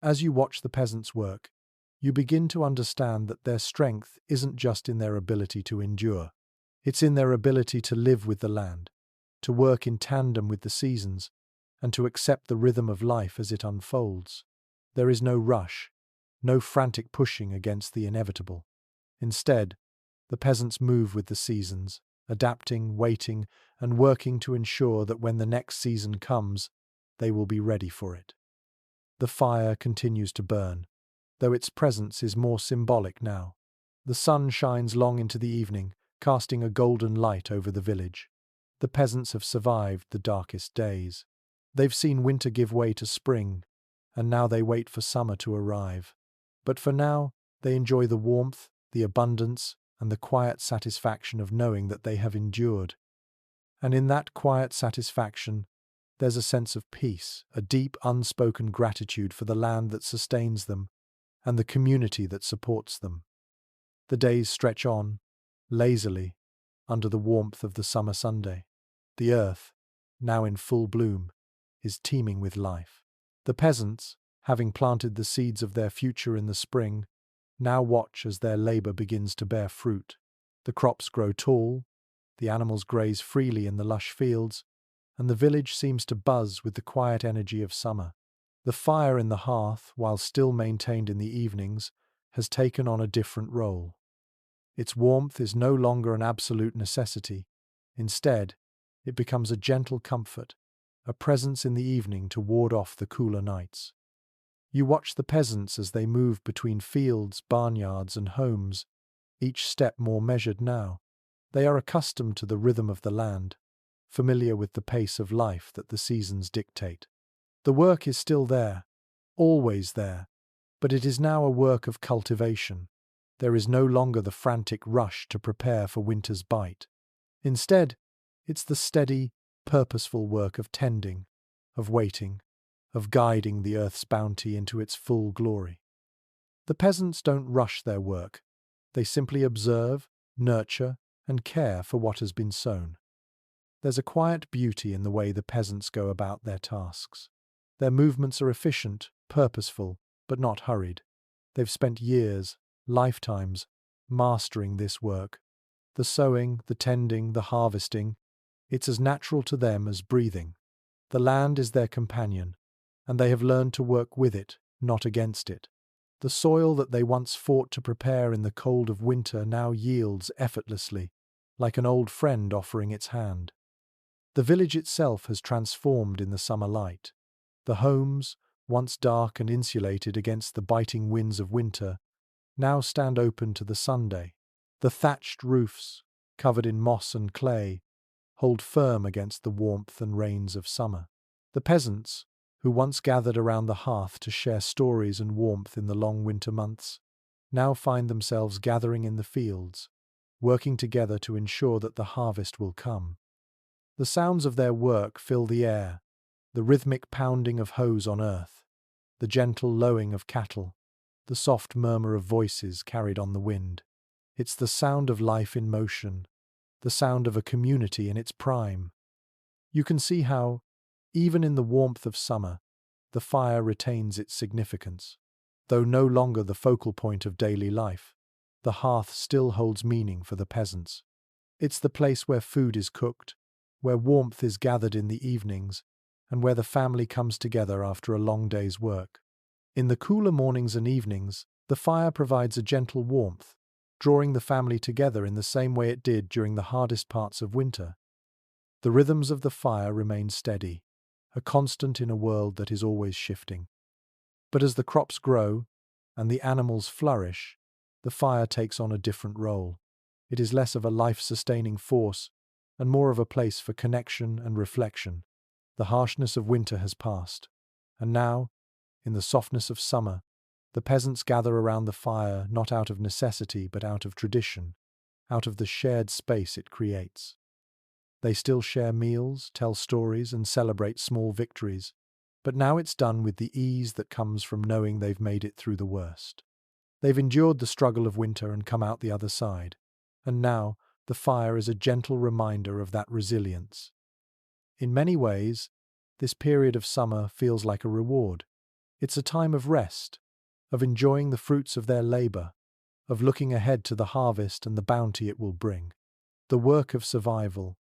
as you watch the peasants work, you begin to understand that their strength isn't just in their ability to endure. It's in their ability to live with the land, to work in tandem with the seasons, and to accept the rhythm of life as it unfolds. There is no rush, no frantic pushing against the inevitable. Instead, the peasants move with the seasons, adapting, waiting, and working to ensure that when the next season comes, they will be ready for it. The fire continues to burn, though its presence is more symbolic now. The sun shines long into the evening, casting a golden light over the village. The peasants have survived the darkest days. They've seen winter give way to spring, and now they wait for summer to arrive. But for now, they enjoy the warmth, the abundance, and the quiet satisfaction of knowing that they have endured. And in that quiet satisfaction, there's a sense of peace, a deep, unspoken gratitude for the land that sustains them, and the community that supports them. The days stretch on, lazily, under the warmth of the summer Sunday. The earth, now in full bloom, is teeming with life. The peasants, having planted the seeds of their future in the spring, now watch as their labor begins to bear fruit. The crops grow tall, the animals graze freely in the lush fields, and the village seems to buzz with the quiet energy of summer. The fire in the hearth, while still maintained in the evenings, has taken on a different role. Its warmth is no longer an absolute necessity. Instead, it becomes a gentle comfort, a presence in the evening to ward off the cooler nights. You watch the peasants as they move between fields, barnyards, and homes, each step more measured now. They are accustomed to the rhythm of the land, familiar with the pace of life that the seasons dictate. The work is still there, always there, but it is now a work of cultivation. There is no longer the frantic rush to prepare for winter's bite. Instead, it's the steady, purposeful work of tending, of waiting, of guiding the earth's bounty into its full glory. The peasants don't rush their work. They simply observe, nurture, and care for what has been sown. There's a quiet beauty in the way the peasants go about their tasks. Their movements are efficient, purposeful, but not hurried. They've spent years, lifetimes, mastering this work. The sowing, the tending, the harvesting, it's as natural to them as breathing. The land is their companion, and they have learned to work with it, not against it. The soil that they once fought to prepare in the cold of winter now yields effortlessly, like an old friend offering its hand. The village itself has transformed in the summer light. The homes, once dark and insulated against the biting winds of winter, now stand open to the Sunday. The thatched roofs, covered in moss and clay, hold firm against the warmth and rains of summer. The peasants, who once gathered around the hearth to share stories and warmth in the long winter months, now find themselves gathering in the fields, working together to ensure that the harvest will come. The sounds of their work fill the air, the rhythmic pounding of hoes on earth, the gentle lowing of cattle, the soft murmur of voices carried on the wind. It's the sound of life in motion, the sound of a community in its prime. You can see how, even in the warmth of summer, the fire retains its significance. Though no longer the focal point of daily life, the hearth still holds meaning for the peasants. It's the place where food is cooked, where warmth is gathered in the evenings, and where the family comes together after a long day's work. In the cooler mornings and evenings, the fire provides a gentle warmth, drawing the family together in the same way it did during the hardest parts of winter. The rhythms of the fire remain steady, a constant in a world that is always shifting. But as the crops grow and the animals flourish, the fire takes on a different role. It is less of a life-sustaining force and more of a place for connection and reflection. The harshness of winter has passed, and now, in the softness of summer, the peasants gather around the fire not out of necessity but out of tradition, out of the shared space it creates. They still share meals, tell stories, and celebrate small victories, but now it's done with the ease that comes from knowing they've made it through the worst. They've endured the struggle of winter and come out the other side, and now the fire is a gentle reminder of that resilience. In many ways, this period of summer feels like a reward. It's a time of rest, of enjoying the fruits of their labor, of looking ahead to the harvest and the bounty it will bring. The work of survival,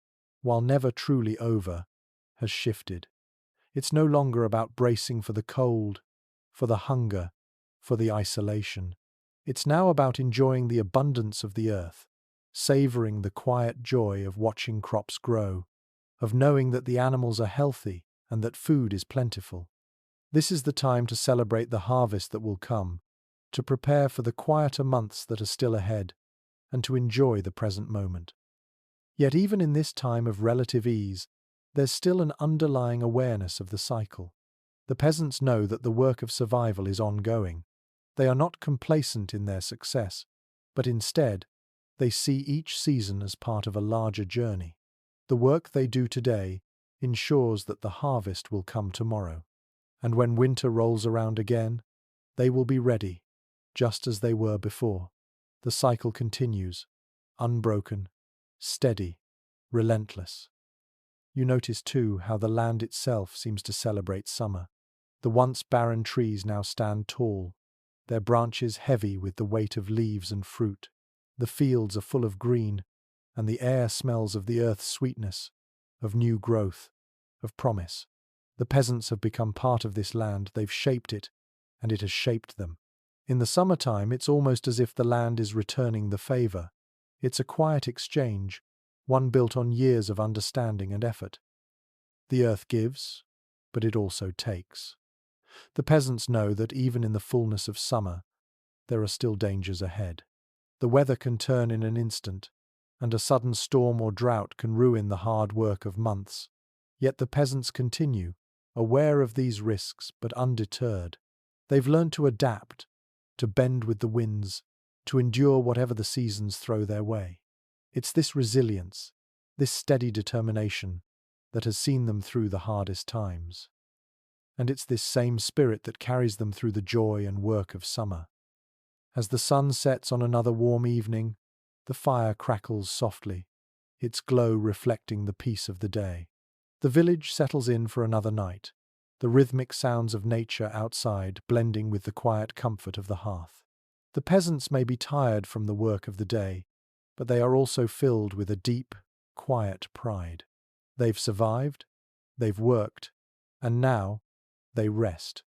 while never truly over, has shifted. It's no longer about bracing for the cold, for the hunger, for the isolation. It's now about enjoying the abundance of the earth, savoring the quiet joy of watching crops grow, of knowing that the animals are healthy and that food is plentiful. This is the time to celebrate the harvest that will come, to prepare for the quieter months that are still ahead, and to enjoy the present moment. Yet even in this time of relative ease, there's still an underlying awareness of the cycle. The peasants know that the work of survival is ongoing. They are not complacent in their success, but instead, they see each season as part of a larger journey. The work they do today ensures that the harvest will come tomorrow. And when winter rolls around again, they will be ready, just as they were before. The cycle continues, unbroken, steady, relentless. You notice too how the land itself seems to celebrate summer. The once barren trees now stand tall, their branches heavy with the weight of leaves and fruit. The fields are full of green, and the air smells of the earth's sweetness, of new growth, of promise. The peasants have become part of this land, they've shaped it, and it has shaped them. In the summertime, it's almost as if the land is returning the favor. It's a quiet exchange, one built on years of understanding and effort. The earth gives, but it also takes. The peasants know that even in the fullness of summer, there are still dangers ahead. The weather can turn in an instant, and a sudden storm or drought can ruin the hard work of months. Yet the peasants continue, aware of these risks but undeterred. They've learned to adapt, to bend with the winds, to endure whatever the seasons throw their way. It's this resilience, this steady determination, that has seen them through the hardest times. And it's this same spirit that carries them through the joy and work of summer. As the sun sets on another warm evening, the fire crackles softly, its glow reflecting the peace of the day. The village settles in for another night, the rhythmic sounds of nature outside blending with the quiet comfort of the hearth. The peasants may be tired from the work of the day, but they are also filled with a deep, quiet pride. They've survived, they've worked, and now they rest,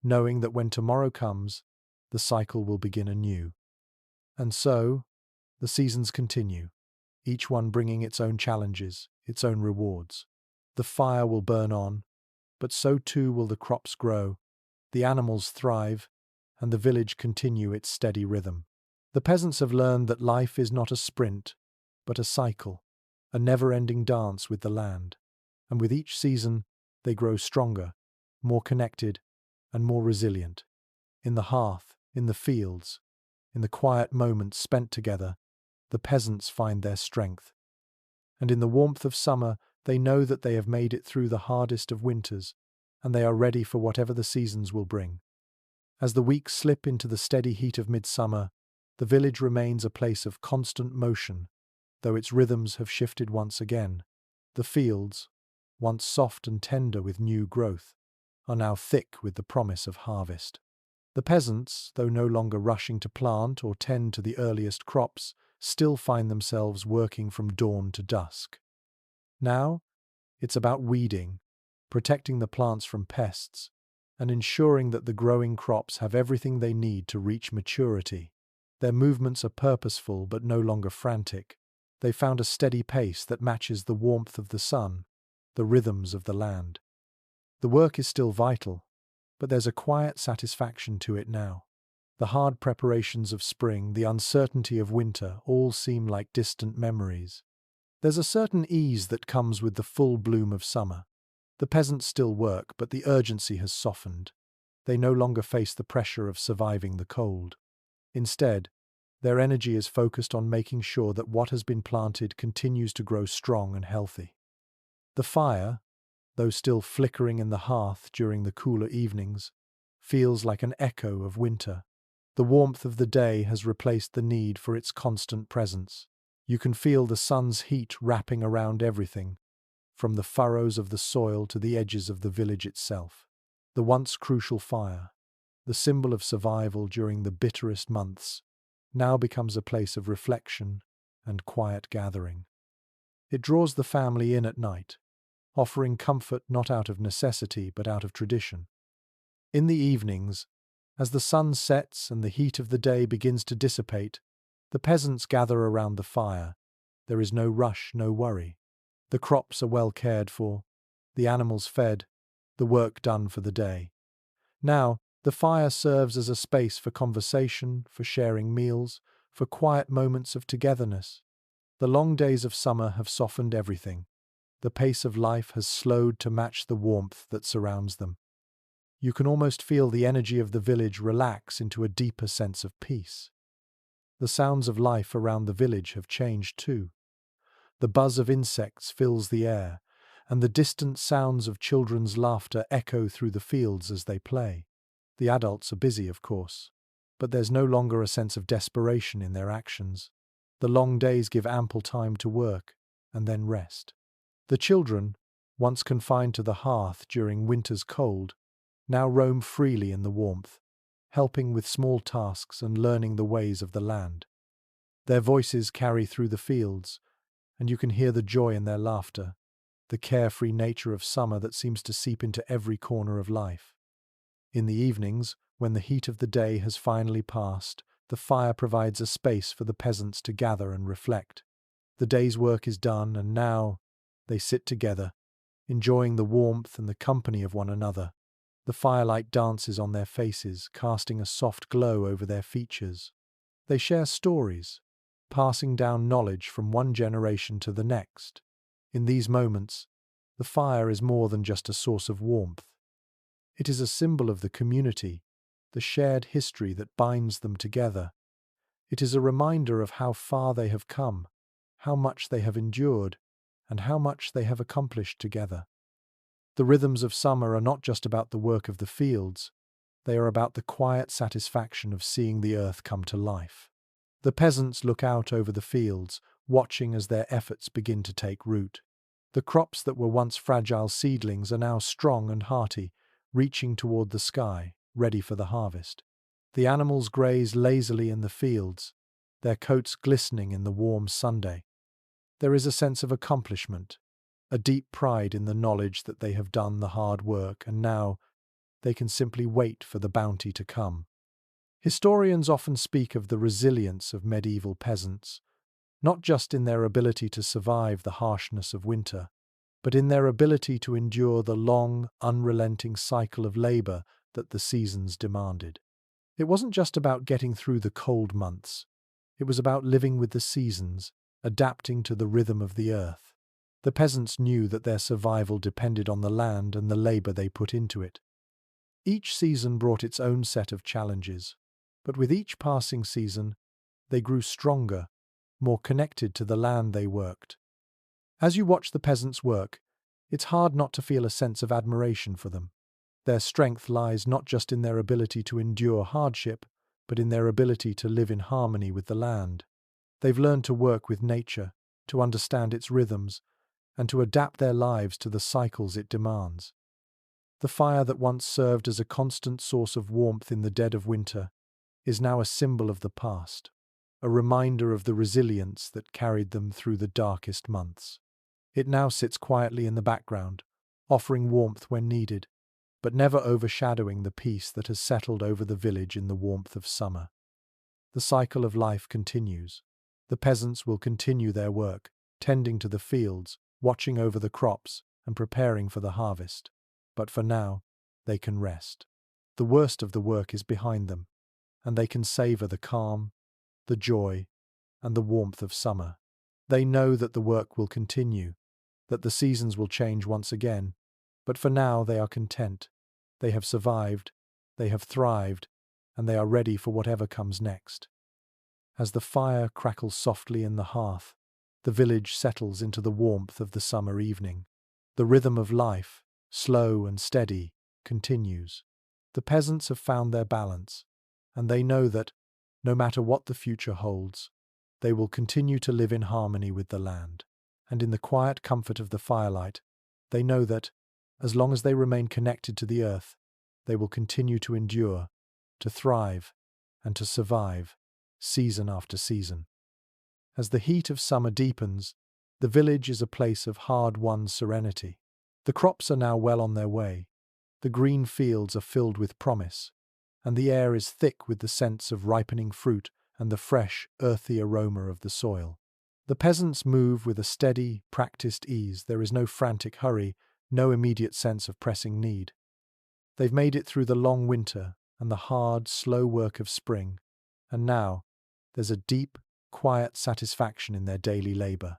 knowing that when tomorrow comes, the cycle will begin anew. And so, the seasons continue, each one bringing its own challenges, its own rewards. The fire will burn on, but so too will the crops grow, the animals thrive, and the village continue its steady rhythm. The peasants have learned that life is not a sprint, but a cycle, a never-ending dance with the land. And with each season, they grow stronger, more connected, and more resilient. In the hearth, in the fields, in the quiet moments spent together, the peasants find their strength. And in the warmth of summer, they know that they have made it through the hardest of winters, and they are ready for whatever the seasons will bring. As the weeks slip into the steady heat of midsummer, the village remains a place of constant motion, though its rhythms have shifted once again. The fields, once soft and tender with new growth, are now thick with the promise of harvest. The peasants, though no longer rushing to plant or tend to the earliest crops, still find themselves working from dawn to dusk. Now, it's about weeding, protecting the plants from pests, and ensuring that the growing crops have everything they need to reach maturity. Their movements are purposeful but no longer frantic. They found a steady pace that matches the warmth of the sun, the rhythms of the land. The work is still vital, but there's a quiet satisfaction to it now. The hard preparations of spring, the uncertainty of winter, all seem like distant memories. There's a certain ease that comes with the full bloom of summer. The peasants still work, but the urgency has softened. They no longer face the pressure of surviving the cold. Instead, their energy is focused on making sure that what has been planted continues to grow strong and healthy. The fire, though still flickering in the hearth during the cooler evenings, feels like an echo of winter. The warmth of the day has replaced the need for its constant presence. You can feel the sun's heat wrapping around everything, from the furrows of the soil to the edges of the village itself. The once crucial fire, the symbol of survival during the bitterest months, now becomes a place of reflection and quiet gathering. It draws the family in at night, offering comfort not out of necessity but out of tradition. In the evenings, as the sun sets and the heat of the day begins to dissipate, the peasants gather around the fire. There is no rush, no worry. The crops are well cared for, the animals fed, the work done for the day. Now, the fire serves as a space for conversation, for sharing meals, for quiet moments of togetherness. The long days of summer have softened everything. The pace of life has slowed to match the warmth that surrounds them. You can almost feel the energy of the village relax into a deeper sense of peace. The sounds of life around the village have changed too. The buzz of insects fills the air, and the distant sounds of children's laughter echo through the fields as they play. The adults are busy, of course, but there's no longer a sense of desperation in their actions. The long days give ample time to work and then rest. The children, once confined to the hearth during winter's cold, now roam freely in the warmth, helping with small tasks and learning the ways of the land. Their voices carry through the fields, and you can hear the joy in their laughter, the carefree nature of summer that seems to seep into every corner of life. In the evenings, when the heat of the day has finally passed, the fire provides a space for the peasants to gather and reflect. The day's work is done, and now they sit together, enjoying the warmth and the company of one another. The firelight dances on their faces, casting a soft glow over their features. They share stories, passing down knowledge from one generation to the next. In these moments, the fire is more than just a source of warmth. It is a symbol of the community, the shared history that binds them together. It is a reminder of how far they have come, how much they have endured, and how much they have accomplished together. The rhythms of summer are not just about the work of the fields, they are about the quiet satisfaction of seeing the earth come to life. The peasants look out over the fields, watching as their efforts begin to take root. The crops that were once fragile seedlings are now strong and hearty, reaching toward the sky, ready for the harvest. The animals graze lazily in the fields, their coats glistening in the warm Sunday. There is a sense of accomplishment, a deep pride in the knowledge that they have done the hard work, and now they can simply wait for the bounty to come. Historians often speak of the resilience of medieval peasants, not just in their ability to survive the harshness of winter, but in their ability to endure the long, unrelenting cycle of labor that the seasons demanded. It wasn't just about getting through the cold months. It was about living with the seasons, adapting to the rhythm of the earth. The peasants knew that their survival depended on the land and the labor they put into it. Each season brought its own set of challenges, but with each passing season, they grew stronger, more connected to the land they worked. As you watch the peasants work, it's hard not to feel a sense of admiration for them. Their strength lies not just in their ability to endure hardship, but in their ability to live in harmony with the land. They've learned to work with nature, to understand its rhythms, and to adapt their lives to the cycles it demands. The fire that once served as a constant source of warmth in the dead of winter is now a symbol of the past, a reminder of the resilience that carried them through the darkest months. It now sits quietly in the background, offering warmth when needed, but never overshadowing the peace that has settled over the village in the warmth of summer. The cycle of life continues. The peasants will continue their work, tending to the fields, watching over the crops, and preparing for the harvest. But for now, they can rest. The worst of the work is behind them, and they can savor the calm, the joy, and the warmth of summer. They know that the work will continue, that the seasons will change once again, but for now they are content. They have survived, they have thrived, and they are ready for whatever comes next. As the fire crackles softly in the hearth, the village settles into the warmth of the summer evening. The rhythm of life, slow and steady, continues. The peasants have found their balance, and they know that, no matter what the future holds, they will continue to live in harmony with the land. And in the quiet comfort of the firelight, they know that, as long as they remain connected to the earth, they will continue to endure, to thrive, and to survive, season after season. As the heat of summer deepens, the village is a place of hard-won serenity. The crops are now well on their way, the green fields are filled with promise, and the air is thick with the scents of ripening fruit and the fresh, earthy aroma of the soil. The peasants move with a steady, practiced ease. There is no frantic hurry, no immediate sense of pressing need. They've made it through the long winter and the hard, slow work of spring, and now there's a deep, quiet satisfaction in their daily labor.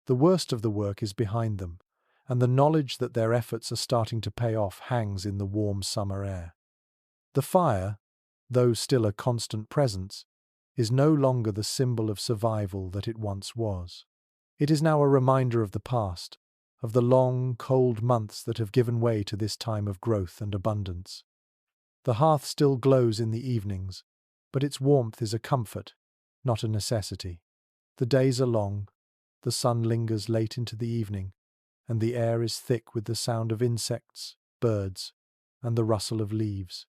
The worst of the work is behind them, and the knowledge that their efforts are starting to pay off hangs in the warm summer air. The fire, though still a constant presence, is no longer the symbol of survival that it once was. It is now a reminder of the past, of the long, cold months that have given way to this time of growth and abundance. The hearth still glows in the evenings, but its warmth is a comfort, not a necessity. The days are long, the sun lingers late into the evening, and the air is thick with the sound of insects, birds, and the rustle of leaves.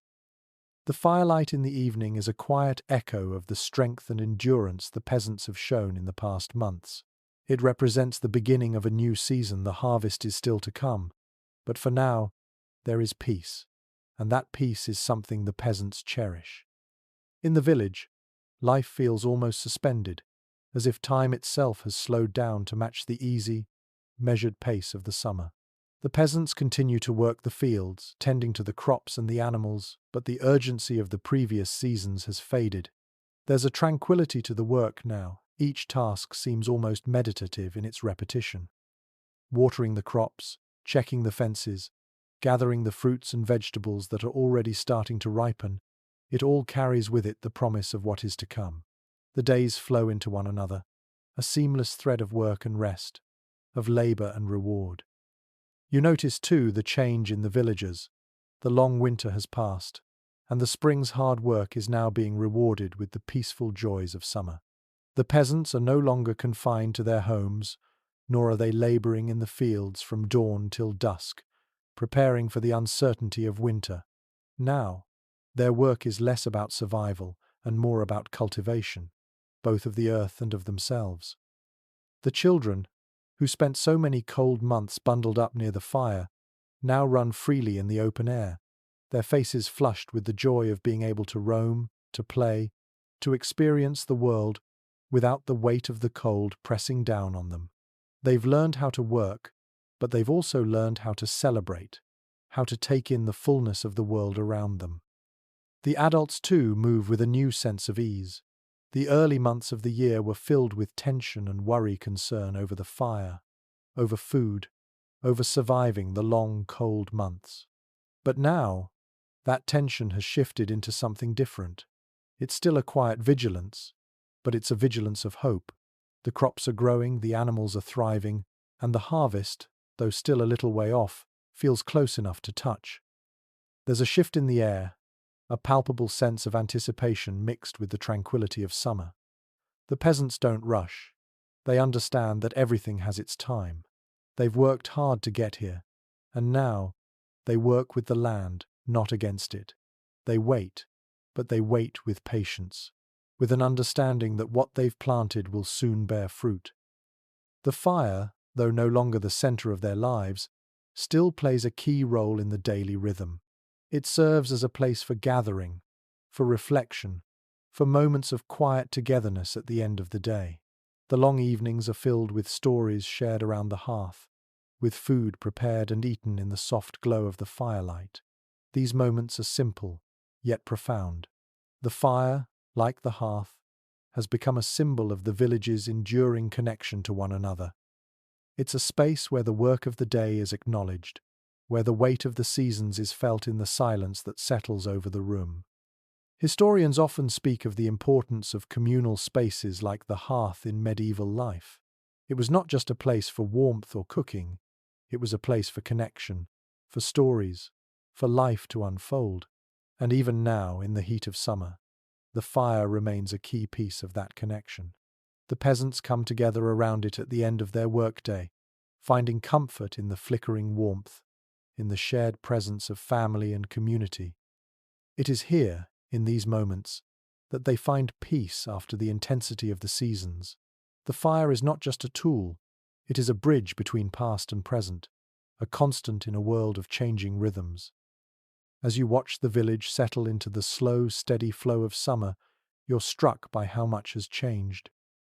The firelight in the evening is a quiet echo of the strength and endurance the peasants have shown in the past months. It represents the beginning of a new season. The harvest is still to come, but for now, there is peace, and that peace is something the peasants cherish. In the village, life feels almost suspended, as if time itself has slowed down to match the easy, measured pace of the summer. The peasants continue to work the fields, tending to the crops and the animals, but the urgency of the previous seasons has faded. There's a tranquility to the work now. Each task seems almost meditative in its repetition. Watering the crops, checking the fences, gathering the fruits and vegetables that are already starting to ripen, it all carries with it the promise of what is to come. The days flow into one another, a seamless thread of work and rest, of labor and reward. You notice, too, the change in the villagers. The long winter has passed, and the spring's hard work is now being rewarded with the peaceful joys of summer. The peasants are no longer confined to their homes, nor are they laboring in the fields from dawn till dusk, preparing for the uncertainty of winter. Now, their work is less about survival and more about cultivation, both of the earth and of themselves. The children, who spent so many cold months bundled up near the fire, now run freely in the open air, their faces flushed with the joy of being able to roam, to play, to experience the world without the weight of the cold pressing down on them. They've learned how to work, but they've also learned how to celebrate, how to take in the fullness of the world around them. The adults, too, move with a new sense of ease. The early months of the year were filled with tension and concern over the fire, over food, over surviving the long, cold months. But now, that tension has shifted into something different. It's still a quiet vigilance, but it's a vigilance of hope. The crops are growing, the animals are thriving, and the harvest, though still a little way off, feels close enough to touch. There's a shift in the air, a palpable sense of anticipation mixed with the tranquility of summer. The peasants don't rush. They understand that everything has its time. They've worked hard to get here, and now they work with the land, not against it. They wait, but they wait with patience, with an understanding that what they've planted will soon bear fruit. The fire, though no longer the center of their lives, still plays a key role in the daily rhythm. It serves as a place for gathering, for reflection, for moments of quiet togetherness at the end of the day. The long evenings are filled with stories shared around the hearth, with food prepared and eaten in the soft glow of the firelight. These moments are simple, yet profound. The fire, like the hearth, has become a symbol of the village's enduring connection to one another. It's a space where the work of the day is acknowledged, where the weight of the seasons is felt in the silence that settles over the room. Historians often speak of the importance of communal spaces like the hearth in medieval life. It was not just a place for warmth or cooking, it was a place for connection, for stories, for life to unfold. And even now, in the heat of summer, the fire remains a key piece of that connection. The peasants come together around it at the end of their workday, finding comfort in the flickering warmth, in the shared presence of family and community. It is here, in these moments, that they find peace after the intensity of the seasons. The fire is not just a tool, it is a bridge between past and present, a constant in a world of changing rhythms. As you watch the village settle into the slow, steady flow of summer, you're struck by how much has changed.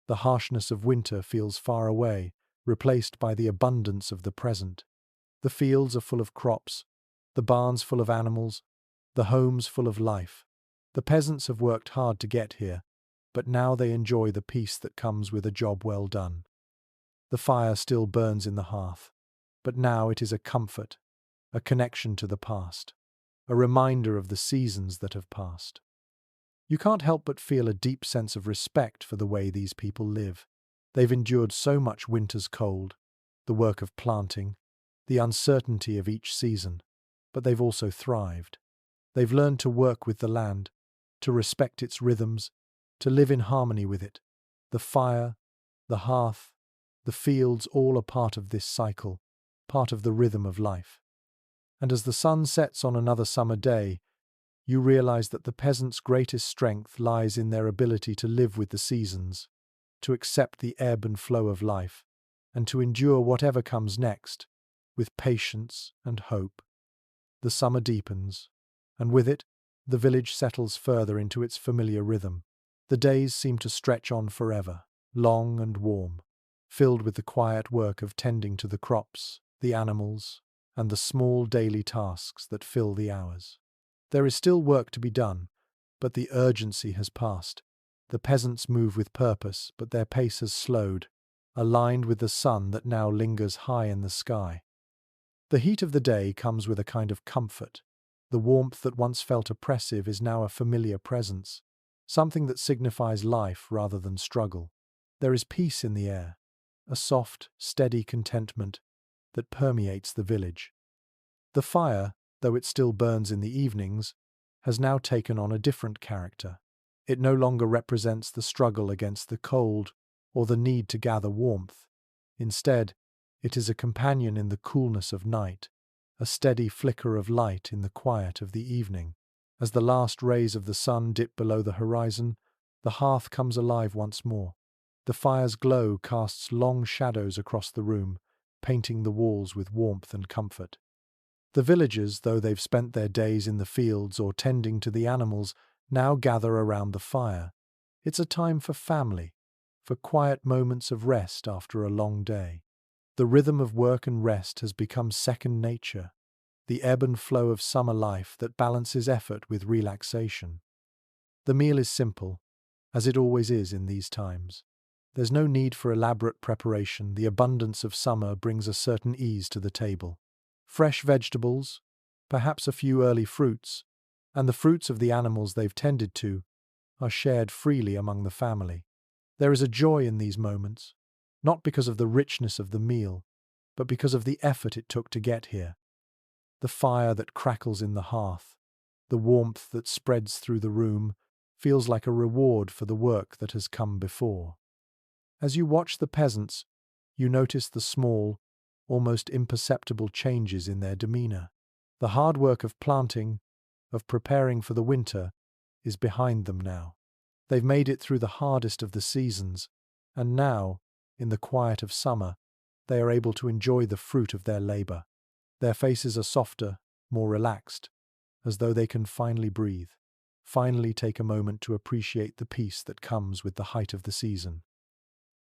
The harshness of winter feels far away, replaced by the abundance of the present. The fields are full of crops, the barns full of animals, the homes full of life. The peasants have worked hard to get here, but now they enjoy the peace that comes with a job well done. The fire still burns in the hearth, but now it is a comfort, a connection to the past, a reminder of the seasons that have passed. You can't help but feel a deep sense of respect for the way these people live. They've endured so much winter's cold, the work of planting, the uncertainty of each season, but they've also thrived. They've learned to work with the land, to respect its rhythms, to live in harmony with it. The fire, the hearth, the fields all are part of this cycle, part of the rhythm of life. And as the sun sets on another summer day, you realize that the peasants' greatest strength lies in their ability to live with the seasons, to accept the ebb and flow of life, and to endure whatever comes next, with patience and hope. The summer deepens, and with it, the village settles further into its familiar rhythm. The days seem to stretch on forever, long and warm, filled with the quiet work of tending to the crops, the animals, and the small daily tasks that fill the hours. There is still work to be done, but the urgency has passed. The peasants move with purpose, but their pace has slowed, aligned with the sun that now lingers high in the sky. The heat of the day comes with a kind of comfort. The warmth that once felt oppressive is now a familiar presence, something that signifies life rather than struggle. There is peace in the air, a soft, steady contentment that permeates the village. The fire, though it still burns in the evenings, has now taken on a different character. It no longer represents the struggle against the cold or the need to gather warmth. Instead, it is a companion in the coolness of night, a steady flicker of light in the quiet of the evening. As the last rays of the sun dip below the horizon, the hearth comes alive once more. The fire's glow casts long shadows across the room, painting the walls with warmth and comfort. The villagers, though they've spent their days in the fields or tending to the animals, now gather around the fire. It's a time for family, for quiet moments of rest after a long day. The rhythm of work and rest has become second nature, the ebb and flow of summer life that balances effort with relaxation. The meal is simple, as it always is in these times. There's no need for elaborate preparation. The abundance of summer brings a certain ease to the table. Fresh vegetables, perhaps a few early fruits, and the fruits of the animals they've tended to, are shared freely among the family. There is a joy in these moments, not because of the richness of the meal, but because of the effort it took to get here. The fire that crackles in the hearth, the warmth that spreads through the room, feels like a reward for the work that has come before. As you watch the peasants, you notice the small, almost imperceptible changes in their demeanor. The hard work of planting, of preparing for the winter, is behind them now. They've made it through the hardest of the seasons, and now, in the quiet of summer, they are able to enjoy the fruit of their labor. Their faces are softer, more relaxed, as though they can finally breathe, finally take a moment to appreciate the peace that comes with the height of the season.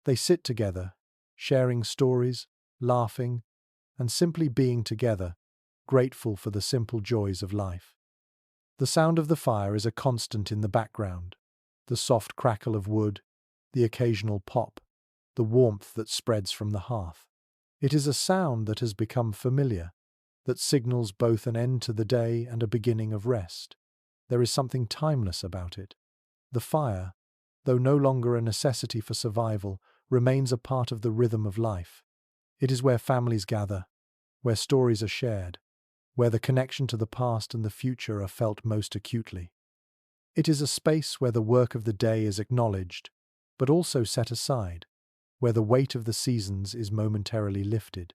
They sit together, sharing stories, laughing, and simply being together, grateful for the simple joys of life. The sound of the fire is a constant in the background, the soft crackle of wood, the occasional pop, the warmth that spreads from the hearth. It is a sound that has become familiar, that signals both an end to the day and a beginning of rest. There is something timeless about it. The fire, though no longer a necessity for survival, remains a part of the rhythm of life. It is where families gather, where stories are shared, where the connection to the past and the future are felt most acutely. It is a space where the work of the day is acknowledged, but also set aside, where the weight of the seasons is momentarily lifted.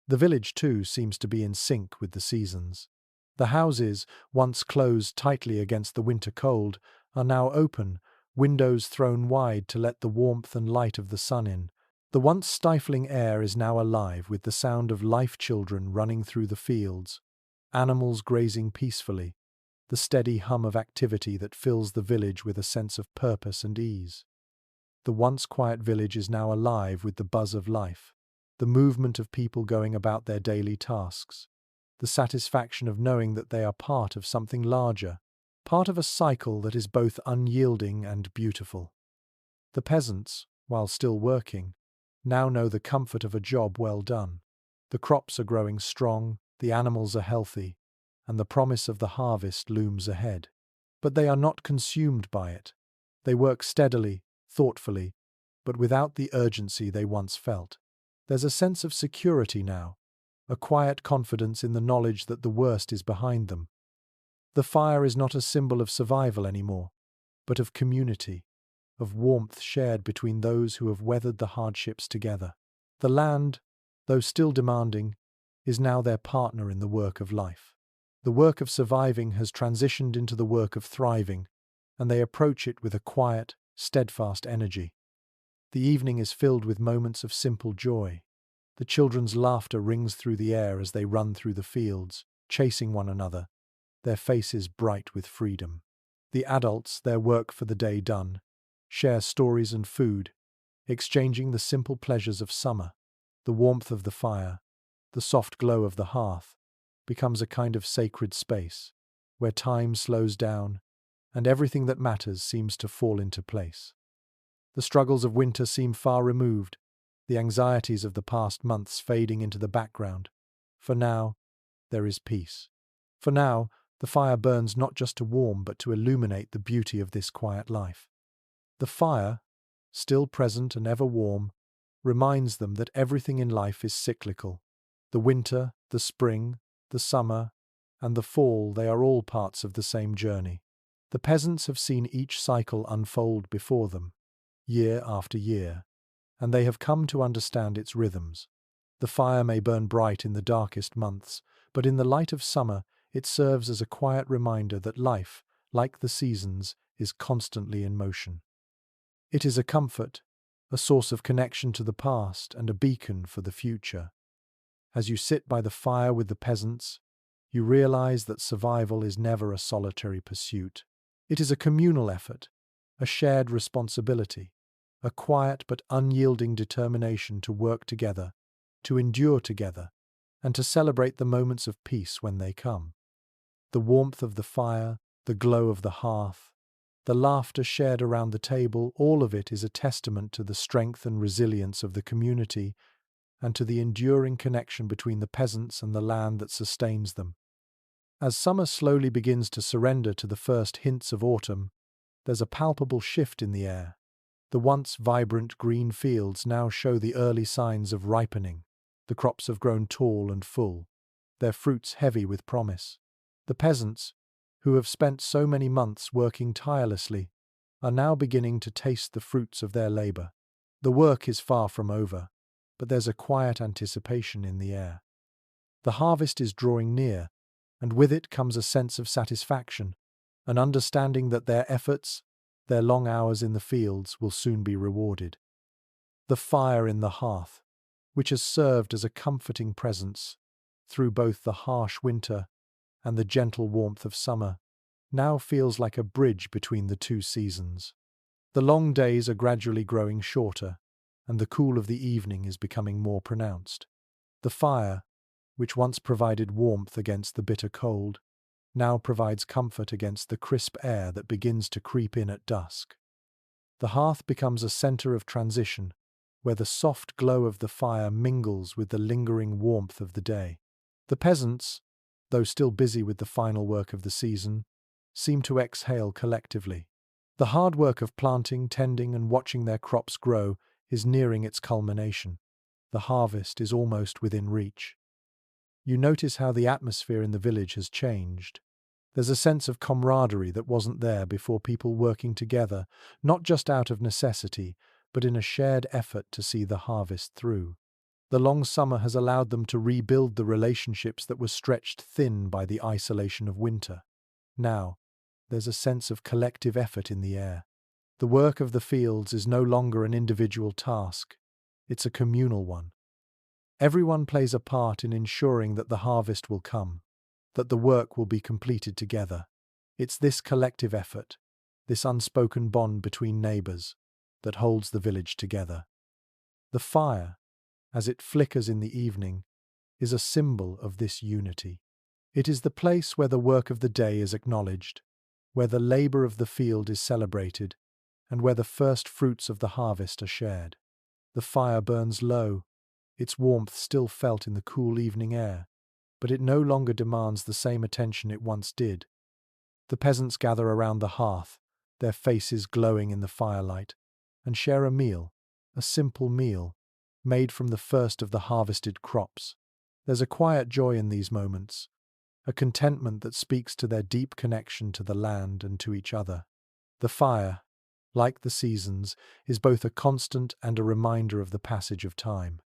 The village, too, seems to be in sync with the seasons. The houses, once closed tightly against the winter cold, are now open, windows thrown wide to let the warmth and light of the sun in. The once stifling air is now alive with the sound of life children running through the fields, animals grazing peacefully, the steady hum of activity that fills the village with a sense of purpose and ease. The once quiet village is now alive with the buzz of life, the movement of people going about their daily tasks, the satisfaction of knowing that they are part of something larger, part of a cycle that is both unyielding and beautiful. The peasants, while still working, now know the comfort of a job well done. The crops are growing strong, the animals are healthy, and the promise of the harvest looms ahead. But they are not consumed by it. They work steadily, thoughtfully, but without the urgency they once felt. There's a sense of security now, a quiet confidence in the knowledge that the worst is behind them. The fire is not a symbol of survival anymore, but of community, of warmth shared between those who have weathered the hardships together. The land, though still demanding, is now their partner in the work of life. The work of surviving has transitioned into the work of thriving, and they approach it with a quiet, steadfast energy. The evening is filled with moments of simple joy. The children's laughter rings through the air as they run through the fields, chasing one another, their faces bright with freedom. The adults, their work for the day done, share stories and food, exchanging the simple pleasures of summer. The warmth of the fire, the soft glow of the hearth, becomes a kind of sacred space, where time slows down and everything that matters seems to fall into place. The struggles of winter seem far removed, the anxieties of the past months fading into the background. For now, there is peace. For now, the fire burns not just to warm but to illuminate the beauty of this quiet life. The fire, still present and ever warm, reminds them that everything in life is cyclical. The winter, the spring, the summer, and the fall, they are all parts of the same journey. The peasants have seen each cycle unfold before them, year after year, and they have come to understand its rhythms. The fire may burn bright in the darkest months, but in the light of summer it serves as a quiet reminder that life, like the seasons, is constantly in motion. It is a comfort, a source of connection to the past and a beacon for the future. As you sit by the fire with the peasants, you realize that survival is never a solitary pursuit. It is a communal effort, a shared responsibility, a quiet but unyielding determination to work together, to endure together, and to celebrate the moments of peace when they come. The warmth of the fire, the glow of the hearth, the laughter shared around the table, all of it is a testament to the strength and resilience of the community and to the enduring connection between the peasants and the land that sustains them. As summer slowly begins to surrender to the first hints of autumn, there's a palpable shift in the air. The once vibrant green fields now show the early signs of ripening. The crops have grown tall and full, their fruits heavy with promise. The peasants, who have spent so many months working tirelessly, are now beginning to taste the fruits of their labor. The work is far from over, but there's a quiet anticipation in the air. The harvest is drawing near, and with it comes a sense of satisfaction, an understanding that their efforts, their long hours in the fields, will soon be rewarded. The fire in the hearth, which has served as a comforting presence through both the harsh winter and the gentle warmth of summer, now feels like a bridge between the two seasons. The long days are gradually growing shorter, and the cool of the evening is becoming more pronounced. The fire, which once provided warmth against the bitter cold, now provides comfort against the crisp air that begins to creep in at dusk. The hearth becomes a center of transition, where the soft glow of the fire mingles with the lingering warmth of the day. The peasants, though still busy with the final work of the season, seem to exhale collectively. The hard work of planting, tending, and watching their crops grow is nearing its culmination. The harvest is almost within reach. You notice how the atmosphere in the village has changed. There's a sense of camaraderie that wasn't there before, people working together, not just out of necessity, but in a shared effort to see the harvest through. The long summer has allowed them to rebuild the relationships that were stretched thin by the isolation of winter. Now, there's a sense of collective effort in the air. The work of the fields is no longer an individual task, it's a communal one. Everyone plays a part in ensuring that the harvest will come, that the work will be completed together. It's this collective effort, this unspoken bond between neighbors, that holds the village together. The fire, as it flickers in the evening, is a symbol of this unity. It is the place where the work of the day is acknowledged, where the labor of the field is celebrated, and where the first fruits of the harvest are shared. The fire burns low, its warmth still felt in the cool evening air, but it no longer demands the same attention it once did. The peasants gather around the hearth, their faces glowing in the firelight, and share a meal, a simple meal, made from the first of the harvested crops. There's a quiet joy in these moments, a contentment that speaks to their deep connection to the land and to each other. The fire, like the seasons, is both a constant and a reminder of the passage of time.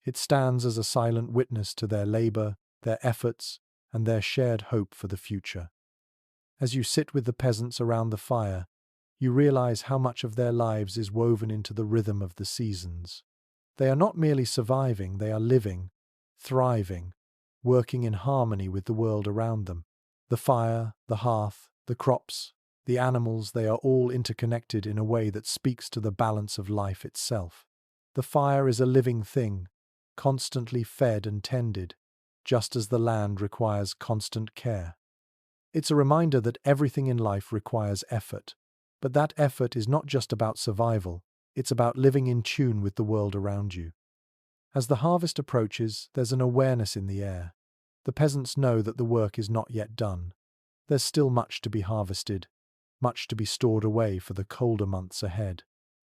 It stands as a silent witness to their labor, their efforts, and their shared hope for the future. As you sit with the peasants around the fire, you realize how much of their lives is woven into the rhythm of the seasons. They are not merely surviving, they are living, thriving, working in harmony with the world around them. The fire, the hearth, the crops, the animals, they are all interconnected in a way that speaks to the balance of life itself. The fire is a living thing, constantly fed and tended, just as the land requires constant care. It's a reminder that everything in life requires effort, but that effort is not just about survival, it's about living in tune with the world around you. As the harvest approaches, there's an awareness in the air. The peasants know that the work is not yet done. There's still much to be harvested, much to be stored away for the colder months ahead.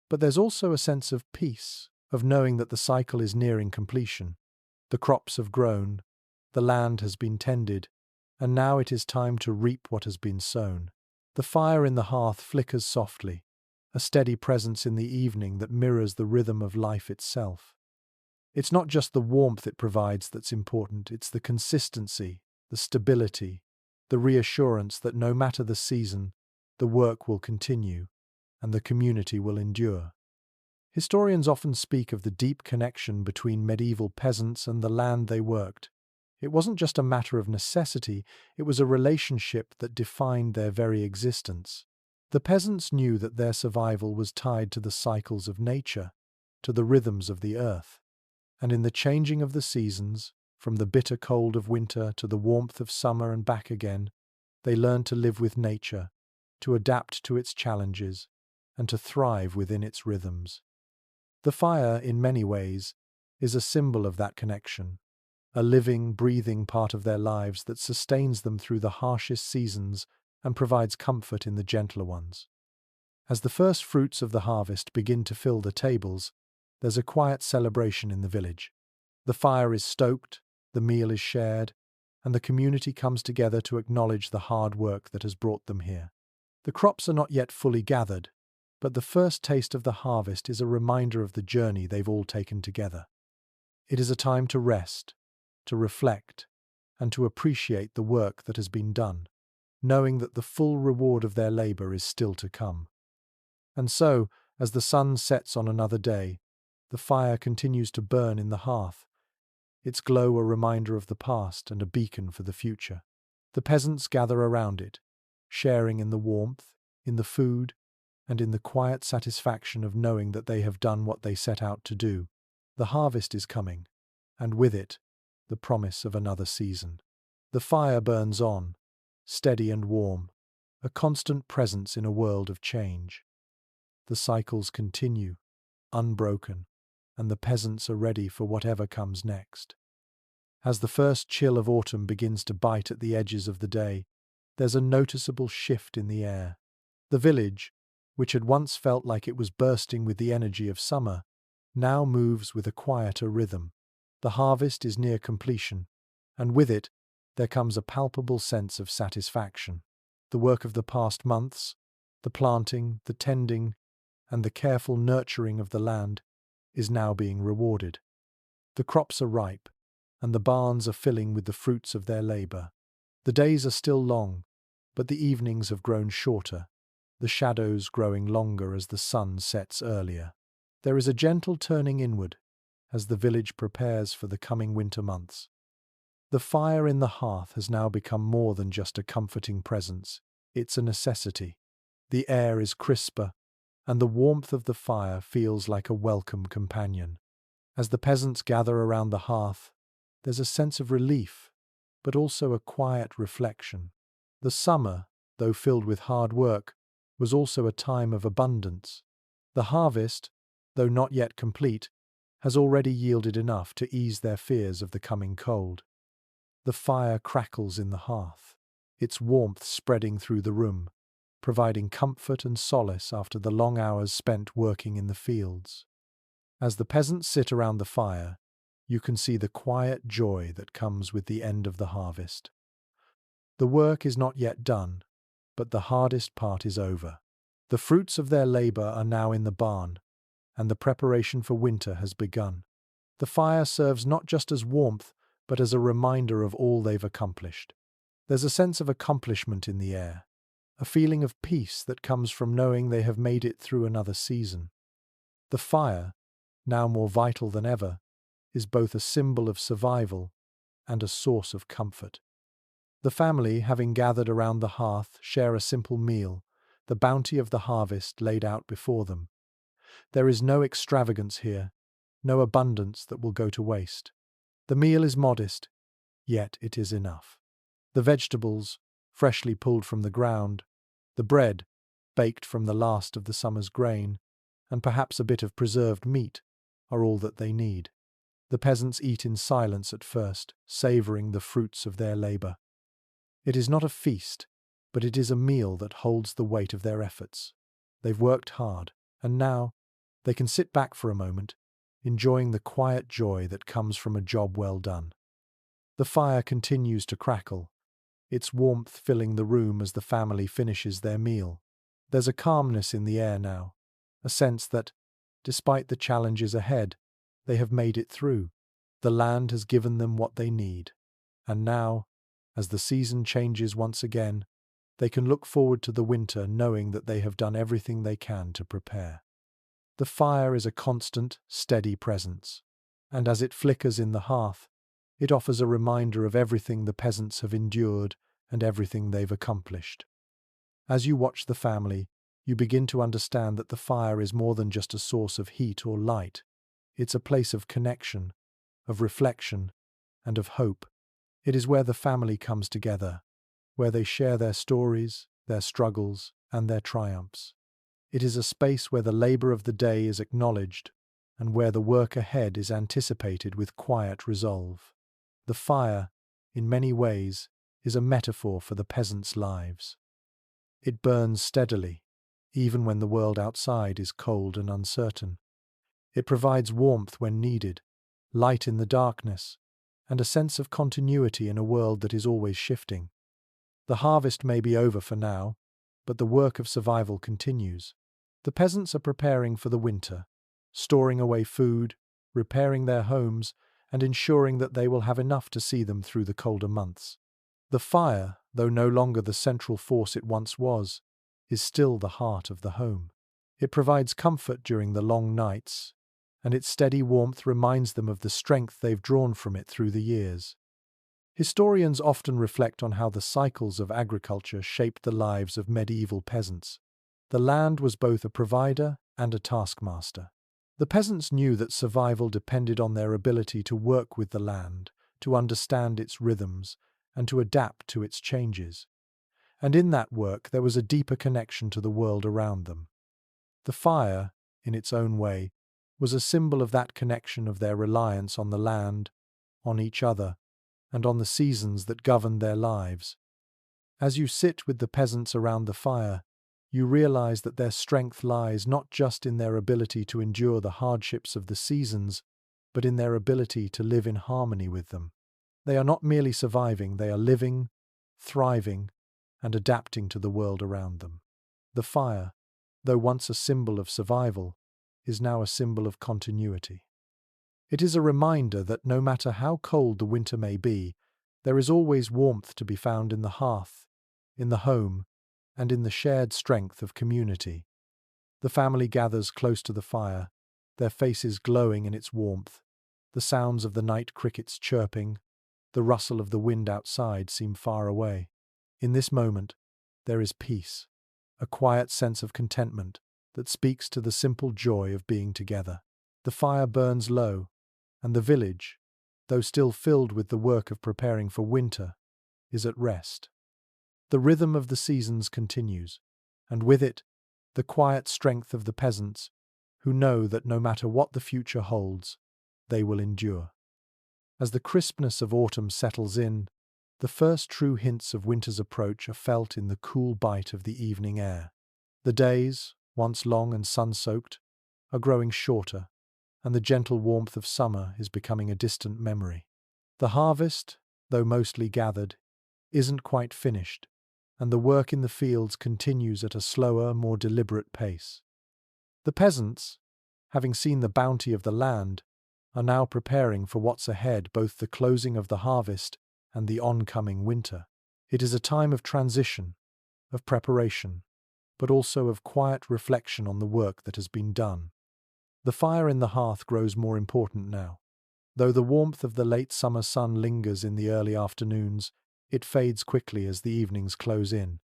But there's also a sense of peace, of knowing that the cycle is nearing completion. The crops have grown, the land has been tended, and now it is time to reap what has been sown. The fire in the hearth flickers softly, a steady presence in the evening that mirrors the rhythm of life itself. It's not just the warmth it provides that's important, it's the consistency, the stability, the reassurance that no matter the season, the work will continue and the community will endure. Historians often speak of the deep connection between medieval peasants and the land they worked. It wasn't just a matter of necessity, it was a relationship that defined their very existence. The peasants knew that their survival was tied to the cycles of nature, to the rhythms of the earth, and in the changing of the seasons, from the bitter cold of winter to the warmth of summer and back again, they learned to live with nature, to adapt to its challenges, and to thrive within its rhythms. The fire, in many ways, is a symbol of that connection, a living, breathing part of their lives that sustains them through the harshest seasons and provides comfort in the gentler ones. As the first fruits of the harvest begin to fill the tables, there's a quiet celebration in the village. The fire is stoked, the meal is shared, and the community comes together to acknowledge the hard work that has brought them here. The crops are not yet fully gathered, but the first taste of the harvest is a reminder of the journey they've all taken together. It is a time to rest, to reflect, and to appreciate the work that has been done, knowing that the full reward of their labor is still to come. And so, as the sun sets on another day, the fire continues to burn in the hearth, its glow a reminder of the past and a beacon for the future. The peasants gather around it, sharing in the warmth, in the food, and in the quiet satisfaction of knowing that they have done what they set out to do. The harvest is coming, and with it, the promise of another season. The fire burns on, steady and warm, a constant presence in a world of change. The cycles continue, unbroken, and the peasants are ready for whatever comes next. As the first chill of autumn begins to bite at the edges of the day, there's a noticeable shift in the air. The village, which had once felt like it was bursting with the energy of summer, now moves with a quieter rhythm. The harvest is near completion, and with it, there comes a palpable sense of satisfaction. The work of the past months, the planting, the tending, and the careful nurturing of the land, is now being rewarded. The crops are ripe, and the barns are filling with the fruits of their labor. The days are still long, but the evenings have grown shorter, the shadows growing longer as the sun sets earlier. There is a gentle turning inward as the village prepares for the coming winter months. The fire in the hearth has now become more than just a comforting presence, it's a necessity. The air is crisper, and the warmth of the fire feels like a welcome companion. As the peasants gather around the hearth, there's a sense of relief, but also a quiet reflection. The summer, though filled with hard work, was also a time of abundance. The harvest, though not yet complete, has already yielded enough to ease their fears of the coming cold. The fire crackles in the hearth, its warmth spreading through the room, providing comfort and solace after the long hours spent working in the fields. As the peasants sit around the fire, you can see the quiet joy that comes with the end of the harvest. The work is not yet done, but the hardest part is over. The fruits of their labor are now in the barn, and the preparation for winter has begun. The fire serves not just as warmth, but as a reminder of all they've accomplished. There's a sense of accomplishment in the air, a feeling of peace that comes from knowing they have made it through another season. The fire, now more vital than ever, is both a symbol of survival and a source of comfort. The family, having gathered around the hearth, share a simple meal, the bounty of the harvest laid out before them. There is no extravagance here, no abundance that will go to waste. The meal is modest, yet it is enough. The vegetables, freshly pulled from the ground, the bread, baked from the last of the summer's grain, and perhaps a bit of preserved meat, are all that they need. The peasants eat in silence at first, savouring the fruits of their labour. It is not a feast, but it is a meal that holds the weight of their efforts. They've worked hard, and now they can sit back for a moment, enjoying the quiet joy that comes from a job well done. The fire continues to crackle, its warmth filling the room as the family finishes their meal. There's a calmness in the air now, a sense that, despite the challenges ahead, they have made it through. The land has given them what they need, and now, as the season changes once again, they can look forward to the winter knowing that they have done everything they can to prepare. The fire is a constant, steady presence, and as it flickers in the hearth, it offers a reminder of everything the peasants have endured and everything they've accomplished. As you watch the family, you begin to understand that the fire is more than just a source of heat or light. It's a place of connection, of reflection, and of hope. It is where the family comes together, where they share their stories, their struggles, and their triumphs. It is a space where the labor of the day is acknowledged and where the work ahead is anticipated with quiet resolve. The fire, in many ways, is a metaphor for the peasants' lives. It burns steadily, even when the world outside is cold and uncertain. It provides warmth when needed, light in the darkness, and a sense of continuity in a world that is always shifting. The harvest may be over for now, but the work of survival continues. The peasants are preparing for the winter, storing away food, repairing their homes, and ensuring that they will have enough to see them through the colder months. The fire, though no longer the central force it once was, is still the heart of the home. It provides comfort during the long nights, and its steady warmth reminds them of the strength they've drawn from it through the years. Historians often reflect on how the cycles of agriculture shaped the lives of medieval peasants. The land was both a provider and a taskmaster. The peasants knew that survival depended on their ability to work with the land, to understand its rhythms, and to adapt to its changes. And in that work there was a deeper connection to the world around them. The fire, in its own way, was a symbol of that connection, of their reliance on the land, on each other, and on the seasons that governed their lives. As you sit with the peasants around the fire, you realize that their strength lies not just in their ability to endure the hardships of the seasons, but in their ability to live in harmony with them. They are not merely surviving, they are living, thriving, and adapting to the world around them. The fire, though once a symbol of survival, is now a symbol of continuity. It is a reminder that no matter how cold the winter may be, there is always warmth to be found in the hearth, in the home, and in the shared strength of community. The family gathers close to the fire, their faces glowing in its warmth. The sounds of the night crickets chirping, the rustle of the wind outside seem far away. In this moment, there is peace, a quiet sense of contentment that speaks to the simple joy of being together. The fire burns low, and the village, though still filled with the work of preparing for winter, is at rest. The rhythm of the seasons continues, and with it, the quiet strength of the peasants, who know that no matter what the future holds, they will endure. As the crispness of autumn settles in, the first true hints of winter's approach are felt in the cool bite of the evening air. The days, once long and sun-soaked, are growing shorter, and the gentle warmth of summer is becoming a distant memory. The harvest, though mostly gathered, isn't quite finished, and the work in the fields continues at a slower, more deliberate pace. The peasants, having seen the bounty of the land, are now preparing for what's ahead, both the closing of the harvest and the oncoming winter. It is a time of transition, of preparation, but also of quiet reflection on the work that has been done. The fire in the hearth grows more important now. Though the warmth of the late summer sun lingers in the early afternoons, it fades quickly as the evenings close in.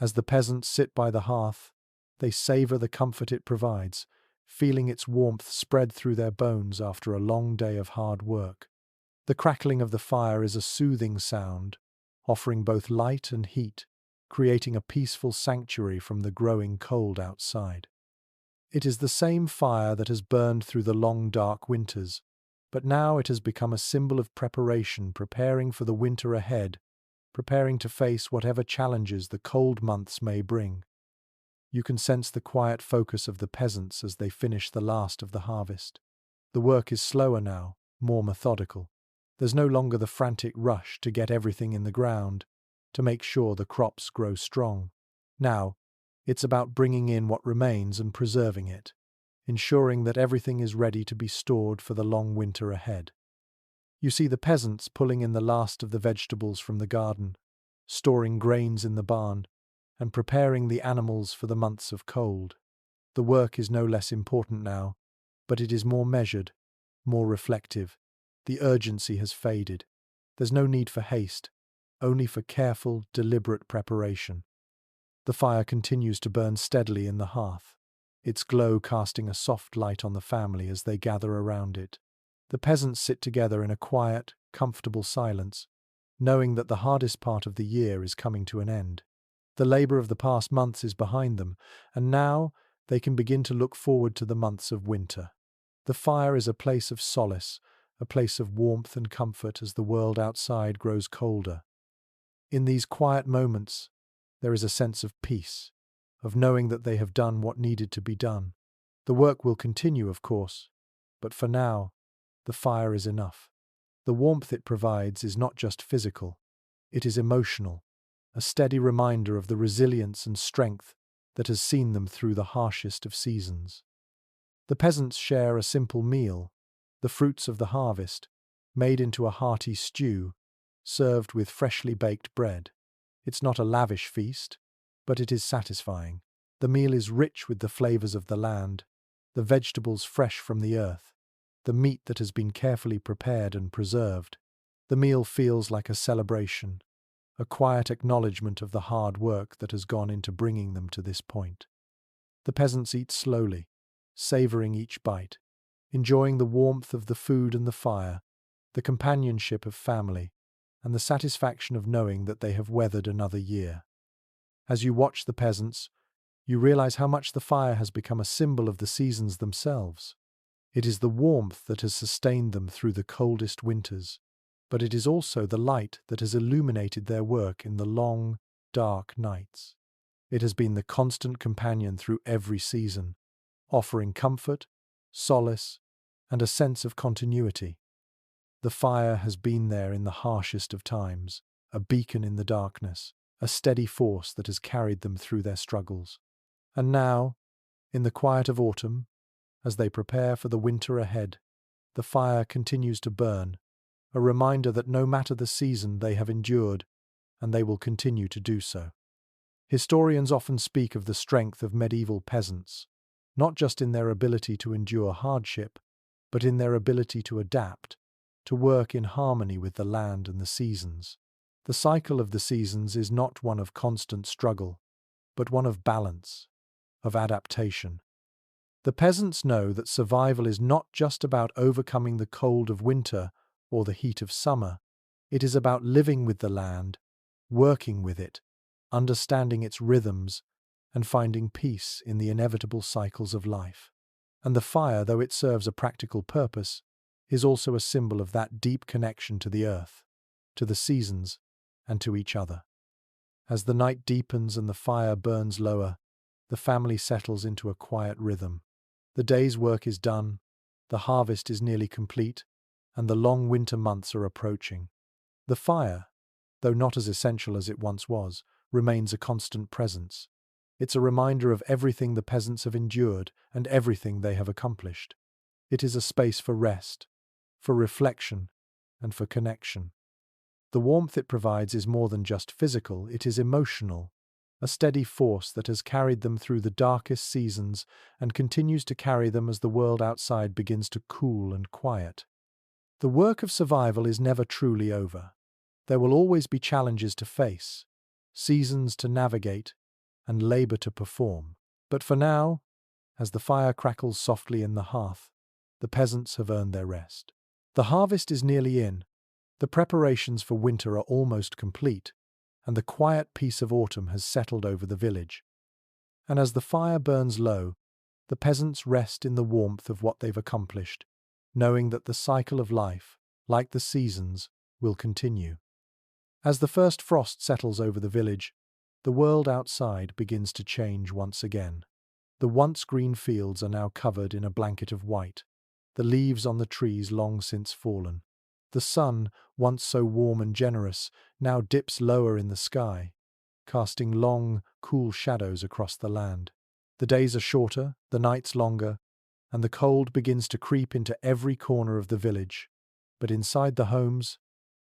As the peasants sit by the hearth, they savor the comfort it provides, feeling its warmth spread through their bones after a long day of hard work. The crackling of the fire is a soothing sound, offering both light and heat, creating a peaceful sanctuary from the growing cold outside. It is the same fire that has burned through the long dark winters, but now it has become a symbol of preparation, preparing for the winter ahead, preparing to face whatever challenges the cold months may bring. You can sense the quiet focus of the peasants as they finish the last of the harvest. The work is slower now, more methodical. There's no longer the frantic rush to get everything in the ground, to make sure the crops grow strong. Now, it's about bringing in what remains and preserving it, ensuring that everything is ready to be stored for the long winter ahead. You see the peasants pulling in the last of the vegetables from the garden, storing grains in the barn, and preparing the animals for the months of cold. The work is no less important now, but it is more measured, more reflective. The urgency has faded. There's no need for haste, only for careful, deliberate preparation. The fire continues to burn steadily in the hearth, its glow casting a soft light on the family as they gather around it. The peasants sit together in a quiet, comfortable silence, knowing that the hardest part of the year is coming to an end. The labor of the past months is behind them, and now they can begin to look forward to the months of winter. The fire is a place of solace, a place of warmth and comfort as the world outside grows colder. In these quiet moments, there is a sense of peace, of knowing that they have done what needed to be done. The work will continue, of course, but for now, the fire is enough. The warmth it provides is not just physical, it is emotional, a steady reminder of the resilience and strength that has seen them through the harshest of seasons. The peasants share a simple meal, the fruits of the harvest, made into a hearty stew, served with freshly baked bread. It's not a lavish feast, but it is satisfying. The meal is rich with the flavors of the land, the vegetables fresh from the earth, the meat that has been carefully prepared and preserved. The meal feels like a celebration, a quiet acknowledgement of the hard work that has gone into bringing them to this point. The peasants eat slowly, savoring each bite, enjoying the warmth of the food and the fire, the companionship of family, and the satisfaction of knowing that they have weathered another year. As you watch the peasants, you realize how much the fire has become a symbol of the seasons themselves. It is the warmth that has sustained them through the coldest winters, but it is also the light that has illuminated their work in the long, dark nights. It has been the constant companion through every season, offering comfort, solace, and a sense of continuity. The fire has been there in the harshest of times, a beacon in the darkness, a steady force that has carried them through their struggles. And now, in the quiet of autumn, as they prepare for the winter ahead, the fire continues to burn, a reminder that no matter the season they have endured, and they will continue to do so. Historians often speak of the strength of medieval peasants, not just in their ability to endure hardship, but in their ability to adapt, to work in harmony with the land and the seasons. The cycle of the seasons is not one of constant struggle, but one of balance, of adaptation. The peasants know that survival is not just about overcoming the cold of winter or the heat of summer. It is about living with the land, working with it, understanding its rhythms, and finding peace in the inevitable cycles of life. And the fire, though it serves a practical purpose, is also a symbol of that deep connection to the earth, to the seasons, and to each other. As the night deepens and the fire burns lower, the family settles into a quiet rhythm. The day's work is done, the harvest is nearly complete, and the long winter months are approaching. The fire, though not as essential as it once was, remains a constant presence. It's a reminder of everything the peasants have endured and everything they have accomplished. It is a space for rest, for reflection, and for connection. The warmth it provides is more than just physical, it is emotional, a steady force that has carried them through the darkest seasons and continues to carry them as the world outside begins to cool and quiet. The work of survival is never truly over. There will always be challenges to face, seasons to navigate, and labor to perform. But for now, as the fire crackles softly in the hearth, the peasants have earned their rest. The harvest is nearly in, the preparations for winter are almost complete, and the quiet peace of autumn has settled over the village. And as the fire burns low, the peasants rest in the warmth of what they've accomplished, knowing that the cycle of life, like the seasons, will continue. As the first frost settles over the village, the world outside begins to change once again. The once green fields are now covered in a blanket of white, the leaves on the trees long since fallen. The sun, once so warm and generous, now dips lower in the sky, casting long, cool shadows across the land. The days are shorter, the nights longer, and the cold begins to creep into every corner of the village. But inside the homes,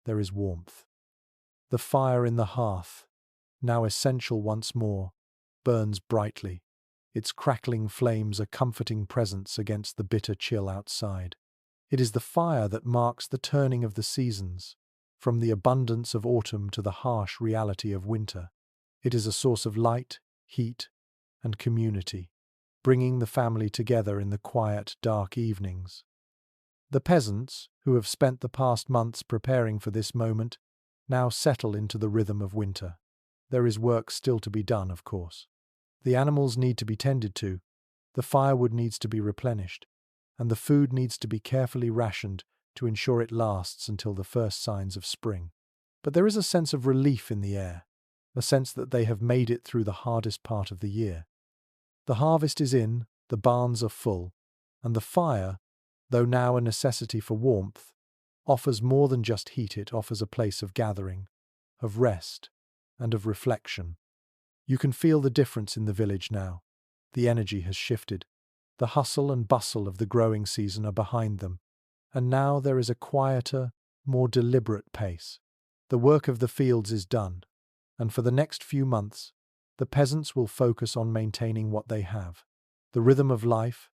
there is warmth. The fire in the hearth, now essential once more, burns brightly. Its crackling flames a comforting presence against the bitter chill outside. It is the fire that marks the turning of the seasons, from the abundance of autumn to the harsh reality of winter. It is a source of light, heat, and community, bringing the family together in the quiet, dark evenings. The peasants, who have spent the past months preparing for this moment, now settle into the rhythm of winter. There is work still to be done, of course. The animals need to be tended to, the firewood needs to be replenished, and the food needs to be carefully rationed to ensure it lasts until the first signs of spring. But there is a sense of relief in the air, a sense that they have made it through the hardest part of the year. The harvest is in, the barns are full, and the fire, though now a necessity for warmth, offers more than just heat. It offers a place of gathering, of rest, and of reflection. You can feel the difference in the village now. The energy has shifted. The hustle and bustle of the growing season are behind them, and now there is a quieter, more deliberate pace. The work of the fields is done, and for the next few months, the peasants will focus on maintaining what they have. The rhythm of life,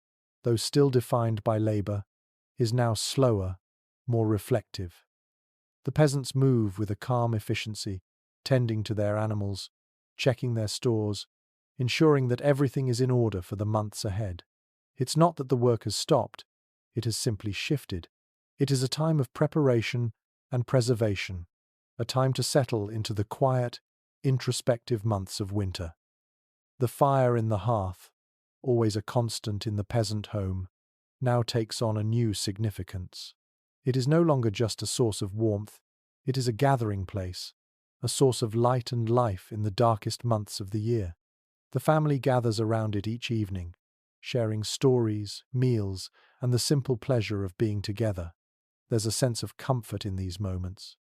though still defined by labor, is now slower, more reflective. The peasants move with a calm efficiency, tending to their animals, checking their stores, ensuring that everything is in order for the months ahead. It's not that the work has stopped, it has simply shifted. It is a time of preparation and preservation, a time to settle into the quiet, introspective months of winter. The fire in the hearth, always a constant in the peasant home, now takes on a new significance. It is no longer just a source of warmth, it is a gathering place, a source of light and life in the darkest months of the year. The family gathers around it each evening, sharing stories, meals, and the simple pleasure of being together. There's a sense of comfort in these moments,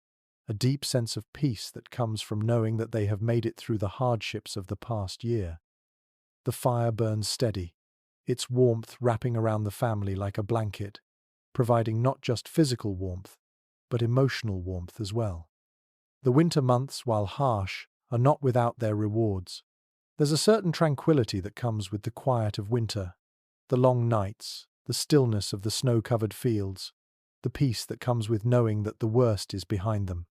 a deep sense of peace that comes from knowing that they have made it through the hardships of the past year. The fire burns steady, its warmth wrapping around the family like a blanket, providing not just physical warmth, but emotional warmth as well. The winter months, while harsh, are not without their rewards. There's a certain tranquility that comes with the quiet of winter, the long nights, the stillness of the snow-covered fields, the peace that comes with knowing that the worst is behind them.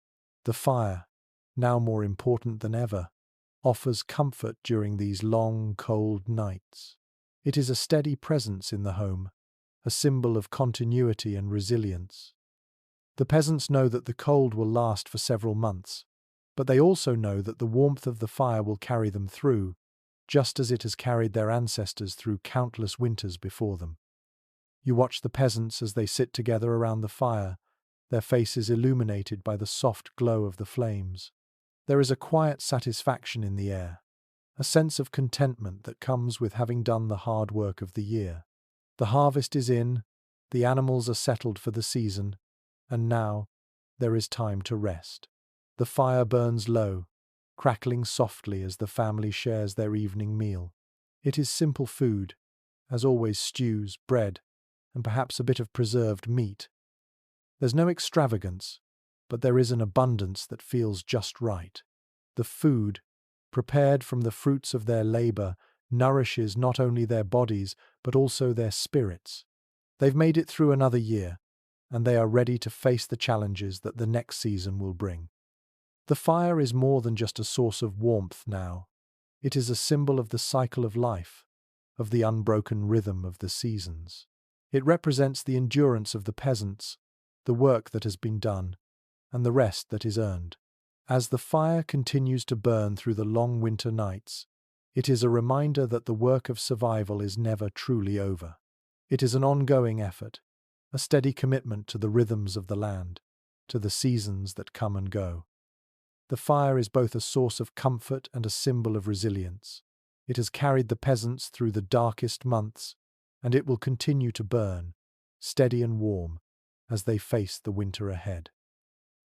The fire, now more important than ever, offers comfort during these long, cold nights. It is a steady presence in the home, a symbol of continuity and resilience. The peasants know that the cold will last for several months, but they also know that the warmth of the fire will carry them through, just as it has carried their ancestors through countless winters before them. You watch the peasants as they sit together around the fire, their faces illuminated by the soft glow of the flames. There is a quiet satisfaction in the air, a sense of contentment that comes with having done the hard work of the year. The harvest is in, the animals are settled for the season, and now there is time to rest. The fire burns low, crackling softly as the family shares their evening meal. It is simple food, as always stews, bread, and perhaps a bit of preserved meat. There's no extravagance, but there is an abundance that feels just right. The food, prepared from the fruits of their labor, nourishes not only their bodies, but also their spirits. They've made it through another year, and they are ready to face the challenges that the next season will bring. The fire is more than just a source of warmth now. It is a symbol of the cycle of life, of the unbroken rhythm of the seasons. It represents the endurance of the peasants, the work that has been done, and the rest that is earned. As the fire continues to burn through the long winter nights, it is a reminder that the work of survival is never truly over. It is an ongoing effort, a steady commitment to the rhythms of the land, to the seasons that come and go. The fire is both a source of comfort and a symbol of resilience. It has carried the peasants through the darkest months, and it will continue to burn, steady and warm, as they face the winter ahead.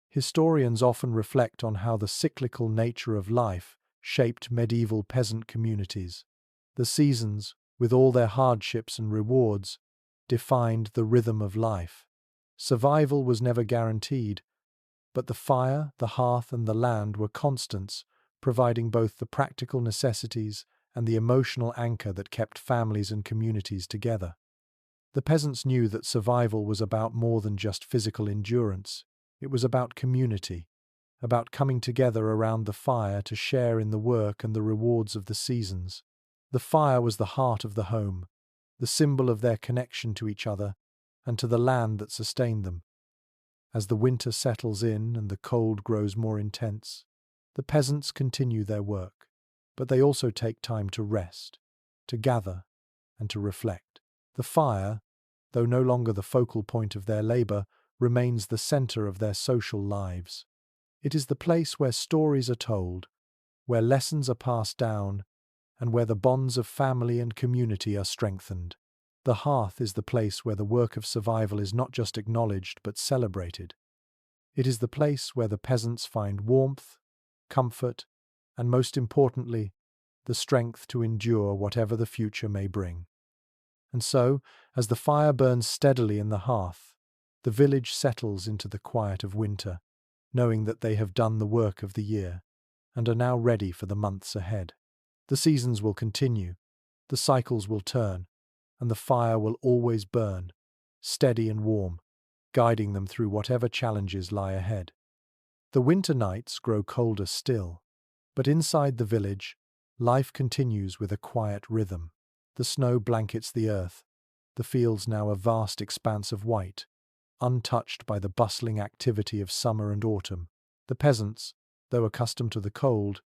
Historians often reflect on how the cyclical nature of life shaped medieval peasant communities. The seasons, with all their hardships and rewards, defined the rhythm of life. Survival was never guaranteed, but the fire, the hearth, and the land were constants, providing both the practical necessities and the emotional anchor that kept families and communities together. The peasants knew that survival was about more than just physical endurance. It was about community, about coming together around the fire to share in the work and the rewards of the seasons. The fire was the heart of the home, the symbol of their connection to each other and to the land that sustained them. As the winter settles in and the cold grows more intense, the peasants continue their work, but they also take time to rest, to gather, and to reflect. The fire, though no longer the focal point of their labor, remains the center of their social lives. It is the place where stories are told, where lessons are passed down, and where the bonds of family and community are strengthened. The hearth is the place where the work of survival is not just acknowledged but celebrated. It is the place where the peasants find warmth, comfort, and most importantly, the strength to endure whatever the future may bring. And so, as the fire burns steadily in the hearth, the village settles into the quiet of winter, knowing that they have done the work of the year and are now ready for the months ahead. The seasons will continue, the cycles will turn, and the fire will always burn, steady and warm, guiding them through whatever challenges lie ahead. The winter nights grow colder still, but inside the village, life continues with a quiet rhythm. The snow blankets the earth, the fields now a vast expanse of white, untouched by the bustling activity of summer and autumn. The peasants, though accustomed to the cold,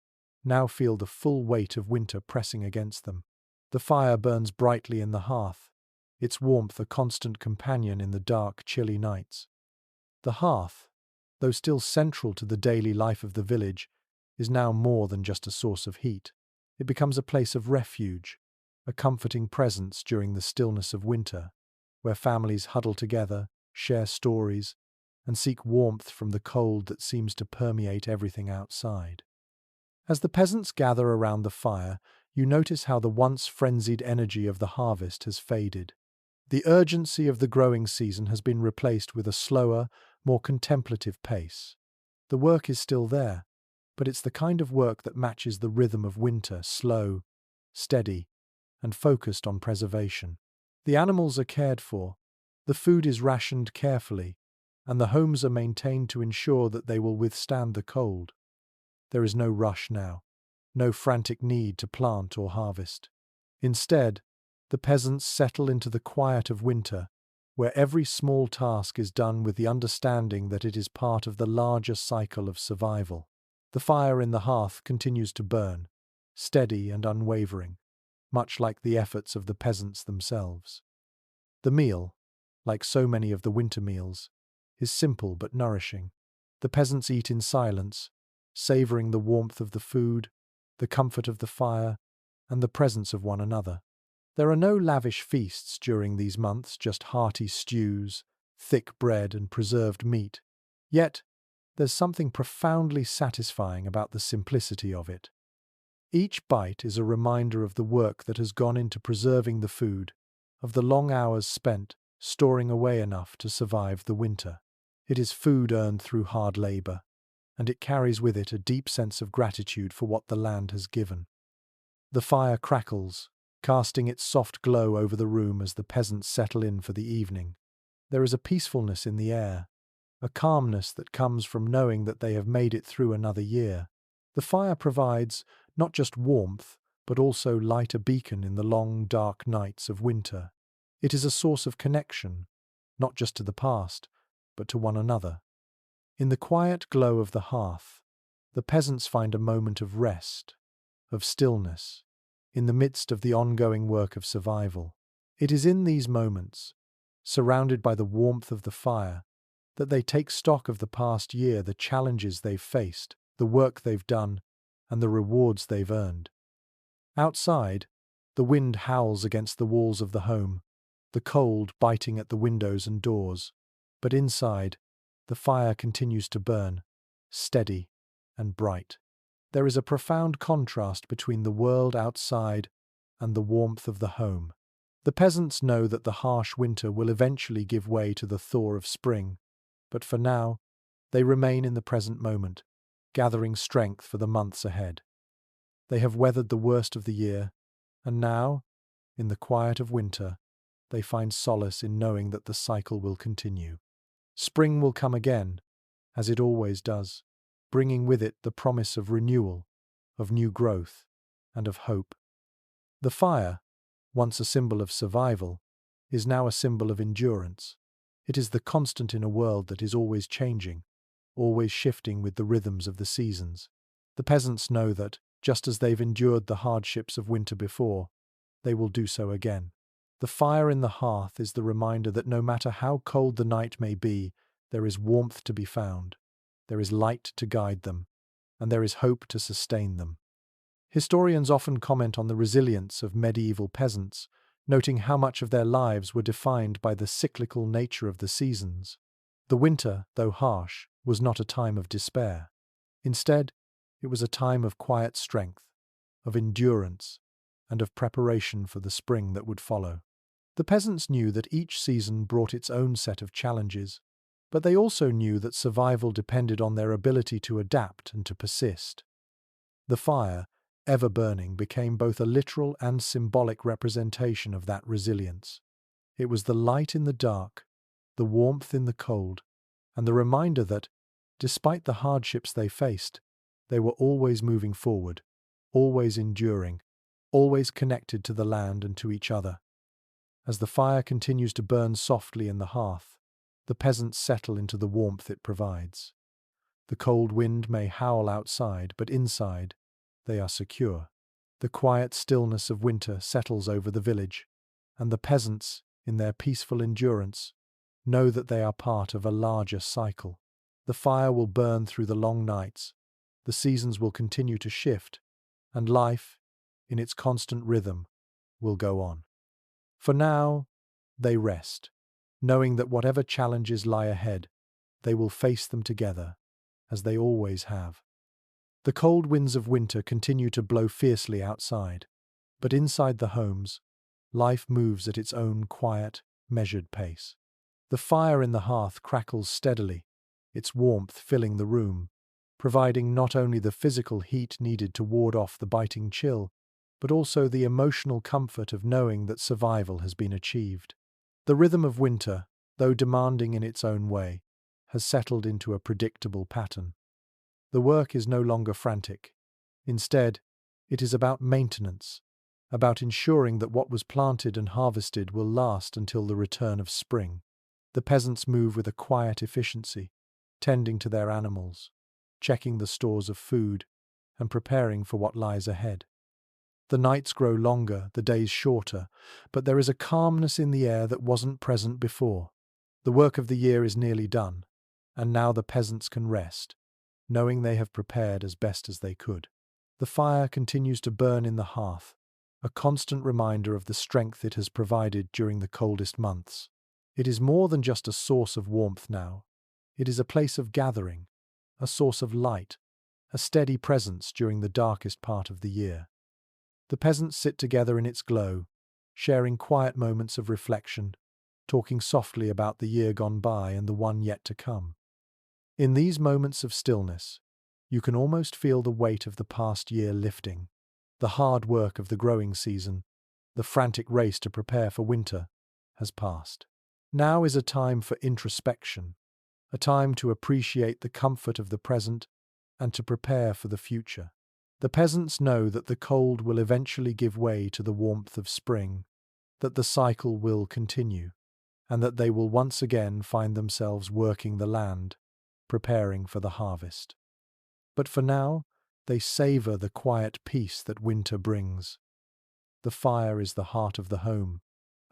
now feel the full weight of winter pressing against them. The fire burns brightly in the hearth, its warmth a constant companion in the dark, chilly nights. The hearth, though still central to the daily life of the village, is now more than just a source of heat. It becomes a place of refuge, a comforting presence during the stillness of winter, where families huddle together, share stories, and seek warmth from the cold that seems to permeate everything outside. As the peasants gather around the fire, you notice how the once frenzied energy of the harvest has faded. The urgency of the growing season has been replaced with a slower, more contemplative pace. The work is still there, but it's the kind of work that matches the rhythm of winter, slow, steady, and focused on preservation. The animals are cared for, the food is rationed carefully, and the homes are maintained to ensure that they will withstand the cold. There is no rush now, no frantic need to plant or harvest. Instead, the peasants settle into the quiet of winter, where every small task is done with the understanding that it is part of the larger cycle of survival. The fire in the hearth continues to burn, steady and unwavering, much like the efforts of the peasants themselves. The meal, like so many of the winter meals, is simple but nourishing. The peasants eat in silence, savoring the warmth of the food, the comfort of the fire, and the presence of one another. There are no lavish feasts during these months, just hearty stews, thick bread, and preserved meat. Yet, there's something profoundly satisfying about the simplicity of it. Each bite is a reminder of the work that has gone into preserving the food, of the long hours spent storing away enough to survive the winter. It is food earned through hard labor, and it carries with it a deep sense of gratitude for what the land has given. The fire crackles, casting its soft glow over the room as the peasants settle in for the evening. There is a peacefulness in the air, a calmness that comes from knowing that they have made it through another year. The fire provides not just warmth, but also light a beacon in the long, dark nights of winter. It is a source of connection, not just to the past, but to one another. In the quiet glow of the hearth, the peasants find a moment of rest, of stillness, in the midst of the ongoing work of survival. It is in these moments, surrounded by the warmth of the fire, that they take stock of the past year, the challenges they've faced, the work they've done, and the rewards they've earned. Outside, the wind howls against the walls of the home, the cold biting at the windows and doors. But inside, the fire continues to burn, steady and bright. There is a profound contrast between the world outside and the warmth of the home. The peasants know that the harsh winter will eventually give way to the thaw of spring, but for now, they remain in the present moment, gathering strength for the months ahead. They have weathered the worst of the year, and now, in the quiet of winter, they find solace in knowing that the cycle will continue. Spring will come again, as it always does, bringing with it the promise of renewal, of new growth, and of hope. The fire, once a symbol of survival, is now a symbol of endurance. It is the constant in a world that is always changing, always shifting with the rhythms of the seasons. The peasants know that, just as they've endured the hardships of winter before, they will do so again. The fire in the hearth is the reminder that no matter how cold the night may be, there is warmth to be found, there is light to guide them, and there is hope to sustain them. Historians often comment on the resilience of medieval peasants, noting how much of their lives were defined by the cyclical nature of the seasons. The winter, though harsh, was not a time of despair. Instead, it was a time of quiet strength, of endurance, and of preparation for the spring that would follow. The peasants knew that each season brought its own set of challenges, but they also knew that survival depended on their ability to adapt and to persist. The fire, ever burning, became both a literal and symbolic representation of that resilience. It was the light in the dark, the warmth in the cold, and the reminder that, despite the hardships they faced, they were always moving forward, always enduring, always connected to the land and to each other. As the fire continues to burn softly in the hearth, the peasants settle into the warmth it provides. The cold wind may howl outside, but inside, they are secure. The quiet stillness of winter settles over the village, and the peasants, in their peaceful endurance, know that they are part of a larger cycle. The fire will burn through the long nights, the seasons will continue to shift, and life, in its constant rhythm, will go on. For now, they rest, knowing that whatever challenges lie ahead, they will face them together, as they always have. The cold winds of winter continue to blow fiercely outside, but inside the homes, life moves at its own quiet, measured pace. The fire in the hearth crackles steadily, its warmth filling the room, providing not only the physical heat needed to ward off the biting chill, but also the emotional comfort of knowing that survival has been achieved. The rhythm of winter, though demanding in its own way, has settled into a predictable pattern. The work is no longer frantic. Instead, it is about maintenance, about ensuring that what was planted and harvested will last until the return of spring. The peasants move with a quiet efficiency, tending to their animals, checking the stores of food, and preparing for what lies ahead. The nights grow longer, the days shorter, but there is a calmness in the air that wasn't present before. The work of the year is nearly done, and now the peasants can rest, knowing they have prepared as best as they could. The fire continues to burn in the hearth, a constant reminder of the strength it has provided during the coldest months. It is more than just a source of warmth now. It is a place of gathering, a source of light, a steady presence during the darkest part of the year. The peasants sit together in its glow, sharing quiet moments of reflection, talking softly about the year gone by and the one yet to come. In these moments of stillness, you can almost feel the weight of the past year lifting. The hard work of the growing season, the frantic race to prepare for winter, has passed. Now is a time for introspection, a time to appreciate the comfort of the present and to prepare for the future. The peasants know that the cold will eventually give way to the warmth of spring, that the cycle will continue, and that they will once again find themselves working the land, preparing for the harvest. But for now, they savor the quiet peace that winter brings. The fire is the heart of the home,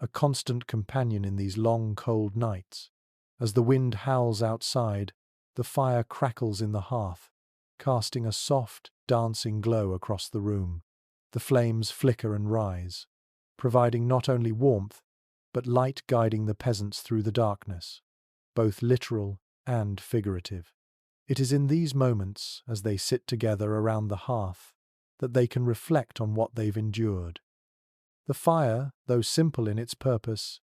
a constant companion in these long, cold nights. As the wind howls outside, the fire crackles in the hearth, casting a soft, dancing glow across the room. The flames flicker and rise, providing not only warmth, but light guiding the peasants through the darkness, both literal and figurative. It is in these moments, as they sit together around the hearth, that they can reflect on what they've endured. The fire, though simple in its purpose,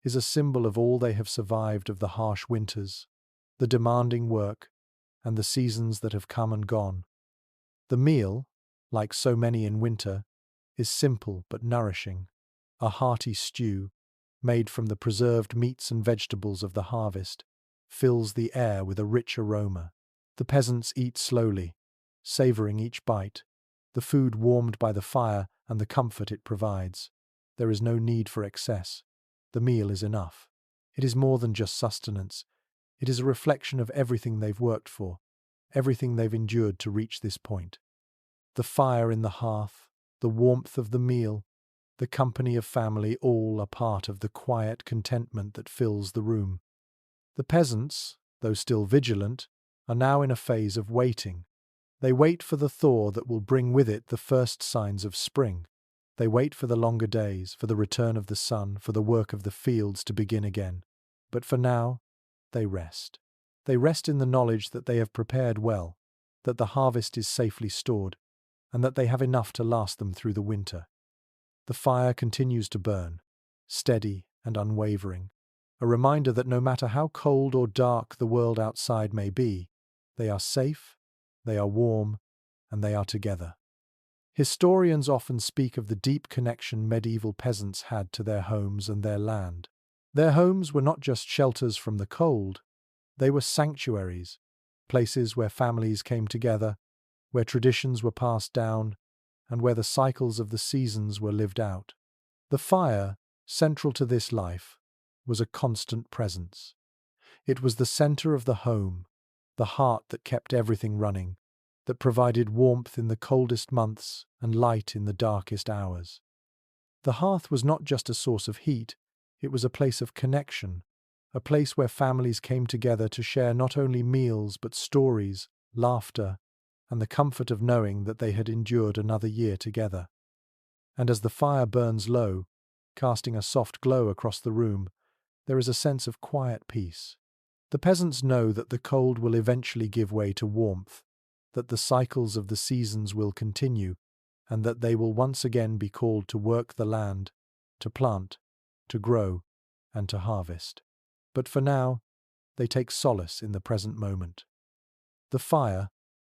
is a symbol of all they have survived of the harsh winters, the demanding work, and the seasons that have come and gone. The meal, like so many in winter, is simple but nourishing, a hearty stew, made from the preserved meats and vegetables of the harvest, fills the air with a rich aroma. The peasants eat slowly, savoring each bite, the food warmed by the fire and the comfort it provides. There is no need for excess. The meal is enough. It is more than just sustenance. It is a reflection of everything they've worked for, everything they've endured to reach this point. The fire in the hearth, the warmth of the meal, the company of family, all are part of the quiet contentment that fills the room. The peasants, though still vigilant, are now in a phase of waiting. They wait for the thaw that will bring with it the first signs of spring. They wait for the longer days, for the return of the sun, for the work of the fields to begin again. But for now, they rest. They rest in the knowledge that they have prepared well, that the harvest is safely stored, and that they have enough to last them through the winter. The fire continues to burn, steady and unwavering, a reminder that no matter how cold or dark the world outside may be, they are safe, they are warm, and they are together. Historians often speak of the deep connection medieval peasants had to their homes and their land. Their homes were not just shelters from the cold, they were sanctuaries, places where families came together, where traditions were passed down, and where the cycles of the seasons were lived out. The fire, central to this life, was a constant presence. It was the center of the home, the heart that kept everything running, that provided warmth in the coldest months and light in the darkest hours. The hearth was not just a source of heat, it was a place of connection, a place where families came together to share not only meals but stories, laughter, and the comfort of knowing that they had endured another year together. And as the fire burns low, casting a soft glow across the room, there is a sense of quiet peace. The peasants know that the cold will eventually give way to warmth, that the cycles of the seasons will continue, and that they will once again be called to work the land, to plant, to grow, and to harvest. But for now, they take solace in the present moment. The fire,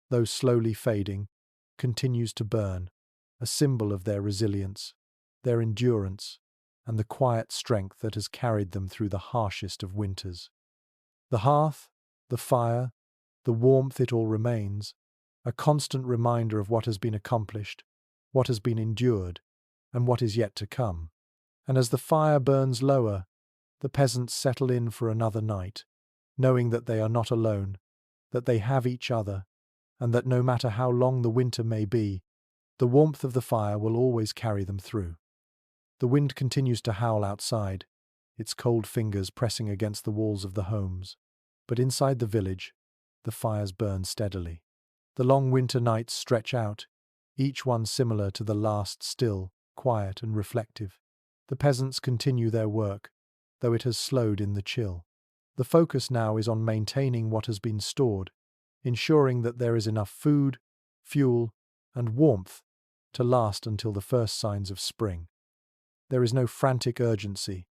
though slowly fading, continues to burn, a symbol of their resilience, their endurance, and the quiet strength that has carried them through the harshest of winters. The hearth, the fire, the warmth, it all remains, a constant reminder of what has been accomplished, what has been endured, and what is yet to come. And as the fire burns lower, the peasants settle in for another night, knowing that they are not alone, that they have each other, and that no matter how long the winter may be, the warmth of the fire will always carry them through. The wind continues to howl outside, its cold fingers pressing against the walls of the homes. But inside the village, the fires burn steadily. The long winter nights stretch out, each one similar to the last, still, quiet and reflective. The peasants continue their work, though it has slowed in the chill. The focus now is on maintaining what has been stored, ensuring that there is enough food, fuel, and warmth to last until the first signs of spring. There is no frantic urgency,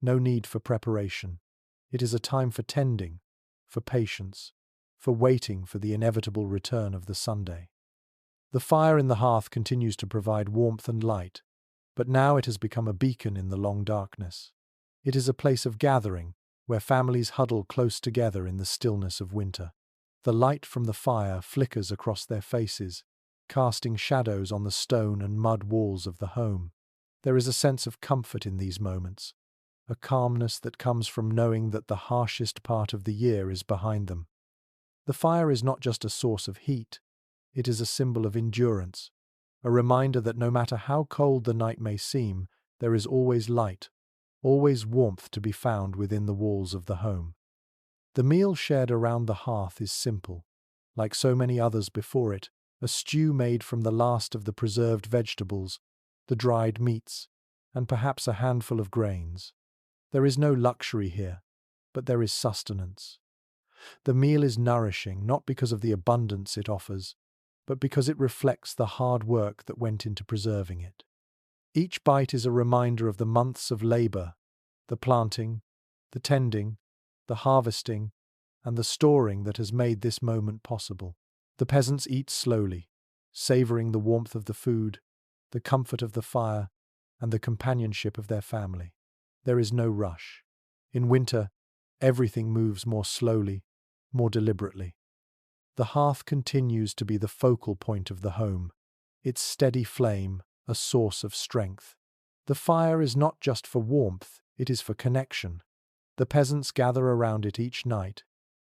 no need for preparation. It is a time for tending, for patience, for waiting for the inevitable return of the Sunday. The fire in the hearth continues to provide warmth and light, but now it has become a beacon in the long darkness. It is a place of gathering, where families huddle close together in the stillness of winter. The light from the fire flickers across their faces, casting shadows on the stone and mud walls of the home. There is a sense of comfort in these moments, a calmness that comes from knowing that the harshest part of the year is behind them. The fire is not just a source of heat, it is a symbol of endurance, a reminder that no matter how cold the night may seem, there is always light, always warmth to be found within the walls of the home. The meal shared around the hearth is simple. Like so many others before it, a stew made from the last of the preserved vegetables, the dried meats, and perhaps a handful of grains. There is no luxury here, but there is sustenance. The meal is nourishing not because of the abundance it offers, but because it reflects the hard work that went into preserving it. Each bite is a reminder of the months of labor, the planting, the tending, the harvesting, and the storing that has made this moment possible. The peasants eat slowly, savoring the warmth of the food, the comfort of the fire, and the companionship of their family. There is no rush. In winter, everything moves more slowly, more deliberately. The hearth continues to be the focal point of the home, its steady flame a source of strength. The fire is not just for warmth, it is for connection. The peasants gather around it each night,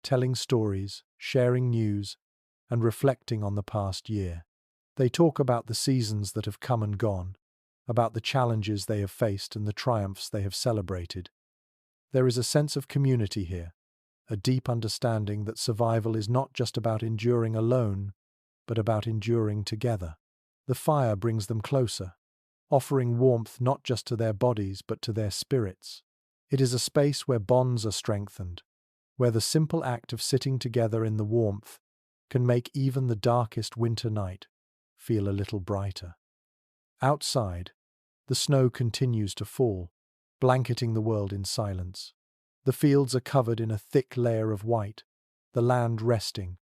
telling stories, sharing news, and reflecting on the past year. They talk about the seasons that have come and gone, about the challenges they have faced and the triumphs they have celebrated. There is a sense of community here, a deep understanding that survival is not just about enduring alone, but about enduring together. The fire brings them closer, offering warmth not just to their bodies but to their spirits. It is a space where bonds are strengthened, where the simple act of sitting together in the warmth can make even the darkest winter night feel a little brighter. Outside, the snow continues to fall, blanketing the world in silence. The fields are covered in a thick layer of white, the land resting,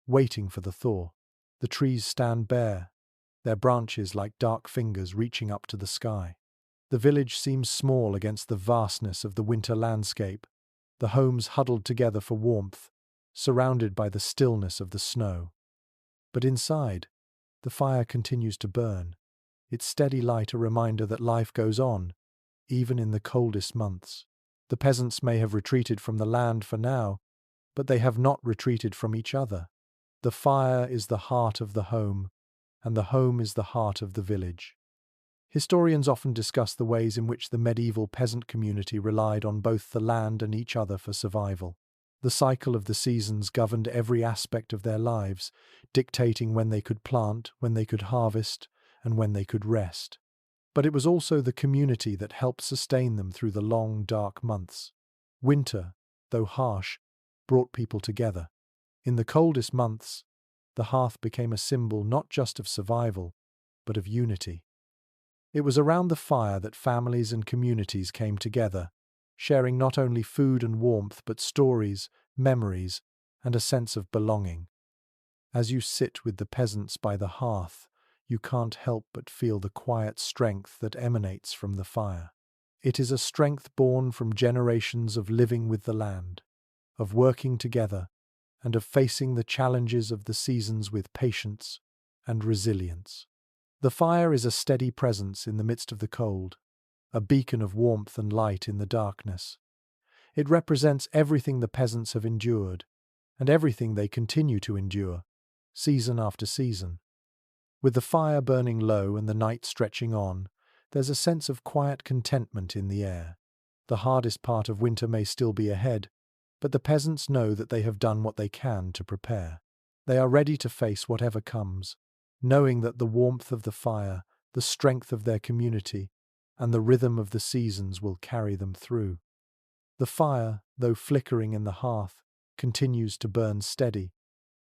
waiting for the thaw. The trees stand bare, their branches like dark fingers reaching up to the sky. The village seems small against the vastness of the winter landscape, the homes huddled together for warmth, surrounded by the stillness of the snow. But inside, the fire continues to burn, its steady light a reminder that life goes on, even in the coldest months. The peasants may have retreated from the land for now, but they have not retreated from each other. The fire is the heart of the home, and the home is the heart of the village. Historians often discuss the ways in which the medieval peasant community relied on both the land and each other for survival. The cycle of the seasons governed every aspect of their lives, dictating when they could plant, when they could harvest, and when they could rest. But it was also the community that helped sustain them through the long, dark months. Winter, though harsh, brought people together. In the coldest months, the hearth became a symbol not just of survival, but of unity. It was around the fire that families and communities came together, sharing not only food and warmth, but stories, memories, and a sense of belonging. As you sit with the peasants by the hearth, you can't help but feel the quiet strength that emanates from the fire. It is a strength born from generations of living with the land, of working together, and of facing the challenges of the seasons with patience and resilience. The fire is a steady presence in the midst of the cold, a beacon of warmth and light in the darkness. It represents everything the peasants have endured, and everything they continue to endure, season after season. With the fire burning low and the night stretching on, there's a sense of quiet contentment in the air. The hardest part of winter may still be ahead, but the peasants know that they have done what they can to prepare. They are ready to face whatever comes, knowing that the warmth of the fire, the strength of their community, and the rhythm of the seasons will carry them through. The fire, though flickering in the hearth, continues to burn steady,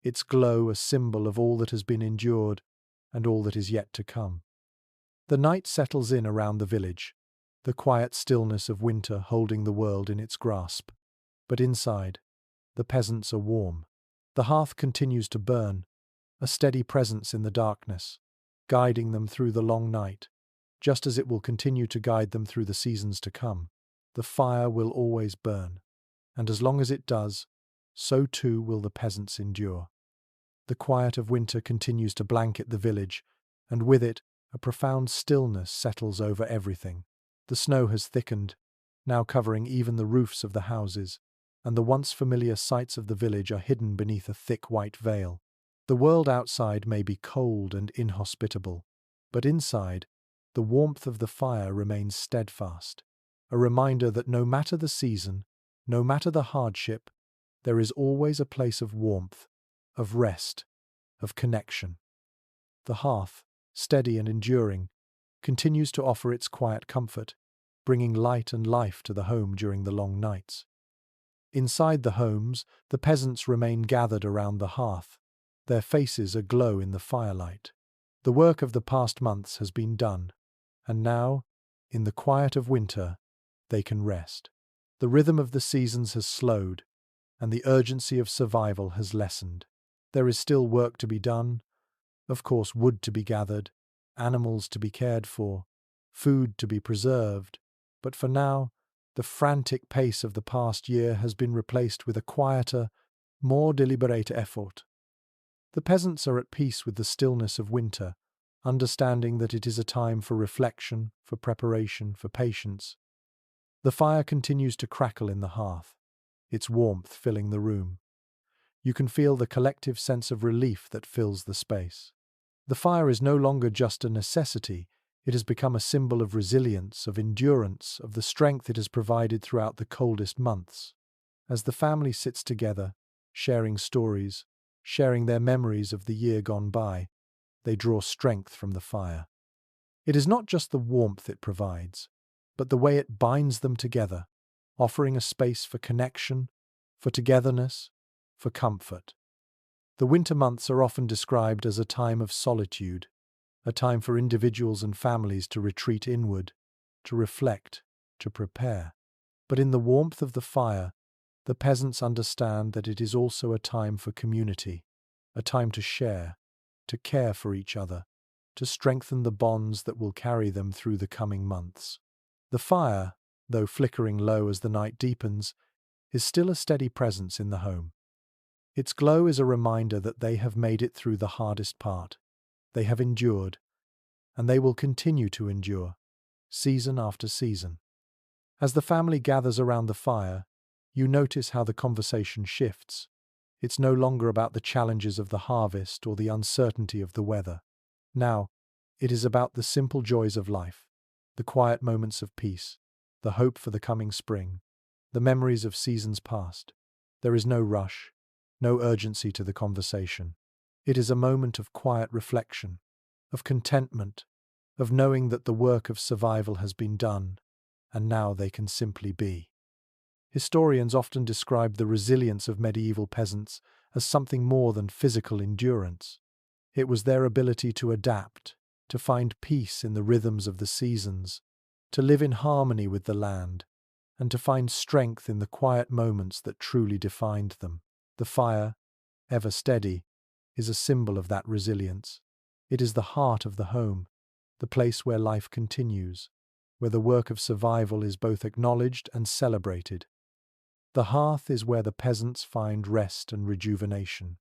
its glow a symbol of all that has been endured and all that is yet to come. The night settles in around the village, the quiet stillness of winter holding the world in its grasp. But inside, the peasants are warm. The hearth continues to burn, a steady presence in the darkness, guiding them through the long night, just as it will continue to guide them through the seasons to come. The fire will always burn, and as long as it does, so too will the peasants endure. The quiet of winter continues to blanket the village, and with it, a profound stillness settles over everything. The snow has thickened, now covering even the roofs of the houses, and the once familiar sights of the village are hidden beneath a thick white veil. The world outside may be cold and inhospitable, but inside, the warmth of the fire remains steadfast, a reminder that no matter the season, no matter the hardship, there is always a place of warmth, of rest, of connection. The hearth, steady and enduring, continues to offer its quiet comfort, bringing light and life to the home during the long nights. Inside the homes, the peasants remain gathered around the hearth, their faces aglow in the firelight. The work of the past months has been done, and now, in the quiet of winter, they can rest. The rhythm of the seasons has slowed, and the urgency of survival has lessened. There is still work to be done, of course wood to be gathered, animals to be cared for, food to be preserved, but for now, the frantic pace of the past year has been replaced with a quieter, more deliberate effort. The peasants are at peace with the stillness of winter, understanding that it is a time for reflection, for preparation, for patience. The fire continues to crackle in the hearth, its warmth filling the room. You can feel the collective sense of relief that fills the space. The fire is no longer just a necessity, it has become a symbol of resilience, of endurance, of the strength it has provided throughout the coldest months. As the family sits together, sharing stories, sharing their memories of the year gone by, they draw strength from the fire. It is not just the warmth it provides, but the way it binds them together, offering a space for connection, for togetherness, for comfort. The winter months are often described as a time of solitude, a time for individuals and families to retreat inward, to reflect, to prepare. But in the warmth of the fire, the peasants understand that it is also a time for community, a time to share, to care for each other, to strengthen the bonds that will carry them through the coming months. The fire, though flickering low as the night deepens, is still a steady presence in the home. Its glow is a reminder that they have made it through the hardest part. They have endured, and they will continue to endure, season after season. As the family gathers around the fire, you notice how the conversation shifts. It's no longer about the challenges of the harvest or the uncertainty of the weather. Now, it is about the simple joys of life, the quiet moments of peace, the hope for the coming spring, the memories of seasons past. There is no rush, no urgency to the conversation. It is a moment of quiet reflection, of contentment, of knowing that the work of survival has been done, and now they can simply be. Historians often describe the resilience of medieval peasants as something more than physical endurance. It was their ability to adapt, to find peace in the rhythms of the seasons, to live in harmony with the land, and to find strength in the quiet moments that truly defined them. The fire, ever steady, is a symbol of that resilience. It is the heart of the home, the place where life continues, where the work of survival is both acknowledged and celebrated. The hearth is where the peasants find rest and rejuvenation,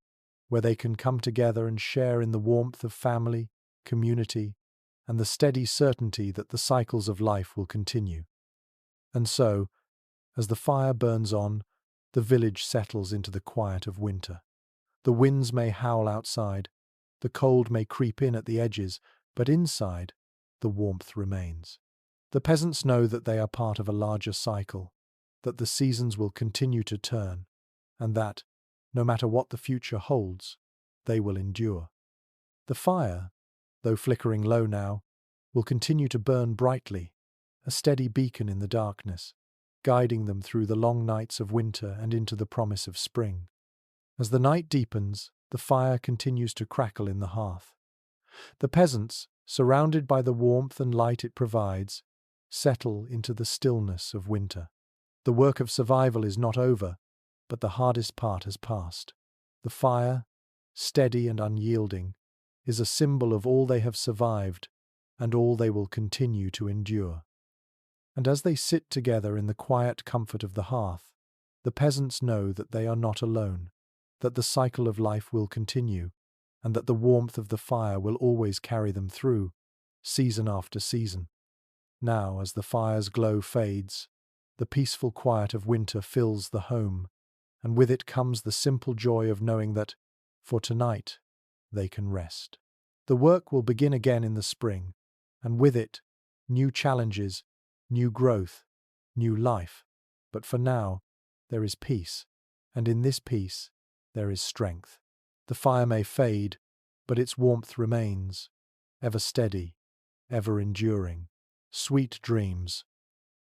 where they can come together and share in the warmth of family, community, and the steady certainty that the cycles of life will continue. And so, as the fire burns on, the village settles into the quiet of winter. The winds may howl outside, the cold may creep in at the edges, but inside, the warmth remains. The peasants know that they are part of a larger cycle, that the seasons will continue to turn, and that, no matter what the future holds, they will endure. The fire, though flickering low now, will continue to burn brightly, a steady beacon in the darkness, guiding them through the long nights of winter and into the promise of spring. As the night deepens, the fire continues to crackle in the hearth. The peasants, surrounded by the warmth and light it provides, settle into the stillness of winter. The work of survival is not over, but the hardest part has passed. The fire, steady and unyielding, is a symbol of all they have survived and all they will continue to endure. And as they sit together in the quiet comfort of the hearth, the peasants know that they are not alone, that the cycle of life will continue, and that the warmth of the fire will always carry them through, season after season. Now, as the fire's glow fades, the peaceful quiet of winter fills the home, and with it comes the simple joy of knowing that, for tonight, they can rest. The work will begin again in the spring, and with it, new challenges, new growth, new life. But for now, there is peace, and in this peace, there is strength. The fire may fade, but its warmth remains, ever steady, ever enduring. Sweet dreams.